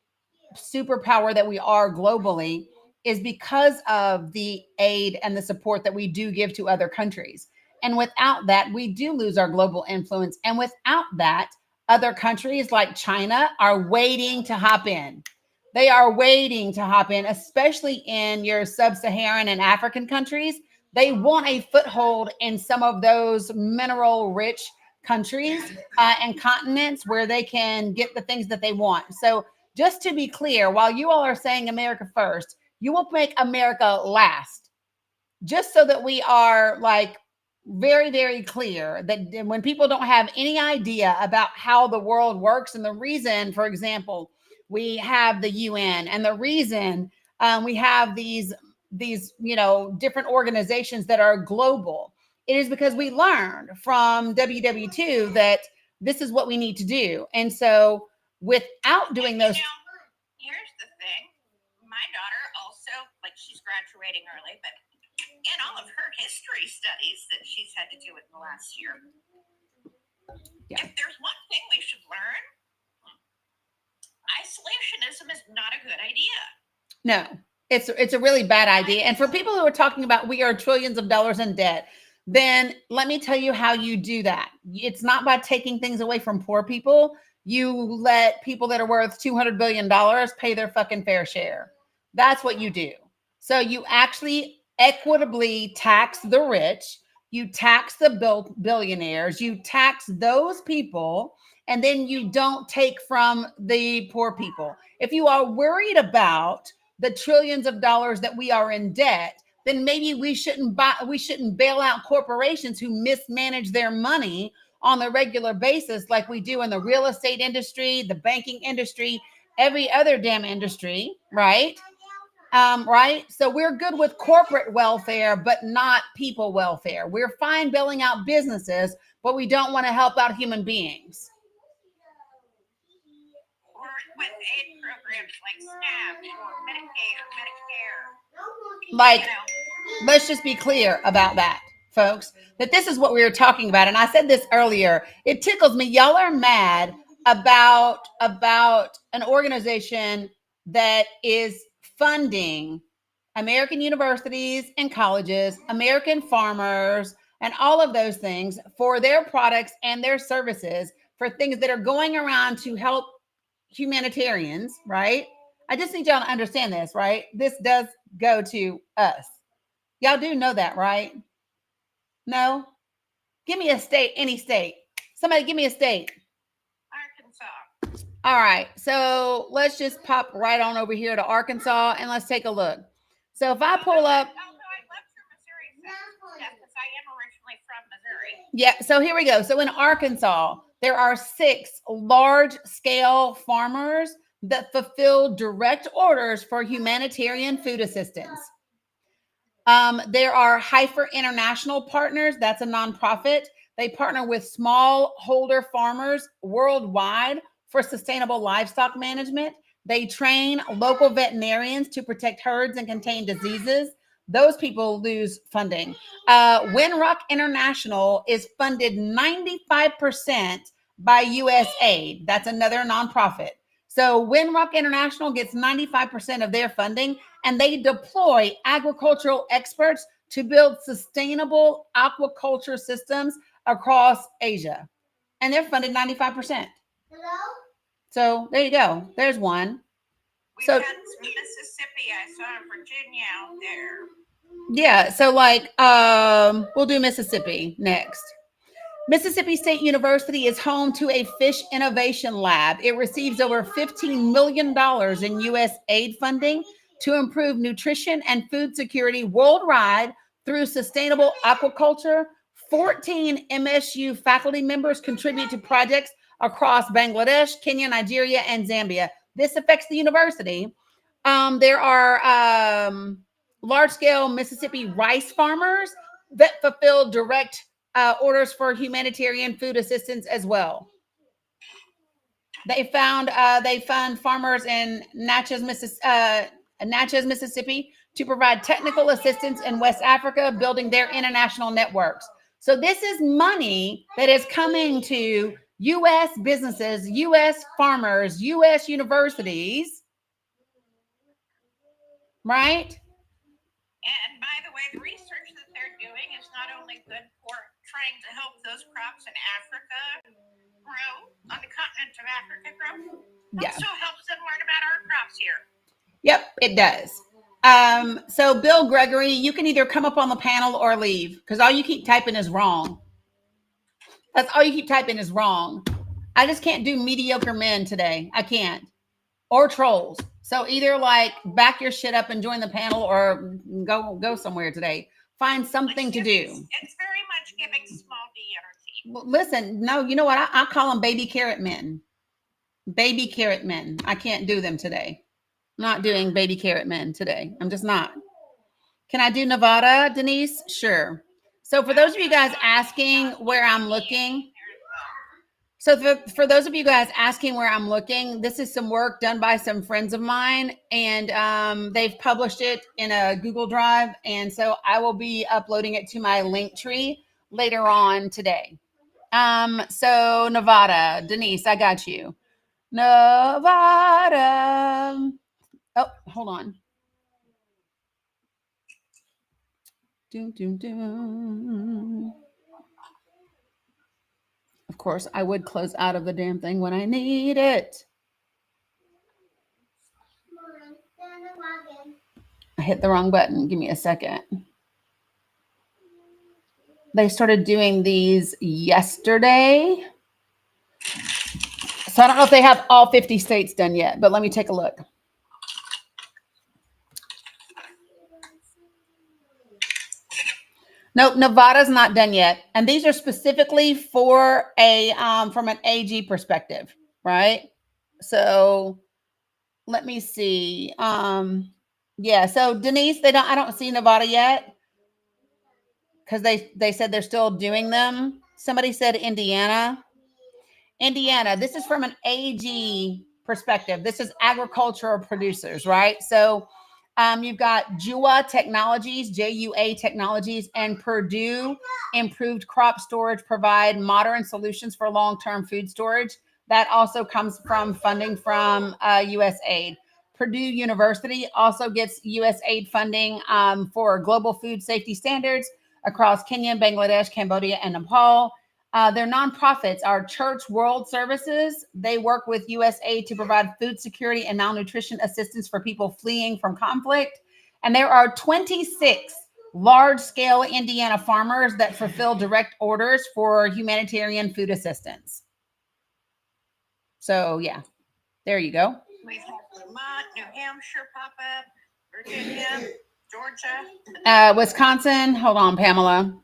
S1: superpower that we are globally is because of the aid and the support that we do give to other countries. And without that, we do lose our global influence. And without that, other countries like China are waiting to hop in. They are waiting to hop in, especially in your sub-Saharan and African countries. They want a foothold in some of those mineral-rich countries and continents where they can get the things that they want. So just to be clear, while you all are saying America first, you will make America last. Just so that we are like very, very clear that when people don't have any idea about how the world works and the reason, for example, we have the UN and the reason we have these different organizations that are global, it is because we learned from WW2 that this is what we need to do. And so without doing those,
S2: here's the thing. My daughter also, like, she's graduating early, but in all of her history studies that she's had to do in the last year, if there's one thing we should learn, isolationism is not a good idea.
S1: No, it's a really bad idea. And for people who are talking about we are trillions of dollars in debt, then let me tell you how you do that. It's not by taking things away from poor people. You let people that are worth $200 billion pay their fucking fair share. That's what you do. So you actually equitably tax the rich. You tax the billionaires. You tax those people. And then you don't take from the poor people. If you are worried about the trillions of dollars that we are in debt, then maybe we shouldn't bail out corporations who mismanage their money on the regular basis like we do in the real estate industry, the banking industry, every other damn industry, right? Right? So we're good with corporate welfare, but not people welfare. We're fine bailing out businesses, but we don't want to help out human beings.
S2: Or with aid programs like SNAP or Medicare.
S1: Like, let's just be clear about that, folks, that this is what we were talking about. And I said this earlier. It tickles me. Y'all are mad about an organization that is funding American universities and colleges, American farmers, and all of those things for their products and their services for things that are going around to help humanitarians, right? I just need y'all to understand this, right? This does go to us. Y'all do know that, right? No? Give me a state, any state. Somebody give me a state.
S2: Arkansas.
S1: All right. So let's just pop right on over here to Arkansas and let's take a look. So if I pull up.
S2: Although I left your Missouri section, because I am originally from Missouri.
S1: Yeah. So here we go. So in Arkansas, there are 6 large scale farmers that fulfill direct orders for humanitarian food assistance. There are Heifer International Partners. That's a nonprofit. They partner with smallholder farmers worldwide for sustainable livestock management. They train local veterinarians to protect herds and contain diseases. Those people lose funding. Winrock International is funded 95% by USAID. That's another nonprofit. So Winrock International gets 95% of their funding, and they deploy agricultural experts to build sustainable aquaculture systems across Asia. And they're funded 95%.
S2: Hello?
S1: So there you go. There's one.
S2: We've
S1: So-
S2: had Mississippi. I saw Virginia out there.
S1: Yeah. So like, we'll do Mississippi next. Mississippi State University is home to a fish innovation lab. It receives over $15 million in U.S. aid funding to improve nutrition and food security worldwide through sustainable aquaculture. 14 MSU faculty members contribute to projects across Bangladesh, Kenya, Nigeria, and Zambia. This affects the university. There are large-scale Mississippi rice farmers that fulfill direct orders for humanitarian food assistance as well. They fund farmers in Natchez, Mississippi, to provide technical assistance in West Africa, building their international networks. So this is money that is coming to U.S. businesses, U.S. farmers, U.S. universities, right?
S2: And by the way, the research that they're doing is not only good for trying to help those crops in Africa grow, on the continent of Africa grow, it
S1: Yeah.
S2: also helps them learn about our crops here.
S1: Yep, it does. So Bill Gregory, you can either come up on the panel or leave because all you keep typing is wrong. That's all you keep typing is wrong. I just can't do mediocre men today. I can't. Or trolls. So either like back your shit up and join the panel or go somewhere today. Find something to do.
S2: It's very much giving small D energy.
S1: Well, listen, no, you know what? I call them baby carrot men. Baby carrot men. I can't do them today. I'm not doing baby carrot men today. I'm just not. Can I do Nevada, Denise? Sure. So for those of you guys asking where I'm looking, so for those of you guys asking where I'm looking, this is some work done by some friends of mine, and they've published it in a Google Drive, and so I will be uploading it to my link tree later on today. So Nevada, Denise, I got you. Nevada. Oh, hold on. Doom, doom, doom. Of course, I would close out of the damn thing when I need it. I hit the wrong button. Give me a second. They started doing these yesterday. So I don't know if they have all 50 states done yet, but let me take a look. Nope, Nevada's not done yet. And these are specifically for a from an AG perspective, right? So let me see. Yeah, so Denise, I don't see Nevada yet because they said they're still doing them. Somebody said Indiana. Indiana, this is from an AG perspective. This is agricultural producers, right? So you've got JUA Technologies, JUA Technologies, and Purdue Improved Crop Storage provide modern solutions for long-term food storage. That also comes from funding from USAID. Purdue University also gets USAID funding for global food safety standards. across Kenya, Bangladesh, Cambodia, and Nepal. Their nonprofits are Church World Services. They work with USAID to provide food security and malnutrition assistance for people fleeing from conflict. And there are 26 large-scale Indiana farmers that fulfill direct orders for humanitarian food assistance. So, yeah, there you go.
S2: We've had Vermont, New Hampshire pop up, Virginia, Georgia.
S1: Wisconsin. Hold on, Pamela.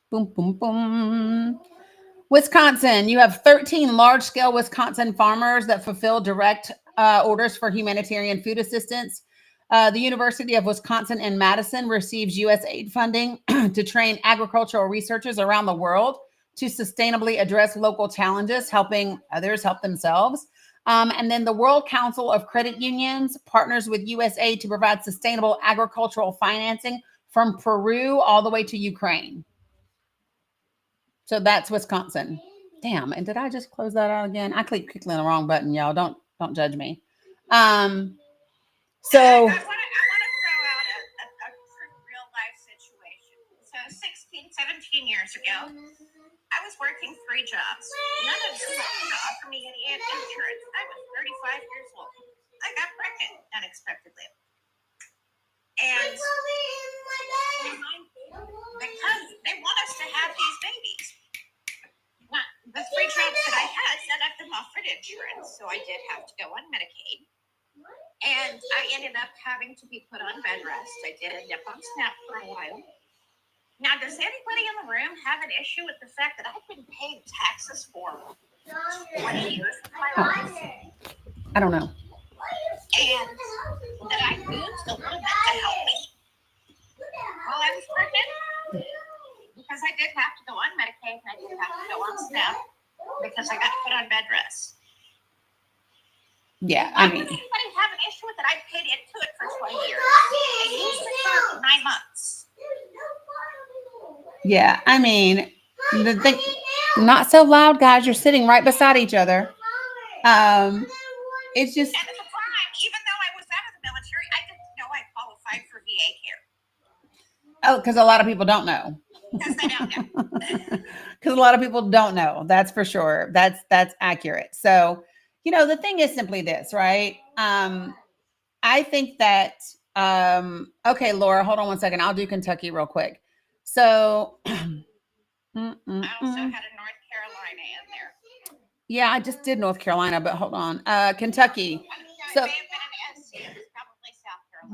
S1: Boom, boom, boom. Wisconsin, you have 13 large-scale Wisconsin farmers that fulfill direct orders for humanitarian food assistance. The University of Wisconsin in Madison receives USAID funding to train agricultural researchers around the world to sustainably address local challenges, helping others help themselves. And then the World Council of Credit Unions partners with USAID to provide sustainable agricultural financing from Peru all the way to Ukraine. So that's Wisconsin. Damn, and did I just close that out again? I clicked quickly on the wrong button, y'all. Don't judge me. So
S2: I want to throw out a real life situation. So 16, 17 years ago, I was working 3 jobs. None of them to offer me any insurance. I was 35 years old. I got pregnant unexpectedly. And because they want us to have these babies. Now, the 3 jobs that I had, none of them offered insurance, so I did have to go on Medicaid. And I ended up having to be put on bed rest. I did end up on SNAP for a while. Now, does anybody in the room have an issue with the fact that I've been paying taxes for 20 years of my life?
S1: I don't know.
S2: And that I used a little bit to help me while I was pregnant? Because I did have to go on Medicaid and I did have to go on SNAP because I got put on bed rest.
S1: Yeah,
S2: Why would anybody have an issue with it? I paid into it for 20 years. I used it for 9 months.
S1: Yeah, I mean, the thing, not so loud, guys. You're sitting right beside each other. It's just.
S2: And at the time, even though I was out of the military, I didn't know I qualified for VA care.
S1: Oh, because a lot of people don't know.
S2: Because they don't know.
S1: Because a lot of people don't know. That's for sure. That's accurate. So, the thing is simply this, right? I think that. Okay, Laura, hold on one second. I'll do Kentucky real quick. So.
S2: I also had a North Carolina in there.
S1: Yeah, I just did North Carolina, but hold on. Kentucky. So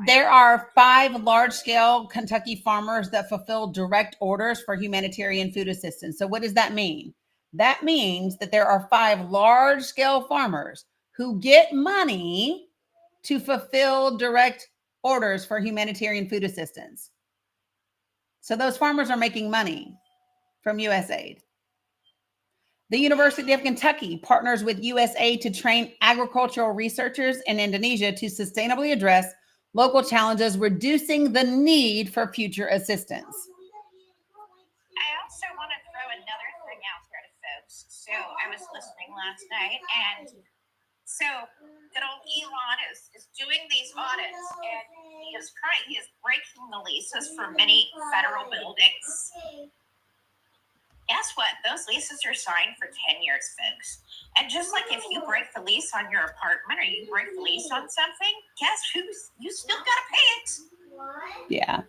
S1: there are 5 large-scale Kentucky farmers that fulfill direct orders for humanitarian food assistance. So what does that mean? That means that there are 5 large-scale farmers who get money to fulfill direct orders for humanitarian food assistance. So those farmers are making money from USAID. The University of Kentucky partners with USAID to train agricultural researchers in Indonesia to sustainably address local challenges, reducing the need for future assistance.
S2: I also want to throw another thing out there to folks. So I was listening last night, and so good old Elon is doing these audits, and he is breaking the leases for many federal buildings. Guess what? Those leases are signed for 10 years, folks. And just like if you break the lease on your apartment or you break the lease on something, guess who? You still got to pay it.
S1: Yeah.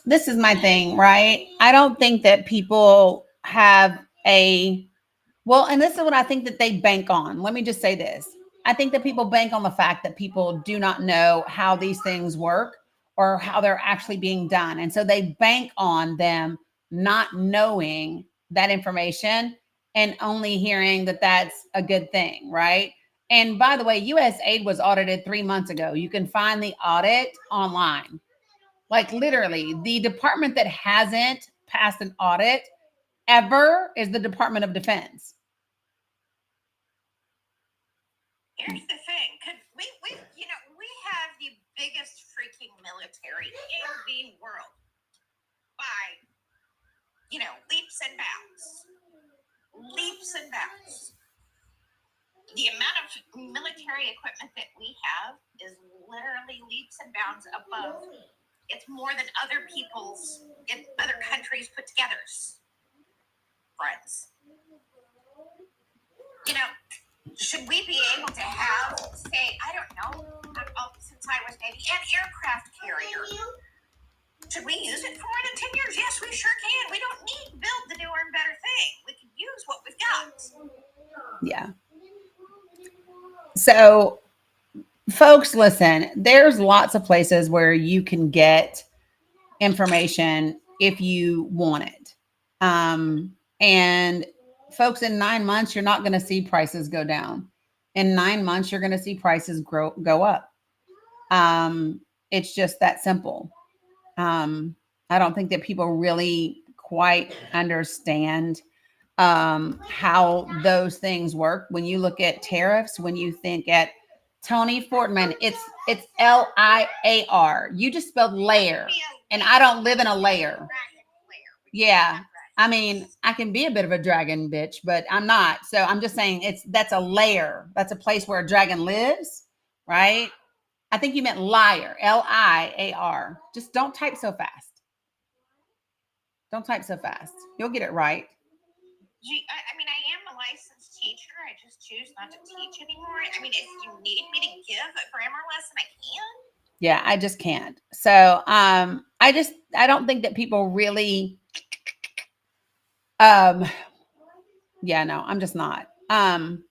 S1: This is my thing, right? I don't think that people have and this is what I think that they bank on. Let me just say this. I think that people bank on the fact that people do not know how these things work or how they're actually being done. And so they bank on them not knowing that information and only hearing that that's a good thing, right? And by the way, USAID was audited 3 months ago. You can find the audit online. Like literally, the department that hasn't passed an audit ever is the Department of Defense.
S2: Here's the thing. We have the biggest freaking military in the world by leaps and bounds. Leaps and bounds. The amount of military equipment that we have is literally leaps and bounds above it's more than other other countries put together. Friends. You know, should we be able to have, say, I don't know, since I was Navy, an aircraft carrier? Should we use it for more than 10 years? Yes, we sure can. We don't need to build the newer and better thing. We can use what we've got.
S1: Yeah. So, folks, listen, there's lots of places where you can get information if you want it. And folks, in 9 months, you're not going to see prices go down. In 9 months, you're going to see prices go up. It's just that simple. I don't think that people really quite understand how those things work. When you look at tariffs, when you think at Tony Fortman, it's LIAR. You just spelled layer, and I don't live in a layer. Yeah. I mean, I can be a bit of a dragon bitch, but I'm not. So I'm just saying that's a lair. That's a place where a dragon lives, right? I think you meant liar, LIAR. Just don't type so fast. Don't type so fast. You'll get it right.
S2: I mean, I am a licensed teacher. I just choose not to teach anymore. I mean, if you need me to give a grammar lesson, I can.
S1: Yeah, I just can't. So I don't think that people really yeah, no, I'm just not. I'm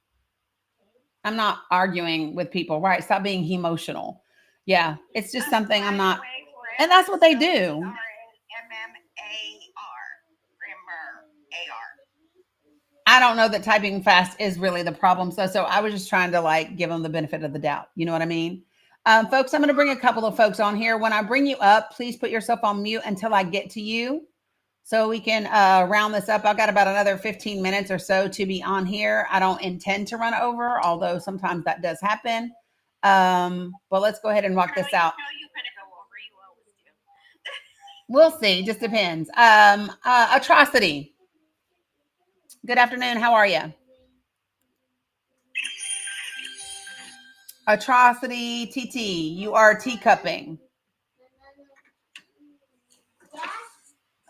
S1: not arguing with people, right? Stop being emotional. Yeah, it's just something I'm not. And that's what they do.
S2: MMAR, grammar AR.
S1: I don't know that typing fast is really the problem. So I was just trying to like give them the benefit of the doubt. You know what I mean? Folks, I'm going to bring a couple of folks on here. When I bring you up, please put yourself on mute until I get to you so we can round this up. I've got about another 15 minutes or so to be on here. I don't intend to run over, although sometimes that does happen. But let's go ahead and walk this out.
S2: You kind of go over. You always do.
S1: We'll see. Just depends. Atrocity. Good afternoon. How are you? Atrocity TT. You are teacupping.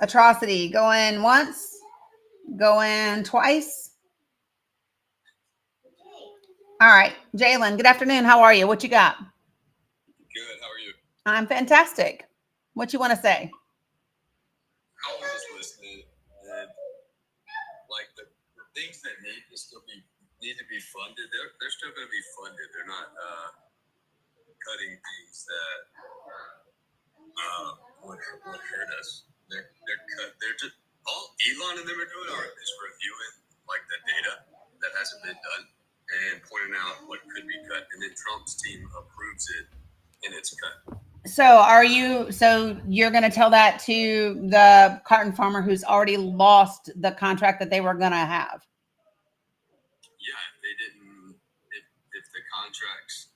S1: Atrocity. Going once. Going twice. All right. Jalen, good afternoon. How are you? What you got?
S6: Good. How are you?
S1: I'm fantastic. What you want to say?
S6: I was just listening, and like the things that need to be funded, they're still going to be funded. They're not cutting things that would hurt us. They're just all Elon and them are doing is reviewing like the data that hasn't been done and pointing out what could be cut, and then Trump's team approves it and it's cut.
S1: So you're going to tell that to the cotton farmer who's already lost the contract that they were going to have?
S6: Yeah, if the contracts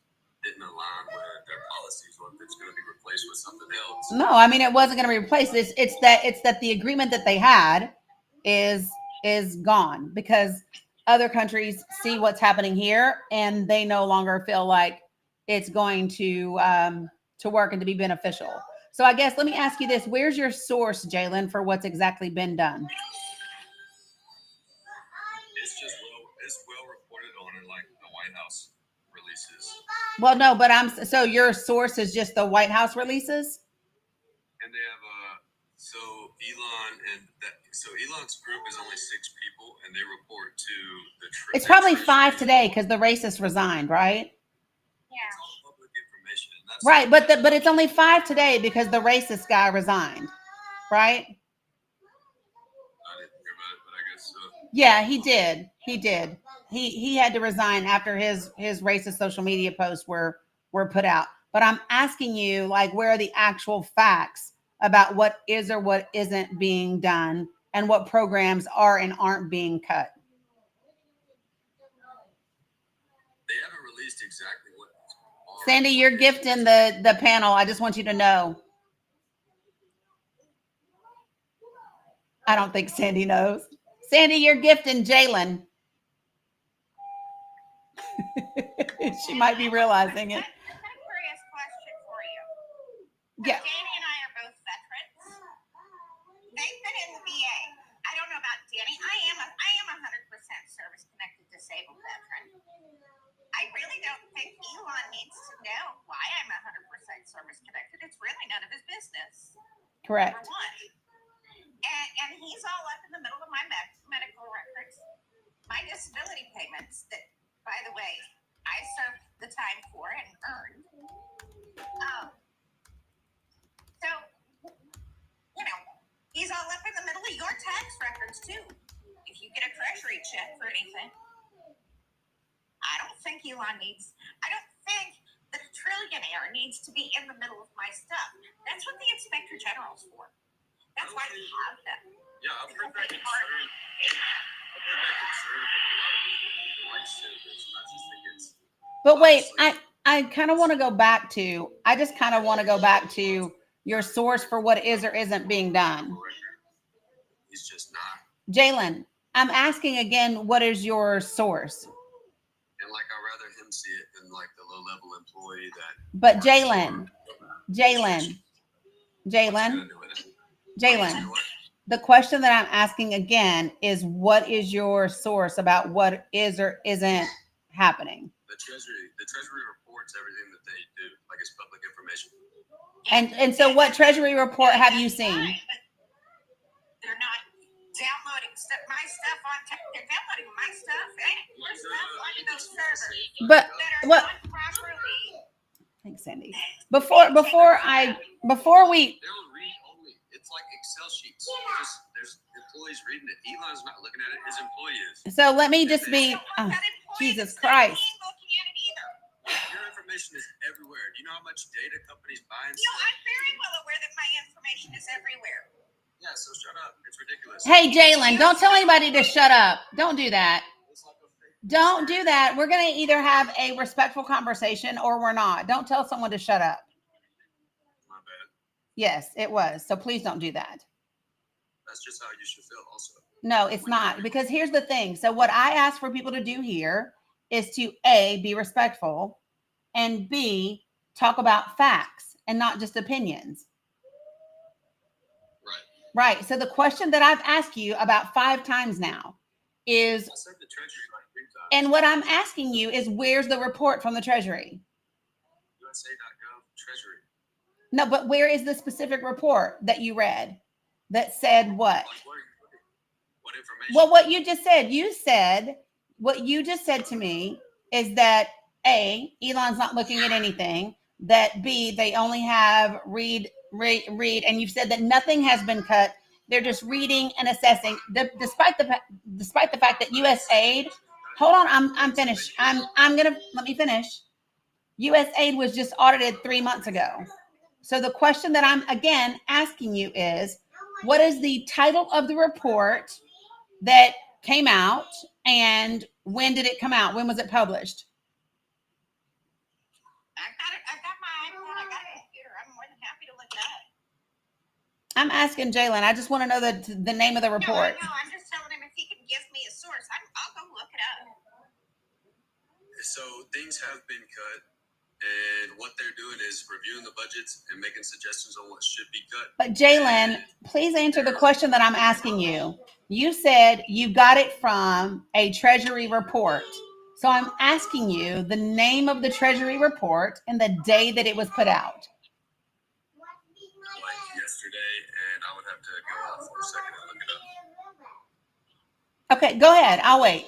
S6: didn't align with their policies, or if it's going to be replaced with something else.
S1: No, I mean, it wasn't going to be replaced. It's that the agreement that they had is gone because other countries see what's happening here and they no longer feel like it's going to work and to be beneficial. So I guess let me ask you this: where's your source, Jalen, for what's exactly been done?
S6: It's well reported on in like the White House releases.
S1: Well, no, but so your source is just the White House releases?
S6: And they have Elon's group is only 6 people, and they report to the.
S1: It's probably 5 today because the racist resigned, right?
S2: Yeah.
S6: It's all public information. And that's
S1: Right, but it's only 5 today because the racist guy resigned, right?
S6: I didn't hear about it, but I guess so.
S1: Yeah, he did. He had to resign after his racist social media posts were put out. But I'm asking you, like, where are the actual facts about what is or what isn't being done and what programs are and aren't being cut?
S6: They haven't released exactly what.
S1: Sandy, you're gifting the panel. I just want you to know. I don't think Sandy knows. Sandy, you're gifting Jalen. She might be realizing it.
S2: That's a curious question for you.
S1: Yeah.
S2: Danny and I are
S1: Correct.
S2: Number one. And he's all up in the middle of my medical records, my disability payments that, by the way, I served the time for and earned. So, you know, he's all up in the middle of your tax records too. If you get a treasury check for anything, I don't think the trillionaire needs to be in the middle of my stuff. That's what the Inspector General's for. That's why we have them.
S6: Yeah, I've heard that concern. I've heard that concern from a lot of people like senators, and I just think it's.
S1: But wait,
S6: honestly,
S1: I kind of want to go back to, I just kind of want to go back to your source for what is or isn't being done.
S6: he's just not.
S1: Jalen, I'm asking again, what is your source?
S6: And like, I'd rather him see it than like the low level employee that.
S1: But Jalen, the question that I'm asking again is, what is your source about what is or isn't happening?
S6: The Treasury reports everything that they do, like it's public information.
S1: And so what Treasury report have you seen?
S2: They're not downloading my stuff they're downloading my stuff and your stuff onto those servers
S1: But
S2: that are
S1: what?
S2: not properly.
S1: Thanks, Sandy. Before we,
S6: They don't read only. It's like Excel sheets. There's employees reading it. Elon's not looking at it. His employee is.
S1: so let me just be, oh, Jesus Christ.
S6: Your information is everywhere. Do you know how much data companies buy and
S2: You know,
S6: sell?
S2: I'm very well aware that my information is everywhere.
S6: Yeah, so shut up. It's ridiculous.
S1: Hey, Jalen, don't tell anybody to shut up. Don't do that.
S6: It's like a fake.
S1: Don't do that. We're going to either have a respectful conversation or we're not. Don't tell someone to shut up.
S6: My bad.
S1: Yes, it was. So please don't do that.
S6: That's just how you should feel also.
S1: No, it's not. Because here's the thing. So what I ask for people to do here is to A, be respectful, and B, talk about facts and not just opinions.
S6: Right.
S1: Right. So the question that I've asked you about 5 times now is,
S6: I said the Treasury like 3 times.
S1: and what I'm asking you is, where's the report from the Treasury?
S6: USA.gov Treasury.
S1: No, but where is the specific report that you read that said what?
S6: Like, what information?
S1: Well, what you just said to me is that A, Elon's not looking at anything, that B, they only have read, and you've said that nothing has been cut. They're just reading and assessing, despite the fact that USAID, hold on, I'm finished. Let me finish. USAID was just audited 3 months ago. So the question that I'm again asking you is, what is the title of the report that came out, and when did it come out? When was it published?
S2: I've got my iPhone, I got a computer. I'm more than happy to look it up.
S1: I'm asking Jalen. I just want to know the name of the report.
S2: No, I'm just telling him if he can give me a source, I'll go look it up.
S6: So things have been cut, and what they're doing is reviewing the budgets and making suggestions on what should be cut.
S1: But Jalen, please answer the question that I'm asking you. You said you got it from a Treasury report. So I'm asking you the name of the Treasury report and the day that it was put out.
S6: Like yesterday, and I would have to go out for a second and look it up.
S1: Okay, go ahead. I'll wait.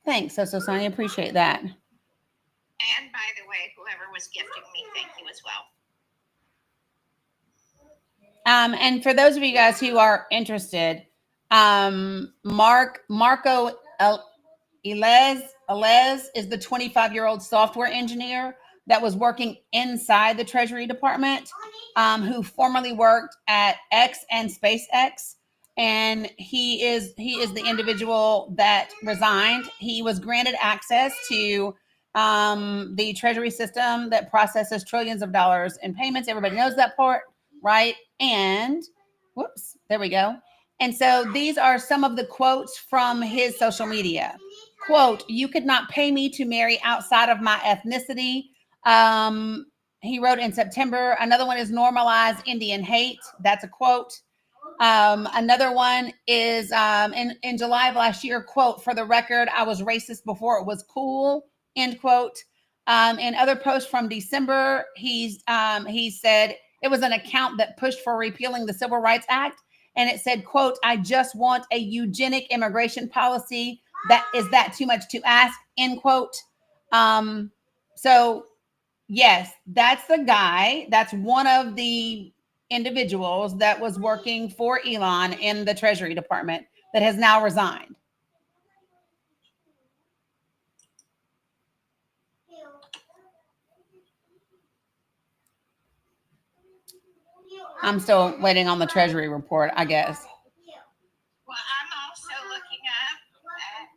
S1: Thanks, so Sonia, appreciate that.
S2: And by the way, whoever was gifting me, thank you as well.
S1: And for those of you guys who are interested, Marco Ilez is the 25-year-old software engineer that was working inside the Treasury Department, who formerly worked at X and SpaceX. And he is the individual that resigned. He was granted access to the Treasury system that processes trillions of dollars in payments. Everybody knows that part, right? And whoops, there we go. And so these are some of the quotes from his social media. Quote, "You could not pay me to marry outside of my ethnicity." He wrote in September. Another one is "normalize Indian hate." That's a quote. Another one is in July of last year, quote, "For the record, I was racist before it was cool," end quote. In other posts from December, he said it was an account that pushed for repealing the Civil Rights Act. And it said, quote, "I just want a eugenic immigration policy. Is that too much to ask?" End quote. So yes, that's the guy. That's one of the individuals that was working for Elon in the Treasury Department that has now resigned. I'm still waiting on the Treasury report, I guess.
S2: Well, I'm also looking up at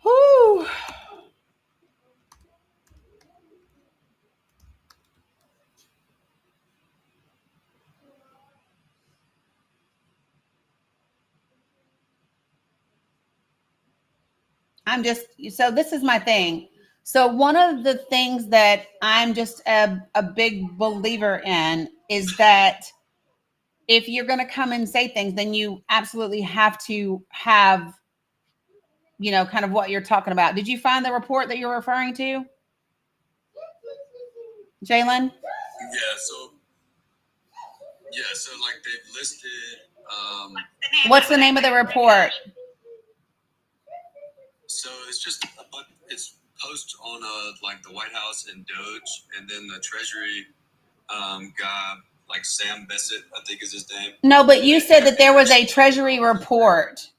S1: Whew. So this is my thing. So one of the things that I'm just a big believer in is that if you're going to come and say things, then you absolutely have to have, kind of what you're talking about. Did you find the report that you're referring to, Jalen?
S6: So like they've listed.
S1: What's the name of the report?
S6: So it's just it's post on like the White House and Doge, and then the Treasury guy, like Sam Bessett, I think is his name.
S1: No, but you said that there was a Treasury report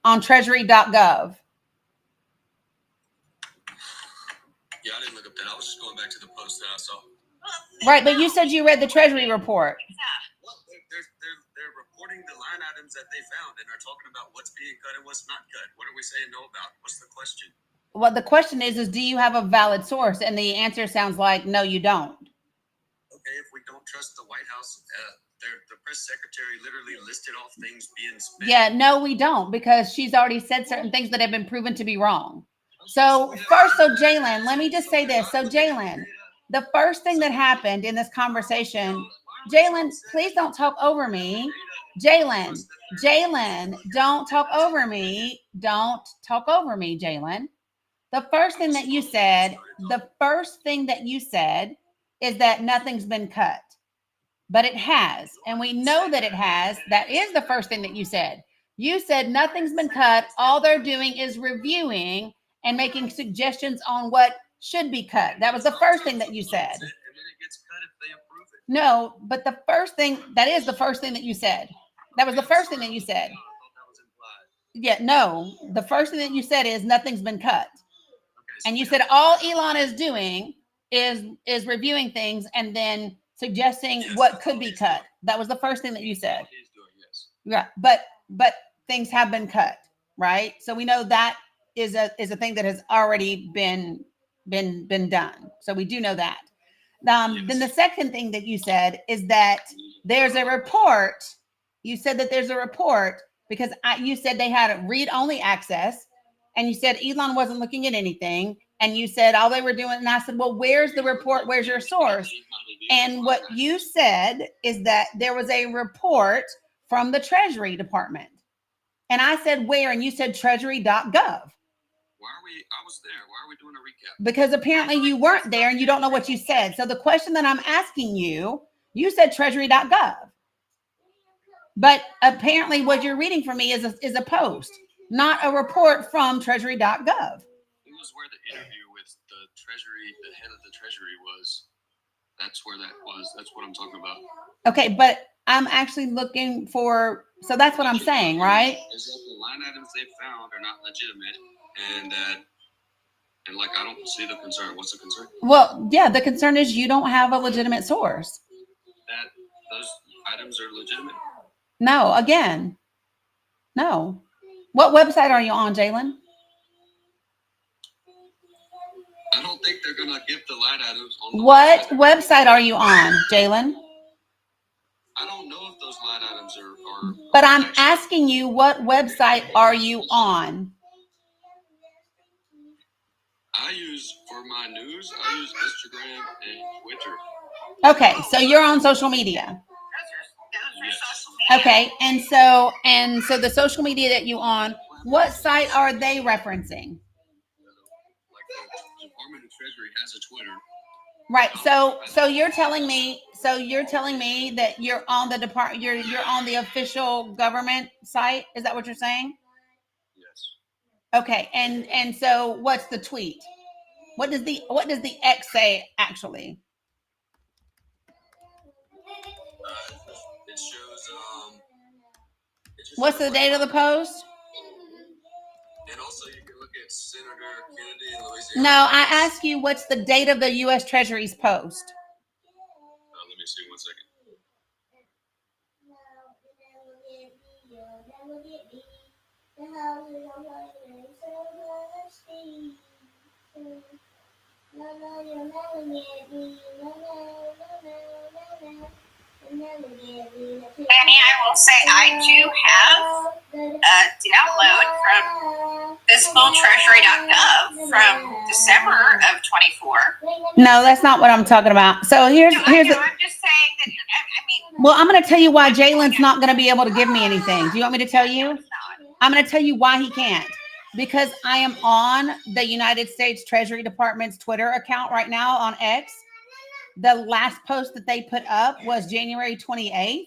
S1: on treasury.gov.
S6: Yeah, I didn't look up that. I was just going back to the post that I saw.
S1: Right, but you said you read the Treasury report.
S6: Well, they're reporting the line items that they found, and they're talking about what's being cut and what's not cut. What are we saying no about? What's the question?
S1: Well, the question is do you have a valid source? And the answer sounds like, no, you don't.
S6: Okay, if we don't trust the White House, the press secretary literally listed off things being spent.
S1: Yeah, no, we don't, because she's already said certain things that have been proven to be wrong. So Jalen, let me just say this. So Jalen, the first thing that happened in this conversation, Jalen, please don't talk over me. Jalen, don't talk over me. Don't talk over me, Jalen. The first thing that you said is that nothing's been cut. But it has. And we know that it has. That is the first thing that you said. You said nothing's been cut. All they're doing is reviewing and making suggestions on what should be cut. That was the first thing that you said.
S6: And then it gets cut if they approve it.
S1: No, but that is the first thing that you said. That was the first thing that you said.
S6: I thought that was implied.
S1: Yeah, no. The first thing that you said is nothing's been cut.
S6: Okay, so
S1: And you said all Elon is doing is reviewing things and then suggesting what could be cut. That was the first thing that you said.
S6: he's doing, yes.
S1: Yeah, but things have been cut, right? So we know that is a thing that has already been done. So we do know that. Then the second thing that you said is that there's a report. You said that there's a report because you said they had read-only access, and you said Elon wasn't looking at anything, and you said all they were doing. And I said, well, where's the report? Where's your source? And what you said is that there was a report from the Treasury Department. And I said, where? And you said treasury.gov.
S6: I was there. Why are we doing a recap?
S1: Because apparently you weren't there and you don't know what you said. So the question that I'm asking you, you said treasury.gov. But apparently what you're reading from me is a post, not a report from treasury.gov.
S6: It was where the interview with the Treasury, the head of the Treasury was. That's where that was. That's what I'm talking about.
S1: Okay, but I'm actually looking for, so that's what I'm saying, right?
S6: Is that the line items they found are not legitimate, and like I don't see the concern. What's the concern?
S1: Well, yeah, the concern is you don't have a legitimate source.
S6: That those items are legitimate.
S1: No, again, no. What website are you on, Jalen?
S6: I don't think they're gonna give the line items on the
S1: What website are you on, Jalen?
S6: I don't know if those those line items are
S1: But I'm
S6: actually-
S1: asking you, what website are you on?
S6: I use for my news, I use Instagram and Twitter.
S1: Okay, so you're on social media.
S2: Those are social media.
S1: Okay, and so the social media that you on, what site are they referencing?
S6: Like the Department of Treasury has a Twitter.
S1: Right. So you're telling me that you're on the you're on the official government site? Is that what you're saying?
S6: Yes.
S1: Okay. And so what's the tweet? What does the X say actually?
S6: It shows it just
S1: What's
S6: shows,
S1: the
S6: like,
S1: date of the post?
S6: And also you can look at Senator Kennedy in Louisiana.
S1: No, I asked you what's the date of the US Treasury's post.
S6: Let me see 1 second.
S2: Danny, I will say I do have a download from fiscaltreasury.gov from December of 24.
S1: No, that's not what I'm talking about. So here's
S2: I'm just saying that, I mean.
S1: well, I'm going to tell you why Jalen's not going to be able to give me anything. Do you want me to tell you? I'm going to tell you why he can't. Because I am on the United States Treasury Department's Twitter account right now on X. The last post that they put up was January 28th,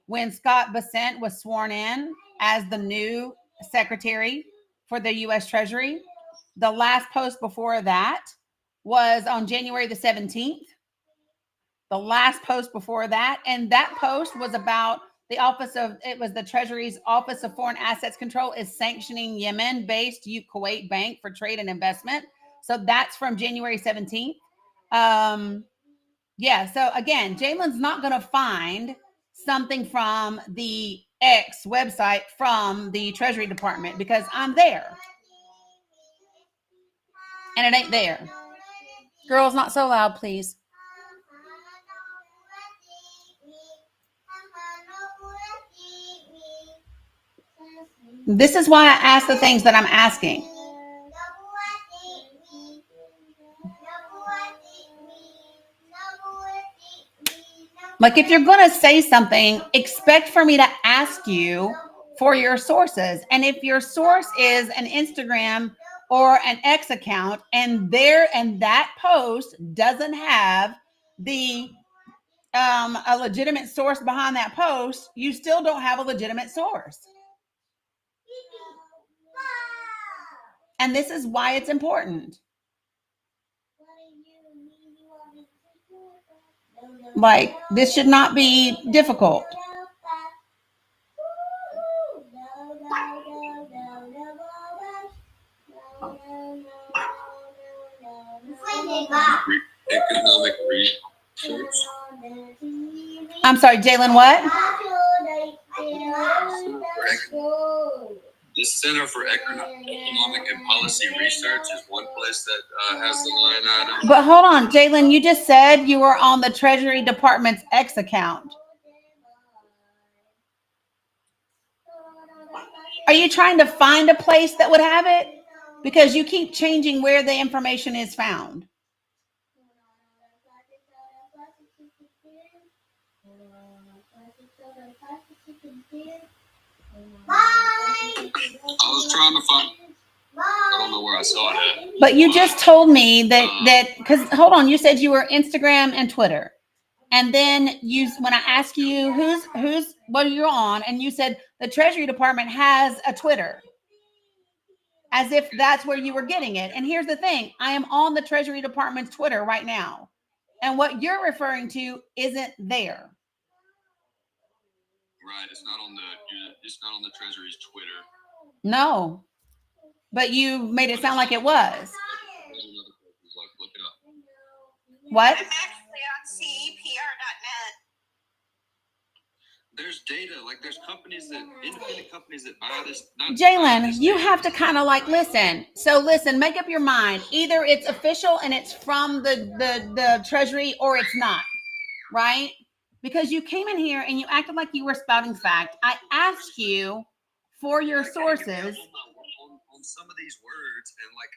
S1: when Scott Bessent was sworn in as the new secretary for the U.S. Treasury. The last post before that was on January the 17th. The last post before that, and that post was about the Treasury's Office of Foreign Assets Control is sanctioning Yemen-based Kuwait Bank for trade and investment. So that's from January 17th. Yeah. So again, Jalen's not going to find something from the X website from the Treasury Department because I'm there. And it ain't there. Girls, not so loud, please. This is why I ask the things that I'm asking. Like, if you're going to say something, expect for me to ask you for your sources. And if your source is an Instagram or an X account and that post doesn't have a legitimate source behind that post, you still don't have a legitimate source. And this is why it's important. Like, this should not be difficult.
S6: Economic research.
S1: I'm sorry, Jalen, what?
S6: The Center for Economic and Policy Research is one place that has the line item.
S1: But hold on, Jalen, you just said you were on the Treasury Department's X account. Are you trying to find a place that would have it? Because you keep changing where the information is found.
S6: I was trying to find. I don't know where I saw that.
S1: But you just told me that because hold on, you said you were Instagram and Twitter, and then when I asked you who's what you're on, and you said the Treasury Department has a Twitter, as if that's where you were getting it. And here's the thing: I am on the Treasury Department's Twitter right now, and what you're referring to isn't there.
S6: Right, it's not on the Treasury's Twitter.
S1: No, but you made it sound like it was.
S6: Look it up.
S1: What?
S2: I'm actually on CEPR.net.
S6: There's data, like there's independent companies that buy this.
S1: Jalen, you have to kind of like listen. So listen, make up your mind. Either it's official and it's from the Treasury, or it's not, right? because you came in here and you acted like you were spouting fact. I asked you for your sources.
S6: On some of these words, and like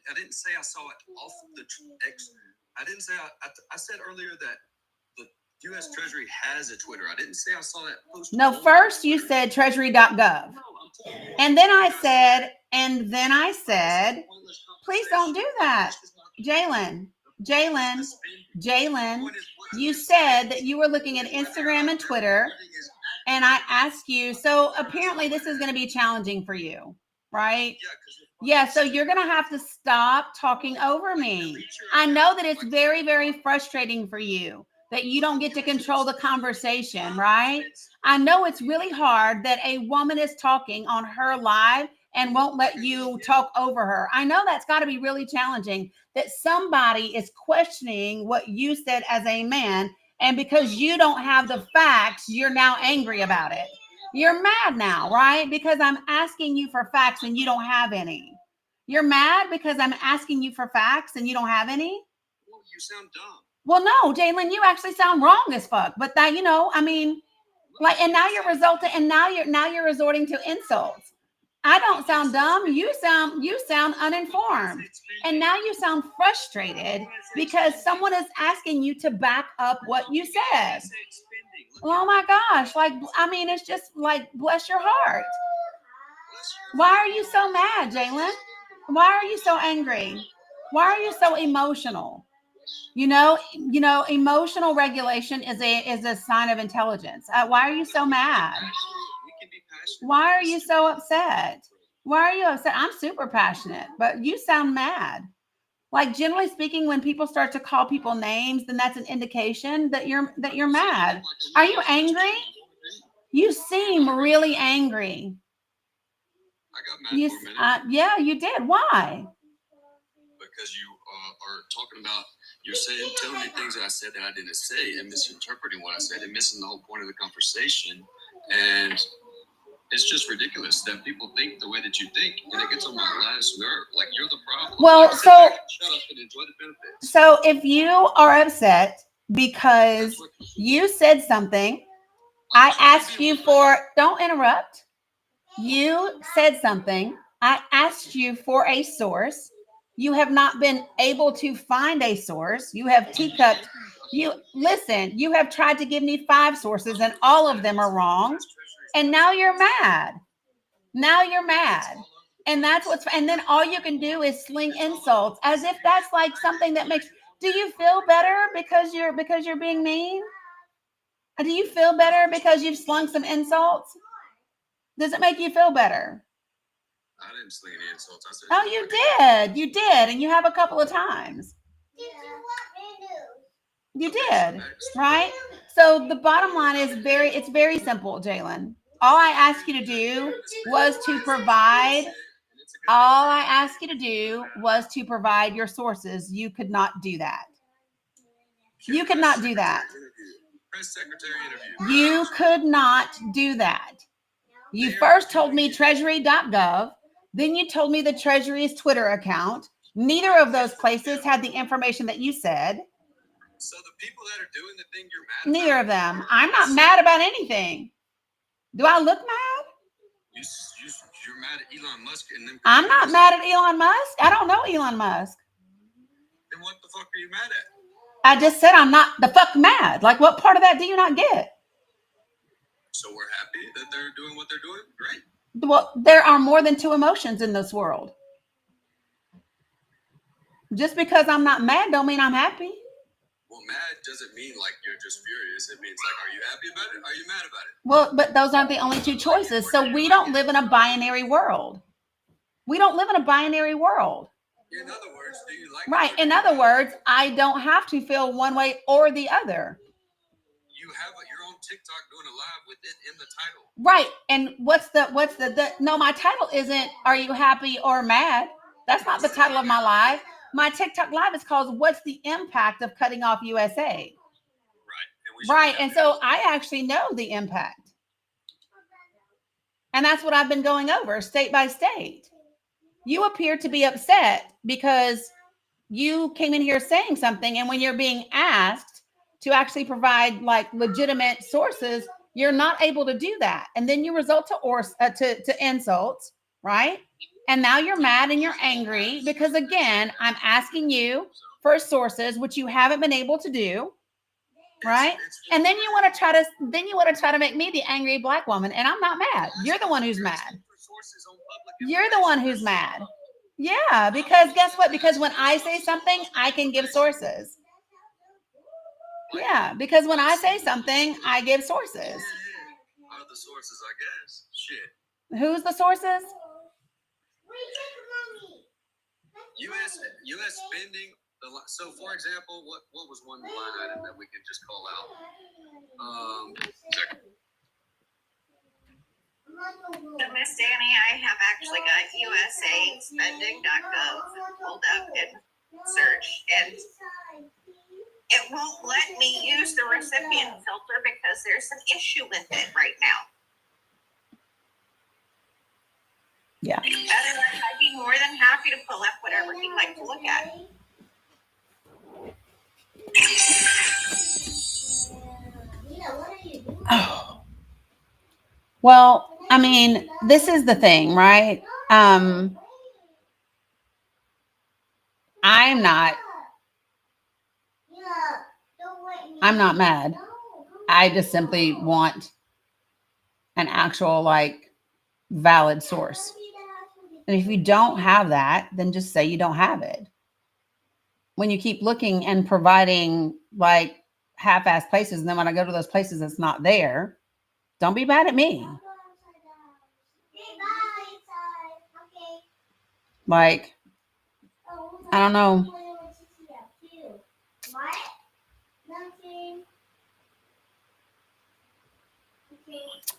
S6: I didn't say I saw it off the X. I didn't say I said earlier that the U.S. Treasury has a Twitter. I didn't say I saw that post.
S1: No, first you said treasury.gov. And then I said, please don't do that. Jalen, you said that you were looking at Instagram and Twitter, and I asked you, so apparently this is going to be challenging for you, right? Yeah, so you're going to have to stop talking over me. I know that it's very, very frustrating for you that you don't get to control the conversation, right? I know it's really hard that a woman is talking on her live and won't let you talk over her. I know that's got to be really challenging, that somebody is questioning what you said as a man, and because you don't have the facts, you're now angry about it. You're mad now, right? Because I'm asking you for facts and you don't have any. You're mad because I'm asking you for facts and you don't have any?
S6: Well, you sound dumb.
S1: Well, no, Jalen, you actually sound wrong as fuck. But that, I mean, like, and now you're resorting to insults. I don't sound dumb. You sound uninformed. And now you sound frustrated because someone is asking you to back up what you said. Oh my gosh. Like, I mean, it's just like, bless your heart. Why are you so mad, Jalen? Why are you so angry? Why are you so emotional? Emotional regulation is a sign of intelligence. Why are you so mad? Why are you so upset? Why are you upset? I'm super passionate, but you sound mad. Like, generally speaking, when people start to call people names, then that's an indication that you're mad. Are you angry? You seem really angry.
S6: I got mad for a minute.
S1: Yeah, you did. Why?
S6: Because you are talking about, you're telling me things that I said that I didn't say and misinterpreting what I said and missing the whole point of the conversation. And it's just ridiculous that people think the way that you think, and it gets on my last nerve. Like, you're the problem.
S1: Well,
S6: like, shut up and enjoy the benefits.
S1: So if you are upset because you said something, I asked you for, don't interrupt. You said something. I asked you for a source. You have not been able to find a source. You have teacupped. You have tried to give me 5 sources and all of them are wrong. And now you're mad. And and then all you can do is sling insults as if that's like something that makes, do you feel better because you're being mean? Do you feel better because you've slung some insults? Does it make you feel better?
S6: I didn't sling any insults. I said,
S1: oh, you did. And you have a couple of times. You did, right? So the bottom line is it's very simple, Jalen. All I asked you to do was to provide. All I asked you to do was to provide your sources. You could not do that. You could not do that.
S6: Press secretary interview.
S1: You could not do that. You first told me treasury.gov. Then you told me the Treasury's Twitter account. Neither of those places had the information that you said.
S6: So the people that are doing the thing you're mad about?
S1: Neither of them. I'm not mad about anything. Do I look mad?
S6: You're mad at Elon Musk and them.
S1: I'm not mad at Elon Musk. I don't know Elon Musk.
S6: Then what the fuck are you mad at?
S1: I just said I'm not the fuck mad. Like, what part of that do you not get?
S6: So we're happy that they're doing what they're doing? Great.
S1: Well, there are more than 2 emotions in this world. Just because I'm not mad don't mean I'm happy.
S6: Well, mad doesn't mean like you're just furious. It means like, are you happy about it? Are you mad about it?
S1: Well, but those aren't the only 2 choices. So we don't live in a binary world. We don't live in a binary world.
S6: In other words, do you like
S1: Right. In other words, I don't have to feel one way or the other.
S6: You have your own TikTok doing a live with it in the title.
S1: Right. And what's the no, my title isn't "Are you happy or mad?" That's not the title of my live. My TikTok live is called "What's the impact of cutting off USAID?" Right. And so I actually know the impact. And that's what I've been going over state by state. You appear to be upset because you came in here saying something, and when you're being asked to actually provide like legitimate sources, you're not able to do that. And then you result to insults, right? And now you're mad and you're angry because, again, I'm asking you for sources, which you haven't been able to do, right? And then you want to try to make me the angry black woman, and I'm not mad. You're the one who's mad. You're the one who's mad. Yeah, because guess what? Because when I say something, I can give sources. Yeah, because when I say something, I give sources.
S6: One of the sources, I guess. Shit.
S1: Who's the sources?
S6: U.S. spending. So, for example, what was one line item that we could just call out?
S2: So, Miss Danny, I have actually got USAID spending.gov pulled up and search, and it won't let me use the recipient filter because there's an issue with it right now.
S1: Yeah.
S2: Otherwise, I'd be more than happy to pull up whatever you'd like to look at.
S1: Oh. Well, I mean, this is the thing, right? I'm not mad. I just simply want an actual, like, valid source. And if you don't have that, then just say you don't have it. When you keep looking and providing like half-assed places, and then when I go to those places, it's not there, don't be mad at me. Like, I don't know.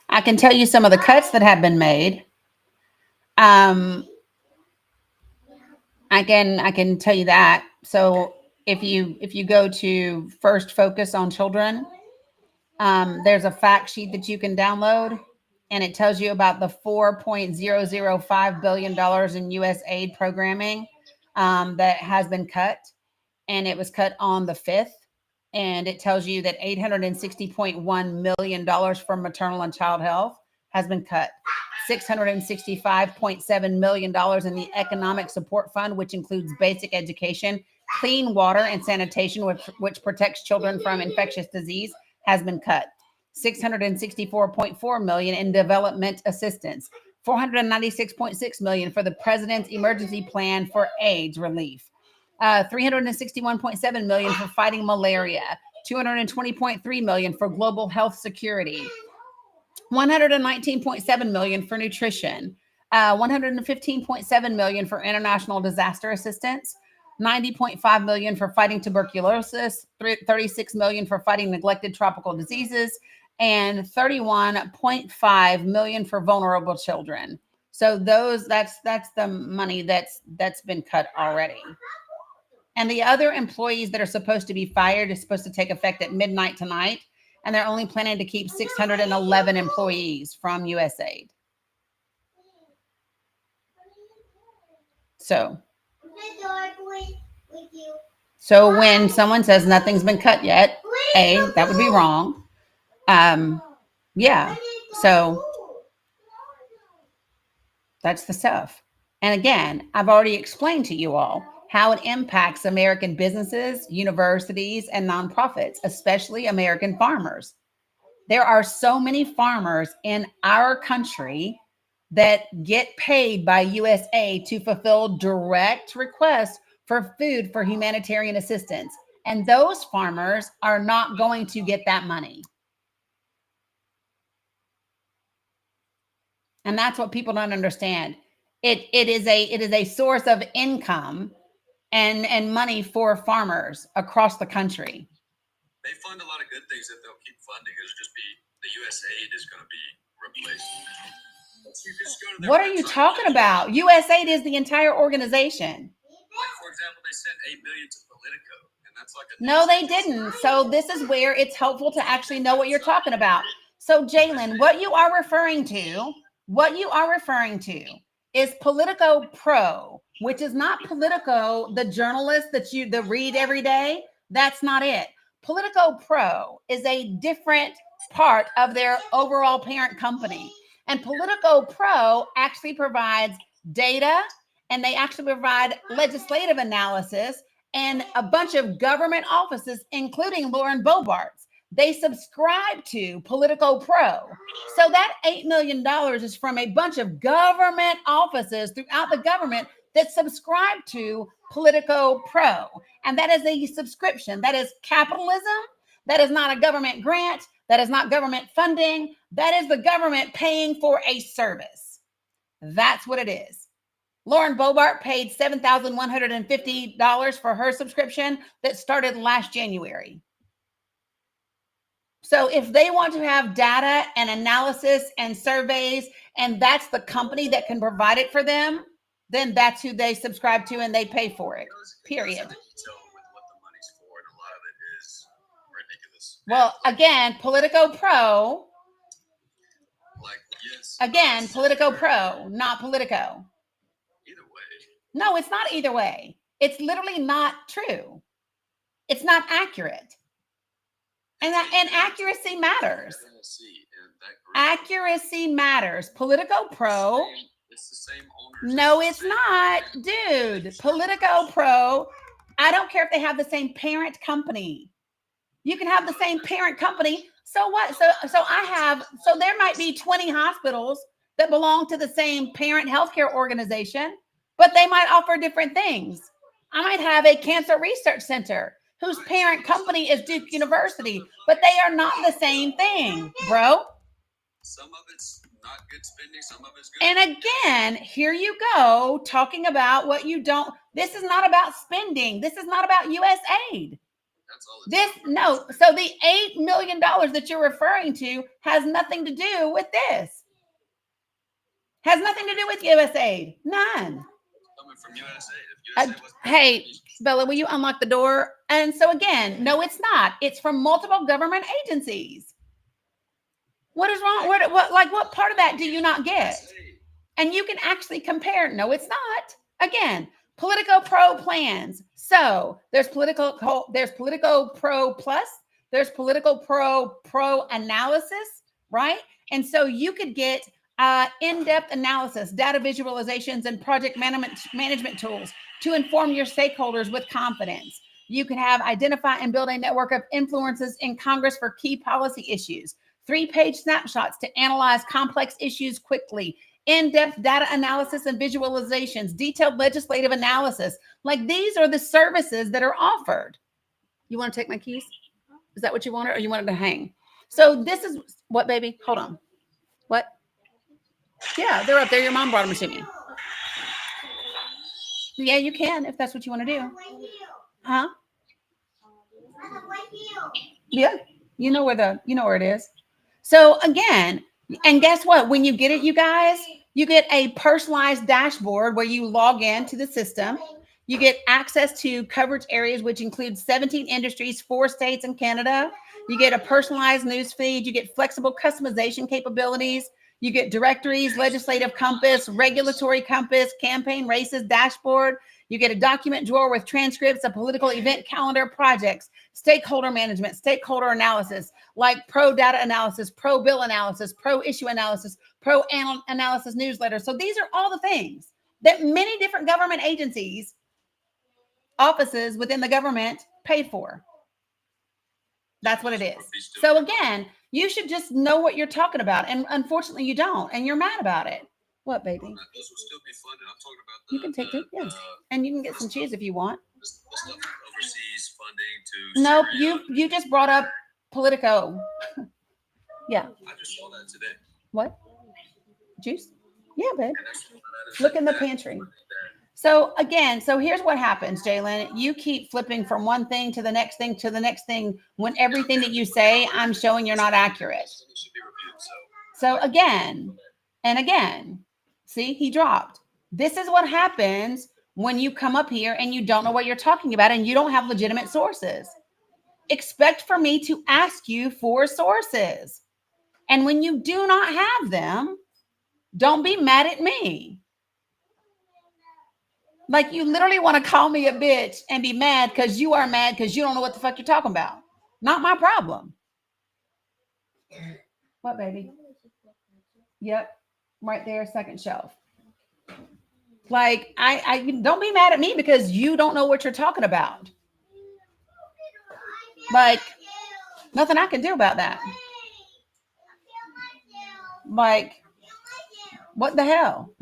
S1: I can tell you some of the cuts that have been made. I can tell you that. So if you go to First Focus on Children, there's a fact sheet that you can download, and it tells you about the $4.005 billion in USAID programming that has been cut, and it was cut on the 5th. And it tells you that $860.1 million from maternal and child health has been cut. $665.7 million in the Economic Support Fund, which includes basic education, clean water, and sanitation, which protects children from infectious disease, has been cut. $664.4 million in development assistance. $496.6 million for the President's Emergency Plan for AIDS relief. $361.7 million for fighting malaria. $220.3 million for global health security. $119.7 million for nutrition. $115.7 million for international disaster assistance. $90.5 million for fighting tuberculosis. $36 million for fighting neglected tropical diseases, and $31.5 million for vulnerable children. So that's the money that's been cut already. And the other employees that are supposed to be fired is supposed to take effect at midnight tonight. And they're only planning to keep 611 employees from USAID. So when someone says nothing's been cut yet, that would be wrong. Yeah. So that's the stuff. And again, I've already explained to you all how it impacts American businesses, universities, and nonprofits, especially American farmers. There are so many farmers in our country that get paid by USAID to fulfill direct requests for food for humanitarian assistance. And those farmers are not going to get that money. And that's what people don't understand. It is a source of income and money for farmers across the country.
S6: They fund a lot of good things that they'll keep funding. It'll just be the USAID is going to be replaced. You just go to
S1: what are you talking about? USAID is the entire organization.
S6: Like, for example, they sent $8 million to Politico, and that's like a
S1: no, they didn't. So this is where it's helpful to actually know what you're talking about. So Jalen, what you are referring to is Politico Pro, which is not Politico, the journalist that you read every day. That's not it. Politico Pro is a different part of their overall parent company. And Politico Pro actually provides data, and they actually provide legislative analysis and a bunch of government offices, including Lauren Bobart's. They subscribe to Politico Pro. So that $8 million is from a bunch of government offices throughout the government that subscribe to Politico Pro. And that is a subscription. That is capitalism. That is not a government grant. That is not government funding. That is the government paying for a service. That's what it is. Lauren Boebert paid $7,150 for her subscription that started last January. So if they want to have data and analysis and surveys, and that's the company that can provide it for them, then that's who they subscribe to and they pay for it. Period. Well, again, Politico Pro. Again, Politico Pro, not Politico.
S6: Either way.
S1: No, it's not either way. It's literally not true. It's not accurate. And accuracy matters. Accuracy matters. Politico Pro.
S6: It's the same owners.
S1: No, it's not, dude. Politico Pro. I don't care if they have the same parent company. You can have the same parent company. So what? So there might be 20 hospitals that belong to the same parent healthcare organization, but they might offer different things. I might have a cancer research center whose parent company is Duke University, but they are not the same thing, bro.
S6: Some of it's not good spending, some of it's good.
S1: And again, here you go, talking about what you don't. This is not about spending. This is not about USAID.
S6: That's all
S1: So the $8 million that you're referring to has nothing to do with this. Has nothing to do with USAID. None.
S6: Coming from USAID.
S1: Hey, Bella, will you unlock the door? And so again, no, it's not. It's from multiple government agencies. What is wrong? What part of that do you not get? And you can actually compare. No, it's not. Again, Politico Pro plans. So there's Politico Pro Plus. There's Politico Pro analysis, right? And so you could get in-depth analysis, data visualizations, and project management tools to inform your stakeholders with confidence. You can have identify and build a network of influences in Congress for key policy issues. 3-page snapshots to analyze complex issues quickly. In-depth data analysis and visualizations, detailed legislative analysis. Like, these are the services that are offered. You want to take my keys? Is that what you wanted, or you wanted to hang? So this is what, baby? Hold on. What? Yeah, they're up there. Your mom brought them to me. Yeah, you can if that's what you want to do. Huh? Yeah, you know where it is. So again, and guess what? When you get it, you guys, you get a personalized dashboard where you log in to the system. You get access to coverage areas, which include 17 industries, 4 states, and Canada. You get a personalized news feed. You get flexible customization capabilities. You get directories, legislative compass, regulatory compass, campaign races, dashboard. You get a document drawer with transcripts, a political event calendar, projects, stakeholder management, stakeholder analysis, like pro data analysis, pro bill analysis, pro issue analysis, pro analysis newsletter. So these are all the things that many different government agencies, offices within the government pay for. That's what it is. So again, you should just know what you're talking about. And unfortunately you don't, and you're mad about it. What, baby?
S6: Those will still be funded. I'm talking about
S1: you can take it, yeah. And you can get some cheese if you want.
S6: the stuff overseas funding to
S1: Nope,
S6: Syria.
S1: you just brought up Politico. Yeah.
S6: I just saw that today.
S1: What? Juice? Yeah, babe.
S6: And that's
S1: Look in the pantry. So again, so here's what happens, Jalen. You keep flipping from one thing to the next thing to the next thing when everything that you say, I'm showing you're not accurate.
S6: It should be reviewed,
S1: So again and again, see, he dropped. This is what happens when you come up here and you don't know what you're talking about and you don't have legitimate sources. Expect for me to ask you for sources. And when you do not have them, don't be mad at me. Like, you literally want to call me a bitch and be mad because you are mad because you don't know what the fuck you're talking about. Not my problem. What, baby? Yep. Right there, second shelf. Like, I don't be mad at me because you don't know what you're talking about. Like, nothing I can do about that. Like, what the hell?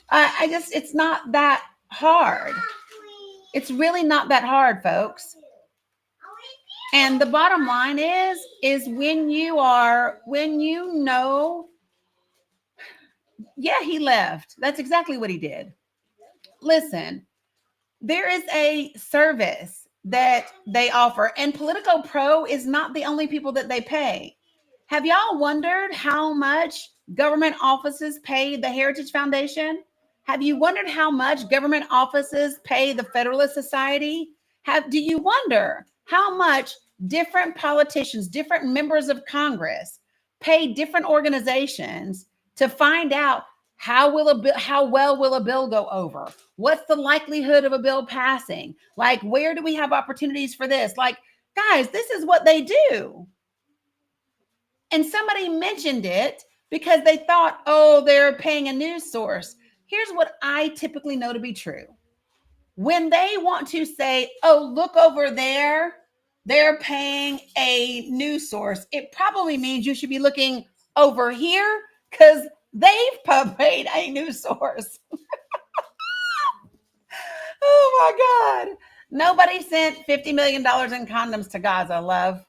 S1: I just, it's not that hard. It's really not that hard, folks. And the bottom line is when you know, yeah, he left. That's exactly what he did. Listen, there is a service that they offer, and Politico Pro is not the only people that they pay. Have y'all wondered how much government offices pay the Heritage Foundation? Have you wondered how much government offices pay the Federalist Society? Do you wonder how much different politicians, different members of Congress pay different organizations to find out how well will a bill go over? What's the likelihood of a bill passing? Like, where do we have opportunities for this? Like, guys, this is what they do. And somebody mentioned it because they thought, oh, they're paying a news source. Here's what I typically know to be true. When they want to say, oh, look over there, they're paying a news source, it probably means you should be looking over here because they've paid a news source. Oh my God. Nobody sent $50 million in condoms to Gaza, love.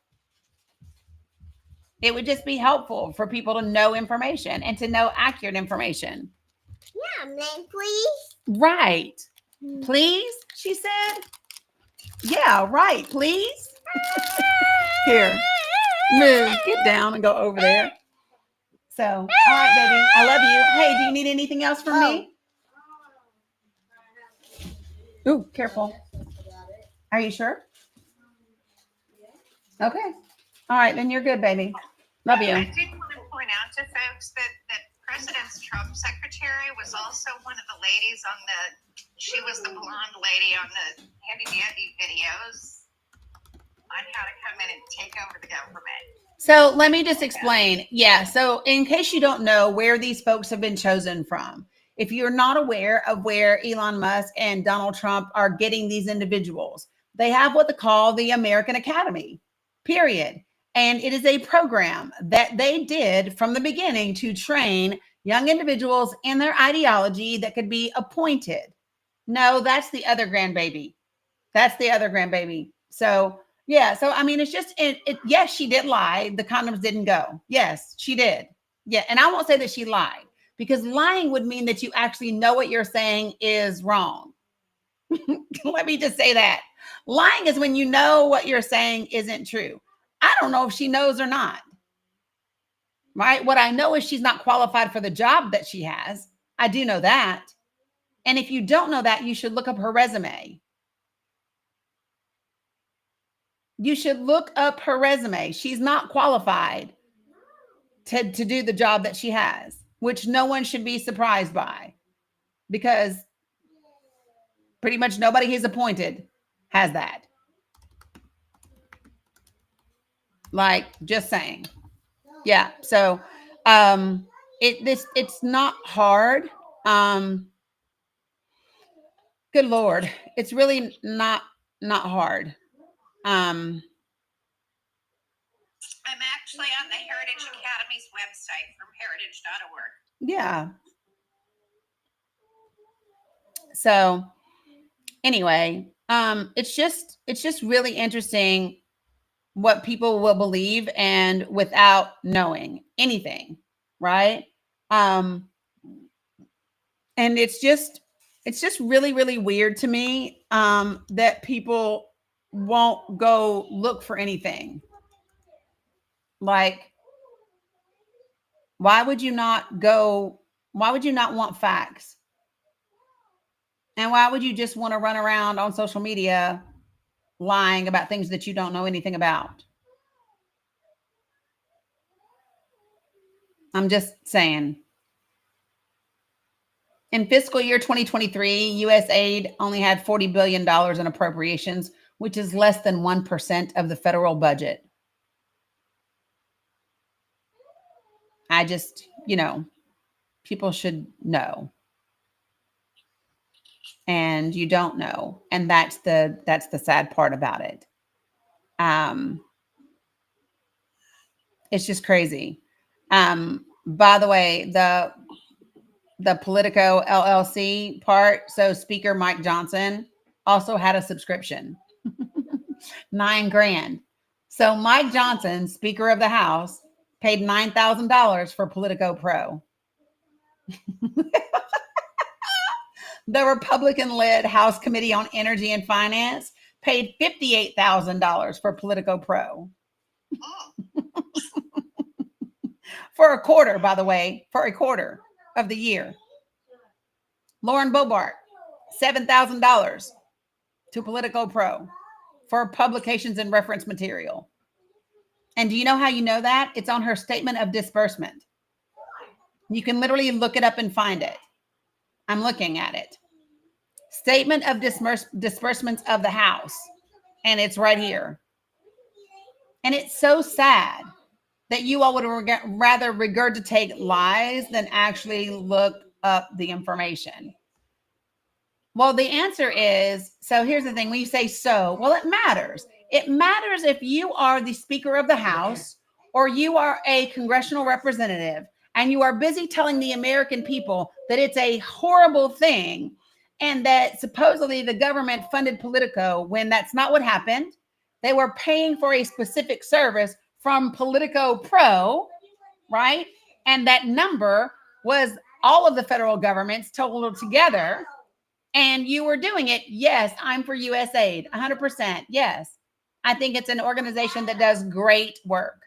S1: It would just be helpful for people to know information and to know accurate information.
S7: Yeah, man, please.
S1: Right. Please, she said. Yeah, right. Please. Here. Move. Get down and go over there. So, all right, baby. I love you. Hey, do you need anything else from me? Ooh, careful. Are you sure? Okay. All right, then you're good, baby. Love you.
S2: I did want to point out to folks that President Trump's secretary was also one of the ladies she was the blonde lady on the handy dandy videos on how to come in and take over the government.
S1: So let me just explain. Yeah. So in case you don't know where these folks have been chosen from, if you're not aware of where Elon Musk and Donald Trump are getting these individuals, they have what they call the American Academy, period. And it is a program that they did from the beginning to train young individuals in their ideology that could be appointed. No, that's the other grandbaby. That's the other grandbaby. So, yeah. So, I mean, it's just, yes, she did lie. The condoms didn't go. Yes, she did. Yeah. And I won't say that she lied because lying would mean that you actually know what you're saying is wrong. Let me just say that. Lying is when you know what you're saying isn't true. I don't know if she knows or not. Right? What I know is she's not qualified for the job that she has. I do know that. And if you don't know that, you should look up her resume. You should look up her resume. She's not qualified to do the job that she has, which no one should be surprised by because pretty much nobody he's appointed has that. Like, just saying. Yeah. So it's not hard. Good Lord. It's really not hard.
S2: I'm actually on the Heritage Academy's website from heritage.org.
S1: Yeah. So anyway, it's just really interesting what people will believe and without knowing anything, right? And it's just really, really weird to me that people won't go look for anything. Like, why would you not want facts? And why would you just want to run around on social media lying about things that you don't know anything about? I'm just saying. In fiscal year 2023, USAID only had $40 billion in appropriations, which is less than 1% of the federal budget. I just, people should know. And you don't know. And that's the sad part about it. It's just crazy. By the way, the Politico LLC part. So Speaker Mike Johnson also had a subscription, $9,000. So Mike Johnson, Speaker of the House, paid $9,000 for Politico Pro. The Republican-led House Committee on Energy and Finance paid $58,000 for Politico Pro. For a quarter, by the way, for a quarter of the year. Lauren Boebert, $7,000 to Politico Pro for publications and reference material. And do you know how you know that? It's on her statement of disbursement. You can literally look it up and find it. I'm looking at it. Statement of disbursements of the House. And it's right here. And it's so sad that you all would rather regurgitate lies than actually look up the information. Well, the answer is, so here's the thing. When you say so, well, it matters. It matters if you are the Speaker of the House or you are a congressional representative and you are busy telling the American people that it's a horrible thing and that supposedly the government funded Politico when that's not what happened. They were paying for a specific service from Politico Pro, right? And that number was all of the federal governments totaled together. And you were doing it. Yes, I'm for USAID, 100%. Yes, I think it's an organization that does great work.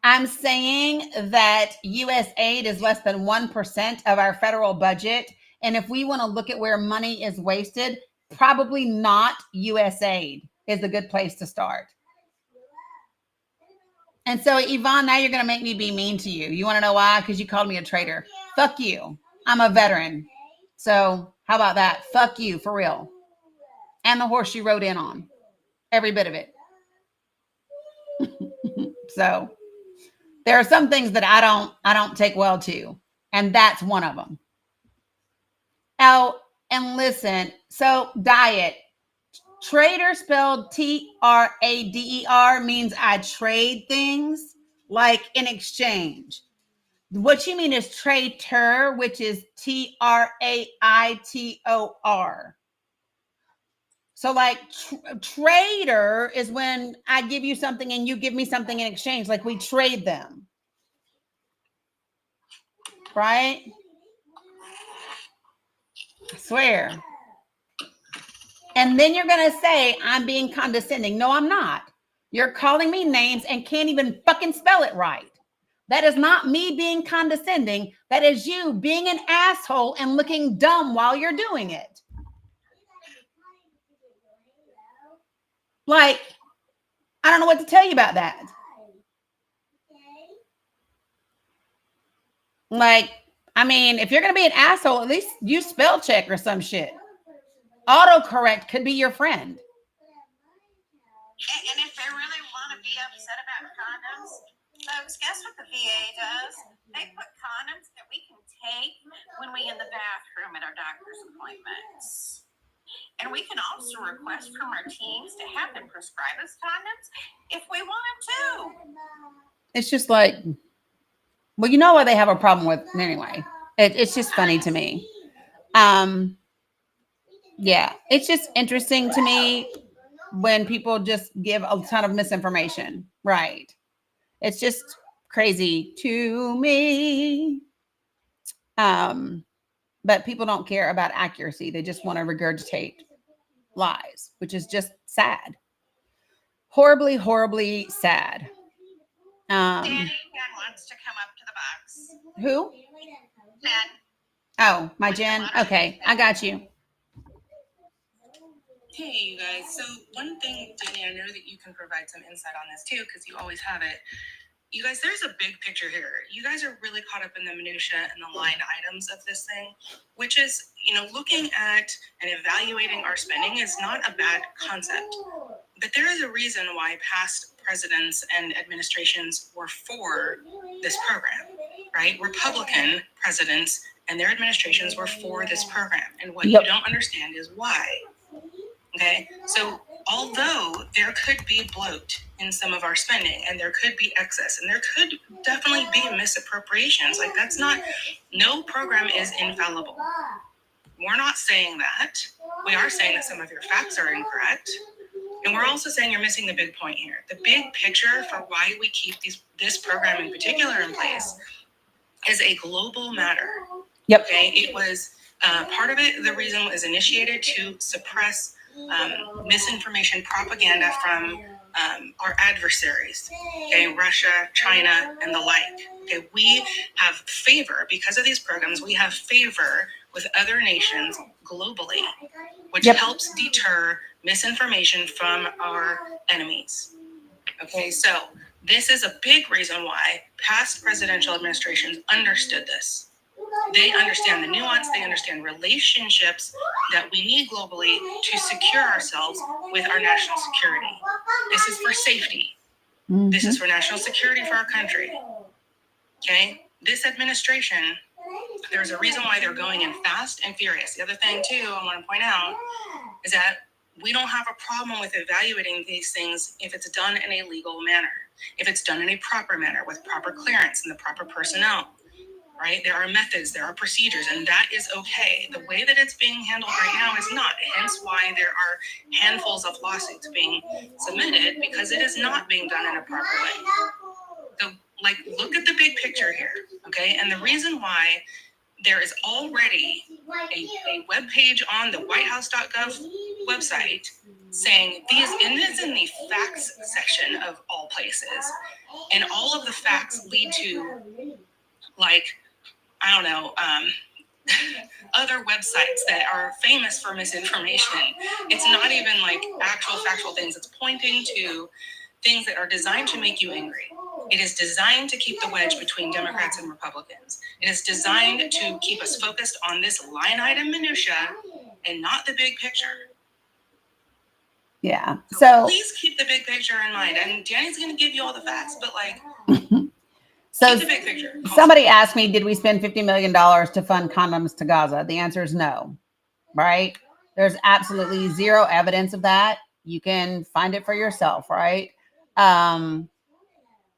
S1: I'm saying that USAID is less than 1% of our federal budget. And if we want to look at where money is wasted, probably not USAID is a good place to start. And so, Yvonne, now you're going to make me be mean to you. You want to know why? Because you called me a traitor. Fuck you. I'm a veteran. So how about that? Fuck you, for real. And the horse you rode in on. Every bit of it. So there are some things that I don't take well to. And that's one of them. Oh, and listen. So diet. Trader spelled Trader means I trade things like in exchange. What you mean is traitor, which is Traitor. So like trader is when I give you something and you give me something in exchange, like we trade them. Right? I swear. And then you're going to say, I'm being condescending. No, I'm not. You're calling me names and can't even fucking spell it right. That is not me being condescending. That is you being an asshole and looking dumb while you're doing it. Like, I don't know what to tell you about that. Like, I mean, if you're going to be an asshole, at least use spell check or some shit. Autocorrect could be your friend.
S2: And if they really want to be upset about condoms, folks, guess what the VA does? They put condoms that we can take when we in the bathroom at our doctor's appointments. And we can also request from our teams to have them prescribe us condoms if we want to.
S1: It's just like, well, you know what they have a problem with anyway. It's just funny to me. Yeah, it's just interesting to me when people just give a ton of misinformation. Right. It's just crazy to me. But people don't care about accuracy. They just want to regurgitate lies, which is just sad. Horribly, horribly sad.
S2: Danny wants to come up to the box.
S1: Who?
S2: Jen.
S1: Oh, my Jen. Okay, I got you.
S3: Hey, you guys. So one thing, Danny, I know that you can provide some insight on this too, because you always have it. You guys, there's a big picture here. You guys are really caught up in the minutia and the line items of this thing, which is, looking at and evaluating our spending is not a bad concept. But there is a reason why past presidents and administrations were for this program, right? Republican presidents and their administrations were for this program. And what you don't understand is why. Okay, so although there could be bloat in some of our spending and there could be excess and there could definitely be misappropriations, like no program is infallible. We're not saying that. We are saying that some of your facts are incorrect. And we're also saying you're missing the big point here. The big picture for why we keep this program in particular in place is a global matter.
S1: Yep.
S3: Okay, it was part of it. The reason was initiated to suppress misinformation propaganda from our adversaries, okay, Russia, China, and the like. Okay, we have favor because of these programs. We have favor with other nations globally, which helps deter misinformation from our enemies. Okay, so this is a big reason why past presidential administrations understood this. They understand the nuance, they understand relationships that we need globally to secure ourselves with our national security. This is for safety. Mm-hmm. This is for national security for our country. Okay? This administration, there's a reason why they're going in fast and furious. The other thing, too, I want to point out is that we don't have a problem with evaluating these things if it's done in a legal manner, if it's done in a proper manner with proper clearance and the proper personnel. Right? There are methods, there are procedures, and that is okay. The way that it's being handled right now is not. Hence why there are handfuls of lawsuits being submitted, because it is not being done in a proper way. So, look at the big picture here, okay? And the reason why there is already a web page on the whitehouse.gov website saying it's in the facts section of all places. And all of the facts lead to, I don't know, other websites that are famous for misinformation. It's not even actual factual things. It's pointing to things that are designed to make you angry. It is designed to keep the wedge between Democrats and Republicans. It is designed to keep us focused on this line item minutia and not the big picture.
S1: Yeah. So
S3: please keep the big picture in mind. And Danny's going to give you all the facts, but
S1: So
S3: keep the big picture.
S1: Somebody asked me, did we spend $50 million to fund condoms to Gaza? The answer is no, right? There's absolutely zero evidence of that. You can find it for yourself, right?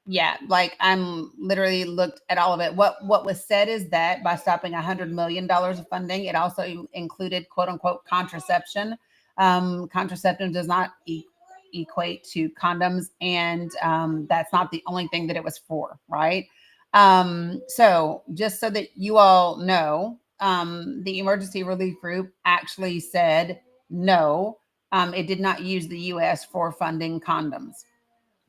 S1: Yeah, I'm literally looked at all of it. What was said is that by stopping $100 million of funding, it also included quote unquote contraception. Contraception does not equate to condoms, and that's not the only thing that it was for, right? So just so that you all know, the emergency relief group actually said no, it did not use the U.S. for funding condoms.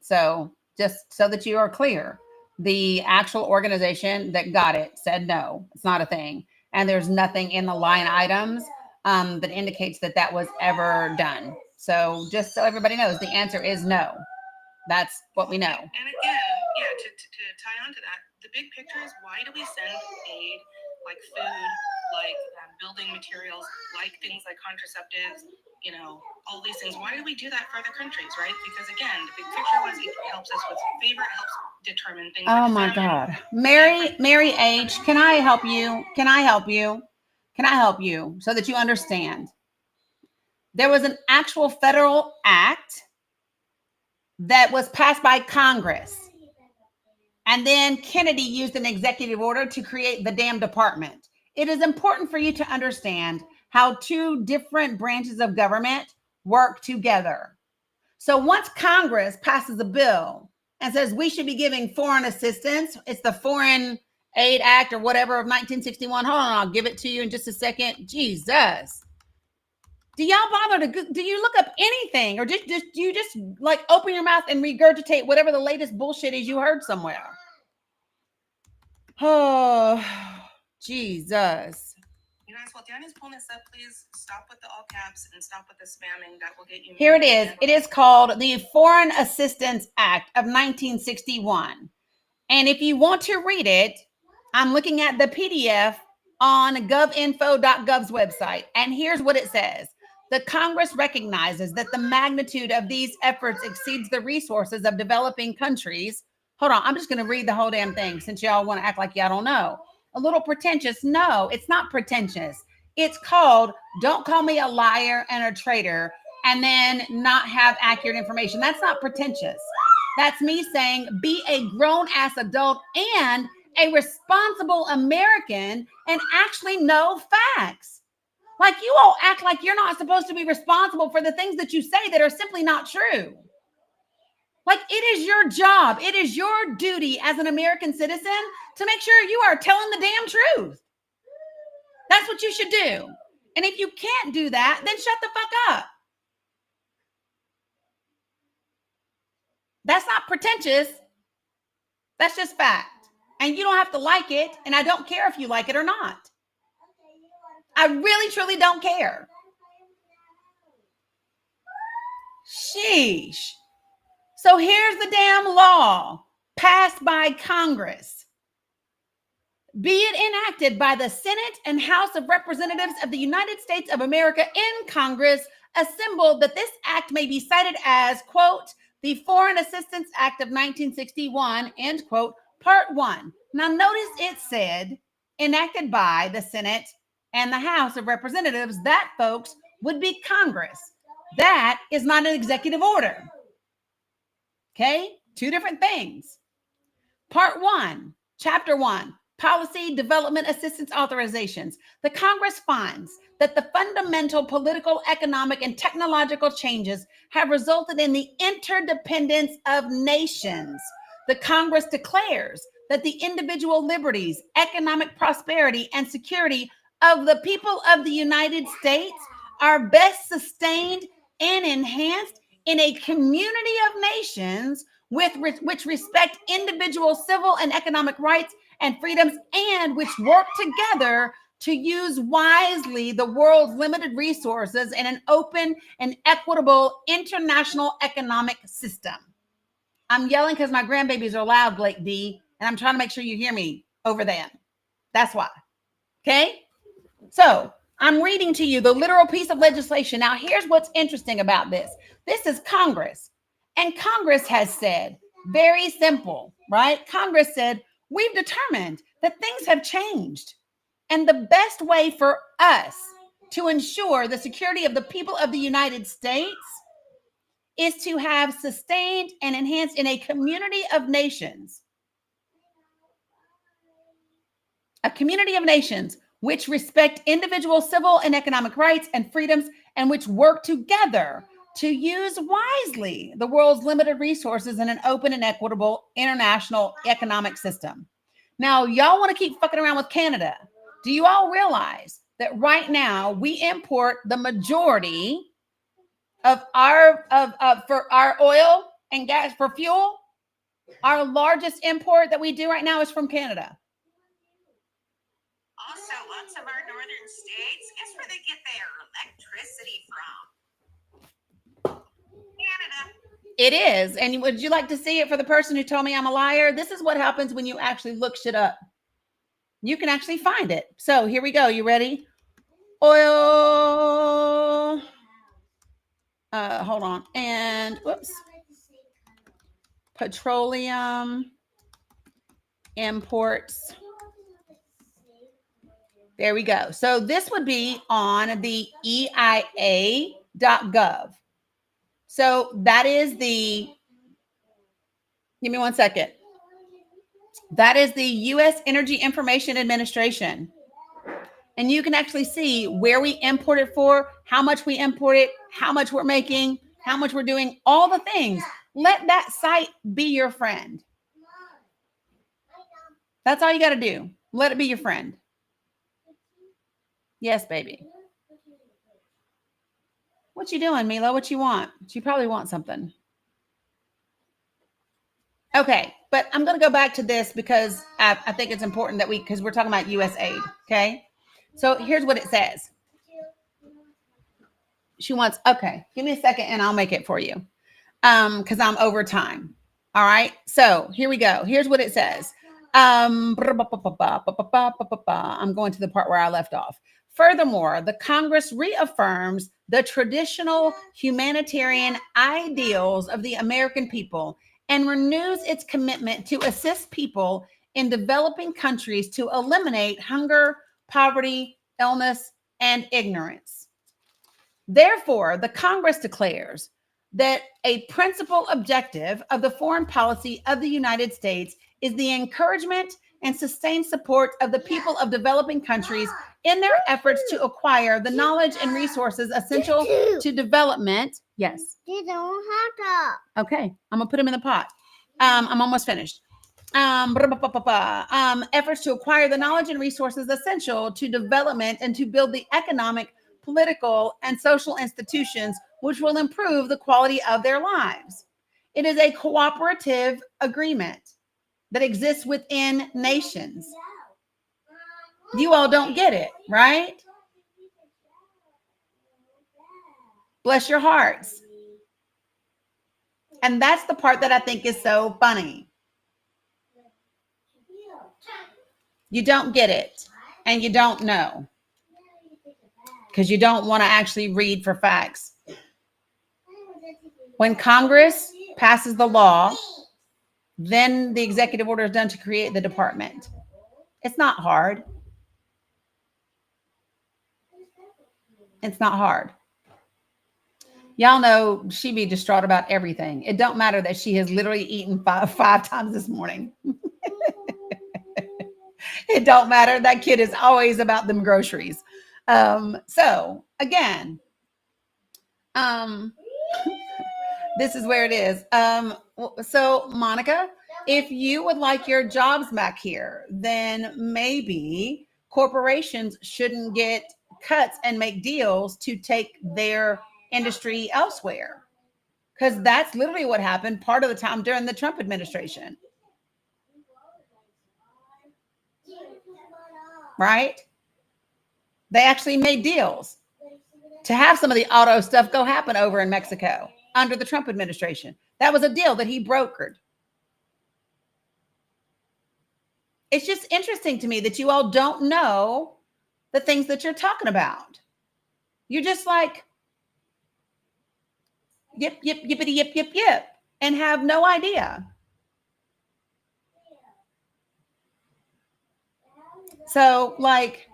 S1: So just so that you are clear, the actual organization that got it said no, it's not a thing. And there's nothing in the line items that indicates that was ever done. So just so everybody knows, the answer is no. That's what we know.
S3: And again, to tie on to that, the big picture is, why do we send aid like food, like building materials, like things like contraceptives, all these things? Why do we do that for other countries, right? Because again, the big picture was it helps us with favor, it helps determine things.
S1: Oh my God. Mary H., can I help you? Can I help you so that you understand? There was an actual federal act that was passed by Congress. And then Kennedy used an executive order to create the damn department. It is important for you to understand how two different branches of government work together. So once Congress passes a bill and says we should be giving foreign assistance, it's the Foreign Aid Act or whatever of 1961. Hold on, I'll give it to you in just a second. Jesus. Do y'all bother do you look up anything, or do you just open your mouth and regurgitate whatever the latest bullshit is you heard somewhere? Oh, Jesus.
S3: You guys, while Danny's pulling this up, please stop with the all caps and stop with the spamming. That will get you.
S1: Here it is. It is called the Foreign Assistance Act of 1961. And if you want to read it, I'm looking at the PDF on govinfo.gov's website. And here's what it says. The Congress recognizes that the magnitude of these efforts exceeds the resources of developing countries. Hold on, I'm just going to read the whole damn thing since y'all want to act like y'all don't know. A little pretentious. No, it's not pretentious. It's called Don't Call Me a Liar and a Traitor and then not have accurate information. That's not pretentious. That's me saying be a grown-ass adult and a responsible American and actually know facts. Like, you all act like you're not supposed to be responsible for the things that you say that are simply not true. Like, it is your job. It is your duty as an American citizen to make sure you are telling the damn truth. That's what you should do. And if you can't do that, then shut the fuck up. That's not pretentious. That's just fact. And you don't have to like it. And I don't care if you like it or not. I really, truly don't care. Sheesh. So here's the damn law passed by Congress. Be it enacted by the Senate and House of Representatives of the United States of America in Congress, assembled, that this act may be cited as, quote, the Foreign Assistance Act of 1961, end quote, Part 1. Now notice it said enacted by the Senate and the House of Representatives. That, folks, would be Congress. That is not an executive order. Okay? Two different things. Part 1, Chapter 1, Policy Development Assistance Authorizations. The Congress finds that the fundamental political, economic, and technological changes have resulted in the interdependence of nations. The Congress declares that the individual liberties, economic prosperity, and security of the people of the United States are best sustained and enhanced in a community of nations which respect individual civil and economic rights and freedoms, and which work together to use wisely the world's limited resources in an open and equitable international economic system. I'm yelling because my grandbabies are loud, Blake D, and I'm trying to make sure you hear me over them. That's why. Okay? So I'm reading to you the literal piece of legislation. Now, here's what's interesting about this. This is Congress. And Congress has said, very simple, right? Congress said, we've determined that things have changed. And the best way for us to ensure the security of the people of the United States is to have sustained and enhanced in a community of nations. A community of nations which respect individual civil and economic rights and freedoms, and which work together to use wisely the world's limited resources in an open and equitable international economic system. Now, y'all want to keep fucking around with Canada. Do you all realize that right now we import the majority of for our oil and gas for fuel? Our largest import that we do right now is from Canada.
S2: Also, lots of our northern states, guess where they get their electricity from? Canada.
S1: It is. And would you like to see it for the person who told me I'm a liar? This is what happens when you actually look shit up. You can actually find it. So here we go. You ready? Oil. Hold on. And whoops. Petroleum imports. There we go. So this would be on the EIA.gov. So that is the, give me 1 second. That is the U.S. Energy Information Administration. And you can actually see where we import it for, how much we import it, how much we're making, how much we're doing, all the things. Let that site be your friend. That's all you got to do. Let it be your friend. Yes, baby. What you doing, Mila? What you want? You probably want something. Okay, but I'm going to go back to this because I think it's important that because we're talking about USAID, okay? So here's what it says. She wants, okay, give me a second and I'll make it for you because I'm over time. All right. So here we go. Here's what it says. I'm going to the part where I left off. Furthermore, the Congress reaffirms the traditional humanitarian ideals of the American people and renews its commitment to assist people in developing countries to eliminate hunger, poverty, illness, and ignorance. Therefore, the Congress declares that a principal objective of the foreign policy of the United States is the encouragement and sustained support of the people of developing countries in their efforts to acquire the knowledge and resources essential to development. Yes. Okay, I'm gonna put them in the pot. I'm almost finished. Efforts to acquire the knowledge and resources essential to development and to build the economic, political, and social institutions which will improve the quality of their lives. It is a cooperative agreement that exists within nations. You all don't get it, right? Bless your hearts. And that's the part that I think is so funny. You don't get it, and you don't know, because you don't want to actually read for facts. When Congress passes the law, then the executive order is done to create the department. It's not hard. It's not hard. Y'all know she be distraught about everything. It don't matter that she has literally eaten five times this morning. It don't matter. That kid is always about them groceries. So again, this is where it is. So Monica, if you would like your jobs back here, then maybe corporations shouldn't get cuts and make deals to take their industry elsewhere. Because that's literally what happened part of the time during the Trump administration. Right? They actually made deals to have some of the auto stuff go happen over in Mexico under the Trump administration. That was a deal that he brokered. It's just interesting to me that you all don't know the things that you're talking about. You're just like, yip, yip, yippity, yip, yip, yip, and have no idea. So, like,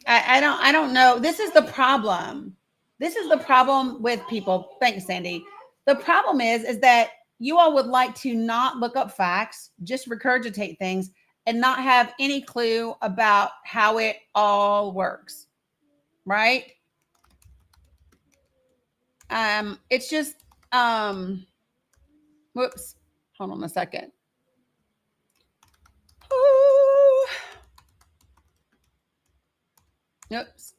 S1: I don't know. This is the problem. This is the problem with people. Thanks, Sandy. The problem is that you all would like to not look up facts, just regurgitate things, and not have any clue about how it all works. Right? It's just, whoops. Hold on a second. Ooh. Oops.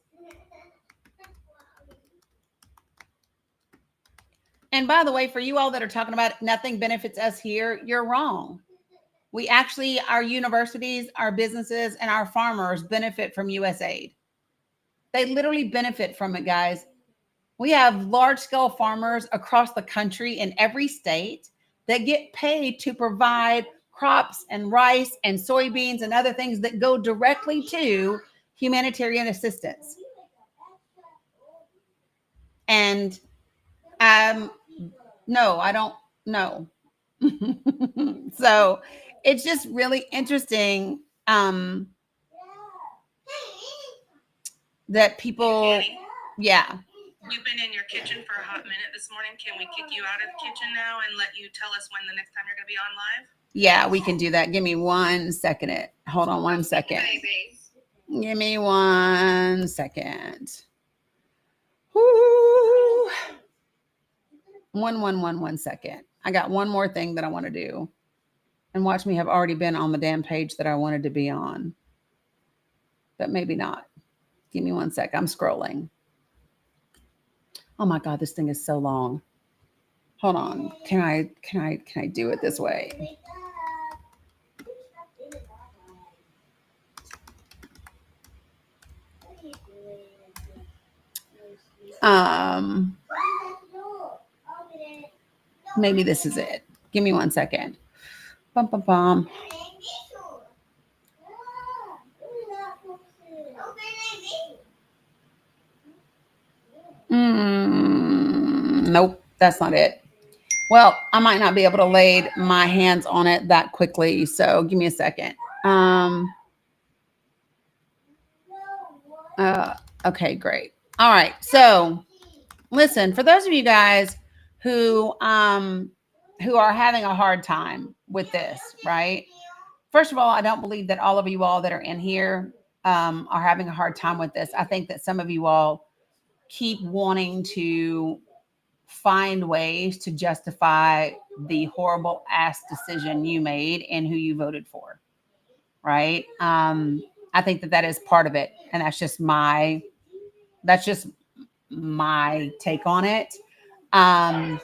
S1: And by the way, for you all that are talking about nothing benefits us here, you're wrong. We actually, our universities, our businesses, and our farmers benefit from USAID. They literally benefit from it, guys. We have large-scale farmers across the country in every state that get paid to provide crops and rice and soybeans and other things that go directly to humanitarian assistance. And no, I don't know. So it's just really interesting that people, yeah.
S3: You've been in your kitchen for a hot minute this morning. Can we kick you out of the kitchen now and let you tell us when the next time you're going to be on live?
S1: Yeah, we can do that. Give me 1 second. Hold on 1 second. Give me 1 second. Woo. 1 second. I got one more thing that I want to do. And watch me have already been on the damn page that I wanted to be on. But maybe not. Give me 1 sec. I'm scrolling. Oh my God, this thing is so long. Hold on. Can I do it this way? Maybe this is it. Give me 1 second. Bum, bum, bum. Nope, that's not it. Well, I might not be able to lay my hands on it that quickly, so give me a second. Uh, okay, great. All right, so listen, for those of you guys who are having a hard time with this, right? First of all, I don't believe that all of you all that are in here are having a hard time with this. I think that some of you all keep wanting to find ways to justify the horrible ass decision you made and who you voted for, right? I think that that is part of it, and that's just my take on it. Um,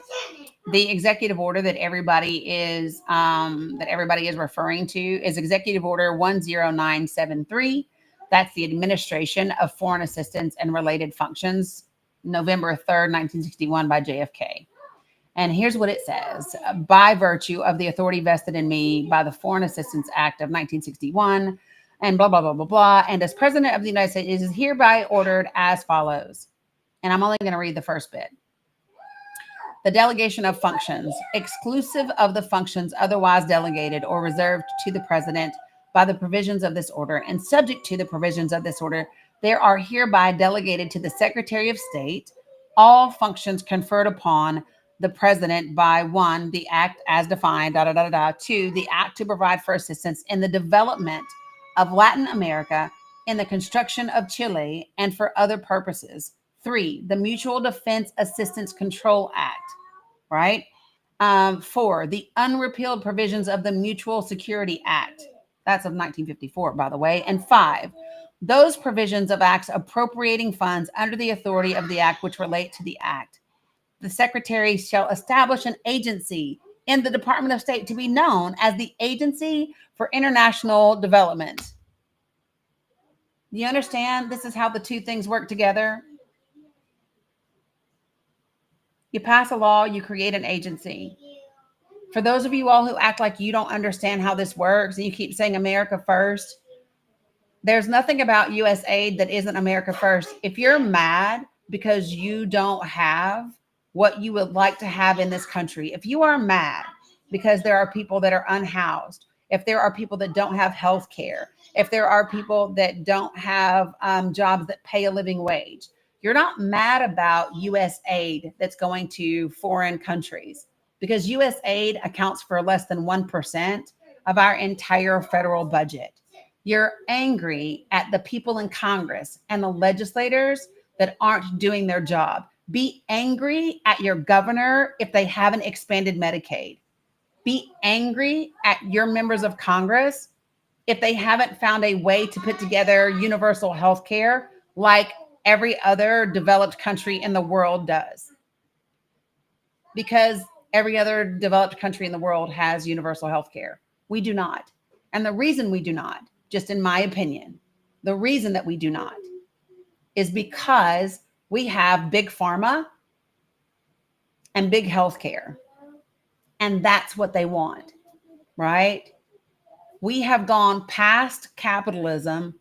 S1: the executive order that everybody is referring to is Executive Order 10973. That's the Administration of Foreign Assistance and Related Functions, November 3rd, 1961, by JFK. And here's what it says: by virtue of the authority vested in me by the Foreign Assistance Act of 1961, and blah, blah, blah, blah, blah. And as President of the United States, it is hereby ordered as follows. And I'm only going to read the first bit. The delegation of functions, exclusive of the functions otherwise delegated or reserved to the President by the provisions of this order, and subject to the provisions of this order, there are hereby delegated to the Secretary of State all functions conferred upon the President by 1, the act as defined, 2, the act to provide for assistance in the development of Latin America, in the construction of Chile, and for other purposes. 3, the Mutual Defense Assistance Control Act, right? 4, the unrepealed provisions of the Mutual Security Act. That's of 1954, by the way. And 5, those provisions of acts appropriating funds under the authority of the act which relate to the act. The Secretary shall establish an agency in the Department of State to be known as the Agency for International Development. You understand? This is how the two things work together. You pass a law, you create an agency. For those of you all who act like you don't understand how this works and you keep saying America first, there's nothing about USAID that isn't America first. If you're mad because you don't have what you would like to have in this country, if you are mad because there are people that are unhoused, if there are people that don't have health care, if there are people that don't have jobs that pay a living wage, you're not mad about USAID that's going to foreign countries, because USAID accounts for less than 1% of our entire federal budget. You're angry at the people in Congress and the legislators that aren't doing their job. Be angry at your governor if they haven't expanded Medicaid. Be angry at your members of Congress if they haven't found a way to put together universal health care like every other developed country in the world does. Because every other developed country in the world has universal health care. We do not. And the reason we do not, just in my opinion, the reason that we do not is because we have big pharma and big healthcare. And that's what they want, right? We have gone past capitalism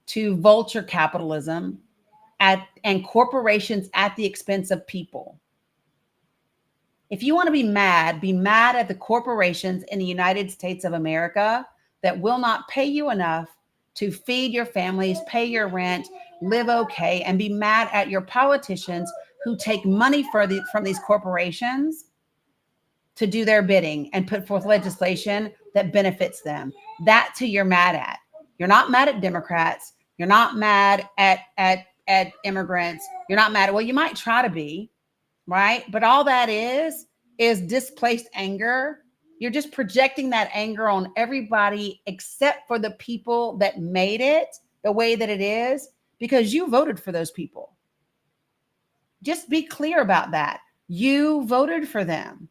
S1: to vulture capitalism and corporations at the expense of people. If you want to be mad at the corporations in the United States of America that will not pay you enough to feed your families, pay your rent, live okay, and be mad at your politicians who take money from these corporations to do their bidding and put forth legislation that benefits them. That's who you're mad at. You're not mad at Democrats. You're not mad at immigrants. You're not mad at, well, you might try to be, right? But all that is displaced anger. You're just projecting that anger on everybody except for the people that made it the way that it is, because you voted for those people. Just be clear about that. You voted for them.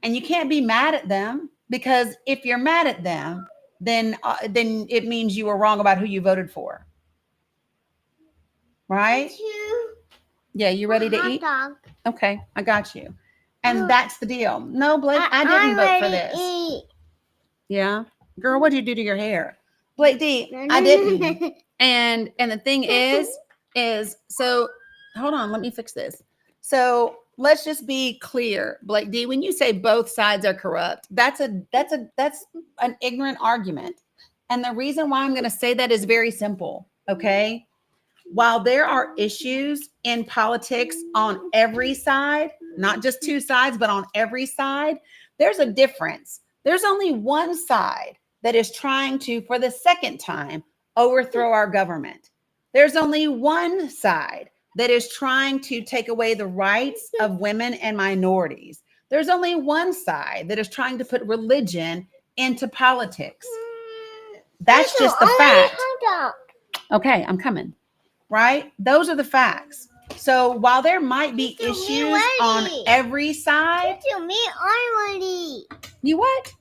S1: And you can't be mad at them, because if you're mad at them, then it means you were wrong about who you voted for. Right? Yeah, you ready to eat?
S7: Dog.
S1: Okay, I got you. And that's the deal. No, Blake, I didn't vote for this.
S7: Eat.
S1: Yeah. Girl, what'd you do to your hair? Blake D, I didn't. And the thing is so hold on, let me fix this. So let's just be clear, Blake D, when you say both sides are corrupt, that's an ignorant argument. And the reason why I'm going to say that is very simple. Okay. While there are issues in politics on every side, not just two sides, but on every side, there's a difference. There's only one side that is trying to, for the second time, overthrow our government. There's only one side that is trying to take away the rights of women and minorities. There's only one side that is trying to put religion into politics. That's just the fact. Okay, I'm coming. Right? Those are the facts. So while there might be issues on every side. You what?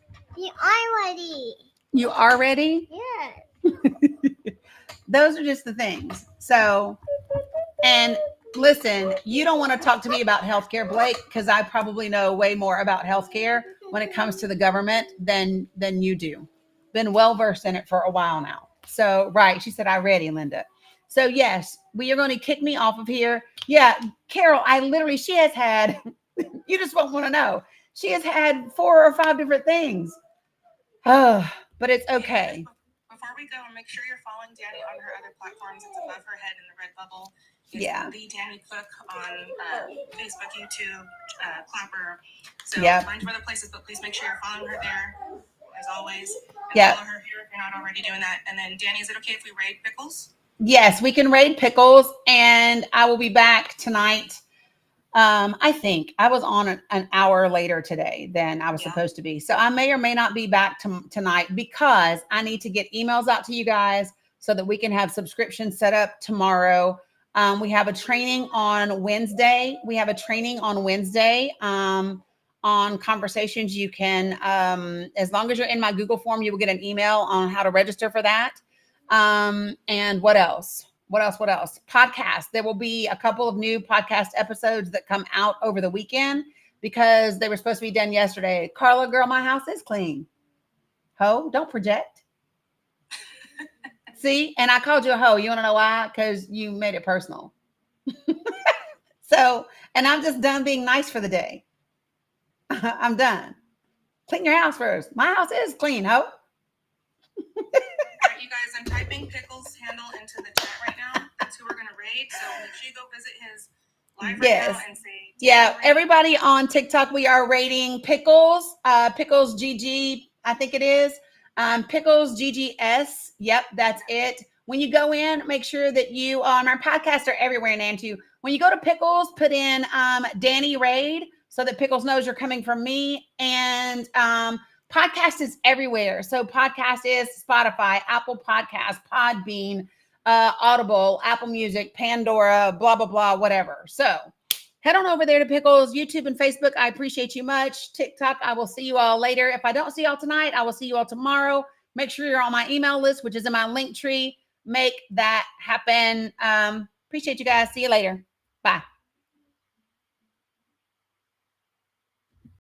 S1: You are ready?
S7: Yeah.
S1: Those are just the things. So, and listen, you don't want to talk to me about healthcare, Blake, because I probably know way more about healthcare when it comes to the government than you do. Been well versed in it for a while now. So, right. She said, "I'm ready, Linda." So yes, we are going to kick me off of here. Yeah, Carol, she has had, you just won't want to know. She has had 4 or 5 different things. Oh, but it's okay.
S3: Before we go, make sure you're following Danny on her other platforms. It's above her head in the red bubble. It's the Danny Cook on Facebook, YouTube, Clapper. So find her other places, but please make sure you're following her there, as always. And follow her here if you're not already doing that. And then, Danny, is it okay if we raid Pickles?
S1: Yes, we can raid Pickles, and I will be back tonight. I think I was on an hour later today than I was supposed to be. So I may or may not be back tonight because I need to get emails out to you guys so that we can have subscriptions set up tomorrow. We have a training on Wednesday. On conversations. You can, as long as you're in my Google form, you will get an email on how to register for that. And what else? Podcast. There will be a couple of new podcast episodes that come out over the weekend because they were supposed to be done yesterday. Carla, girl, my house is clean. Ho, don't project. See, and I called you a hoe. You want to know why? Because you made it personal. So, and I'm just done being nice for the day. I'm done. Clean your house first. My house is clean, ho.
S3: All right, you guys, I'm typing Pickles' handle into the chat right now. That's who we're going to raid. So make sure you go visit his live right now and say,
S1: everybody on TikTok, we are rating Pickles, Pickles GG, I think it is. Pickles GGS. Yep, that's it. When you go in, make sure that you, our podcasts are everywhere, Nantu. When you go to Pickles, put in Danny Raid so that Pickles knows you're coming from me. And podcast is everywhere. So podcast is Spotify, Apple Podcasts, Podbean, Audible, Apple Music, Pandora, blah, blah, blah, whatever. So head on over there to Pickles, YouTube and Facebook. I appreciate you much. TikTok, I will see you all later. If I don't see y'all tonight, I will see you all tomorrow. Make sure you're on my email list, which is in my link tree. Make that happen. Appreciate you guys. See you later. Bye.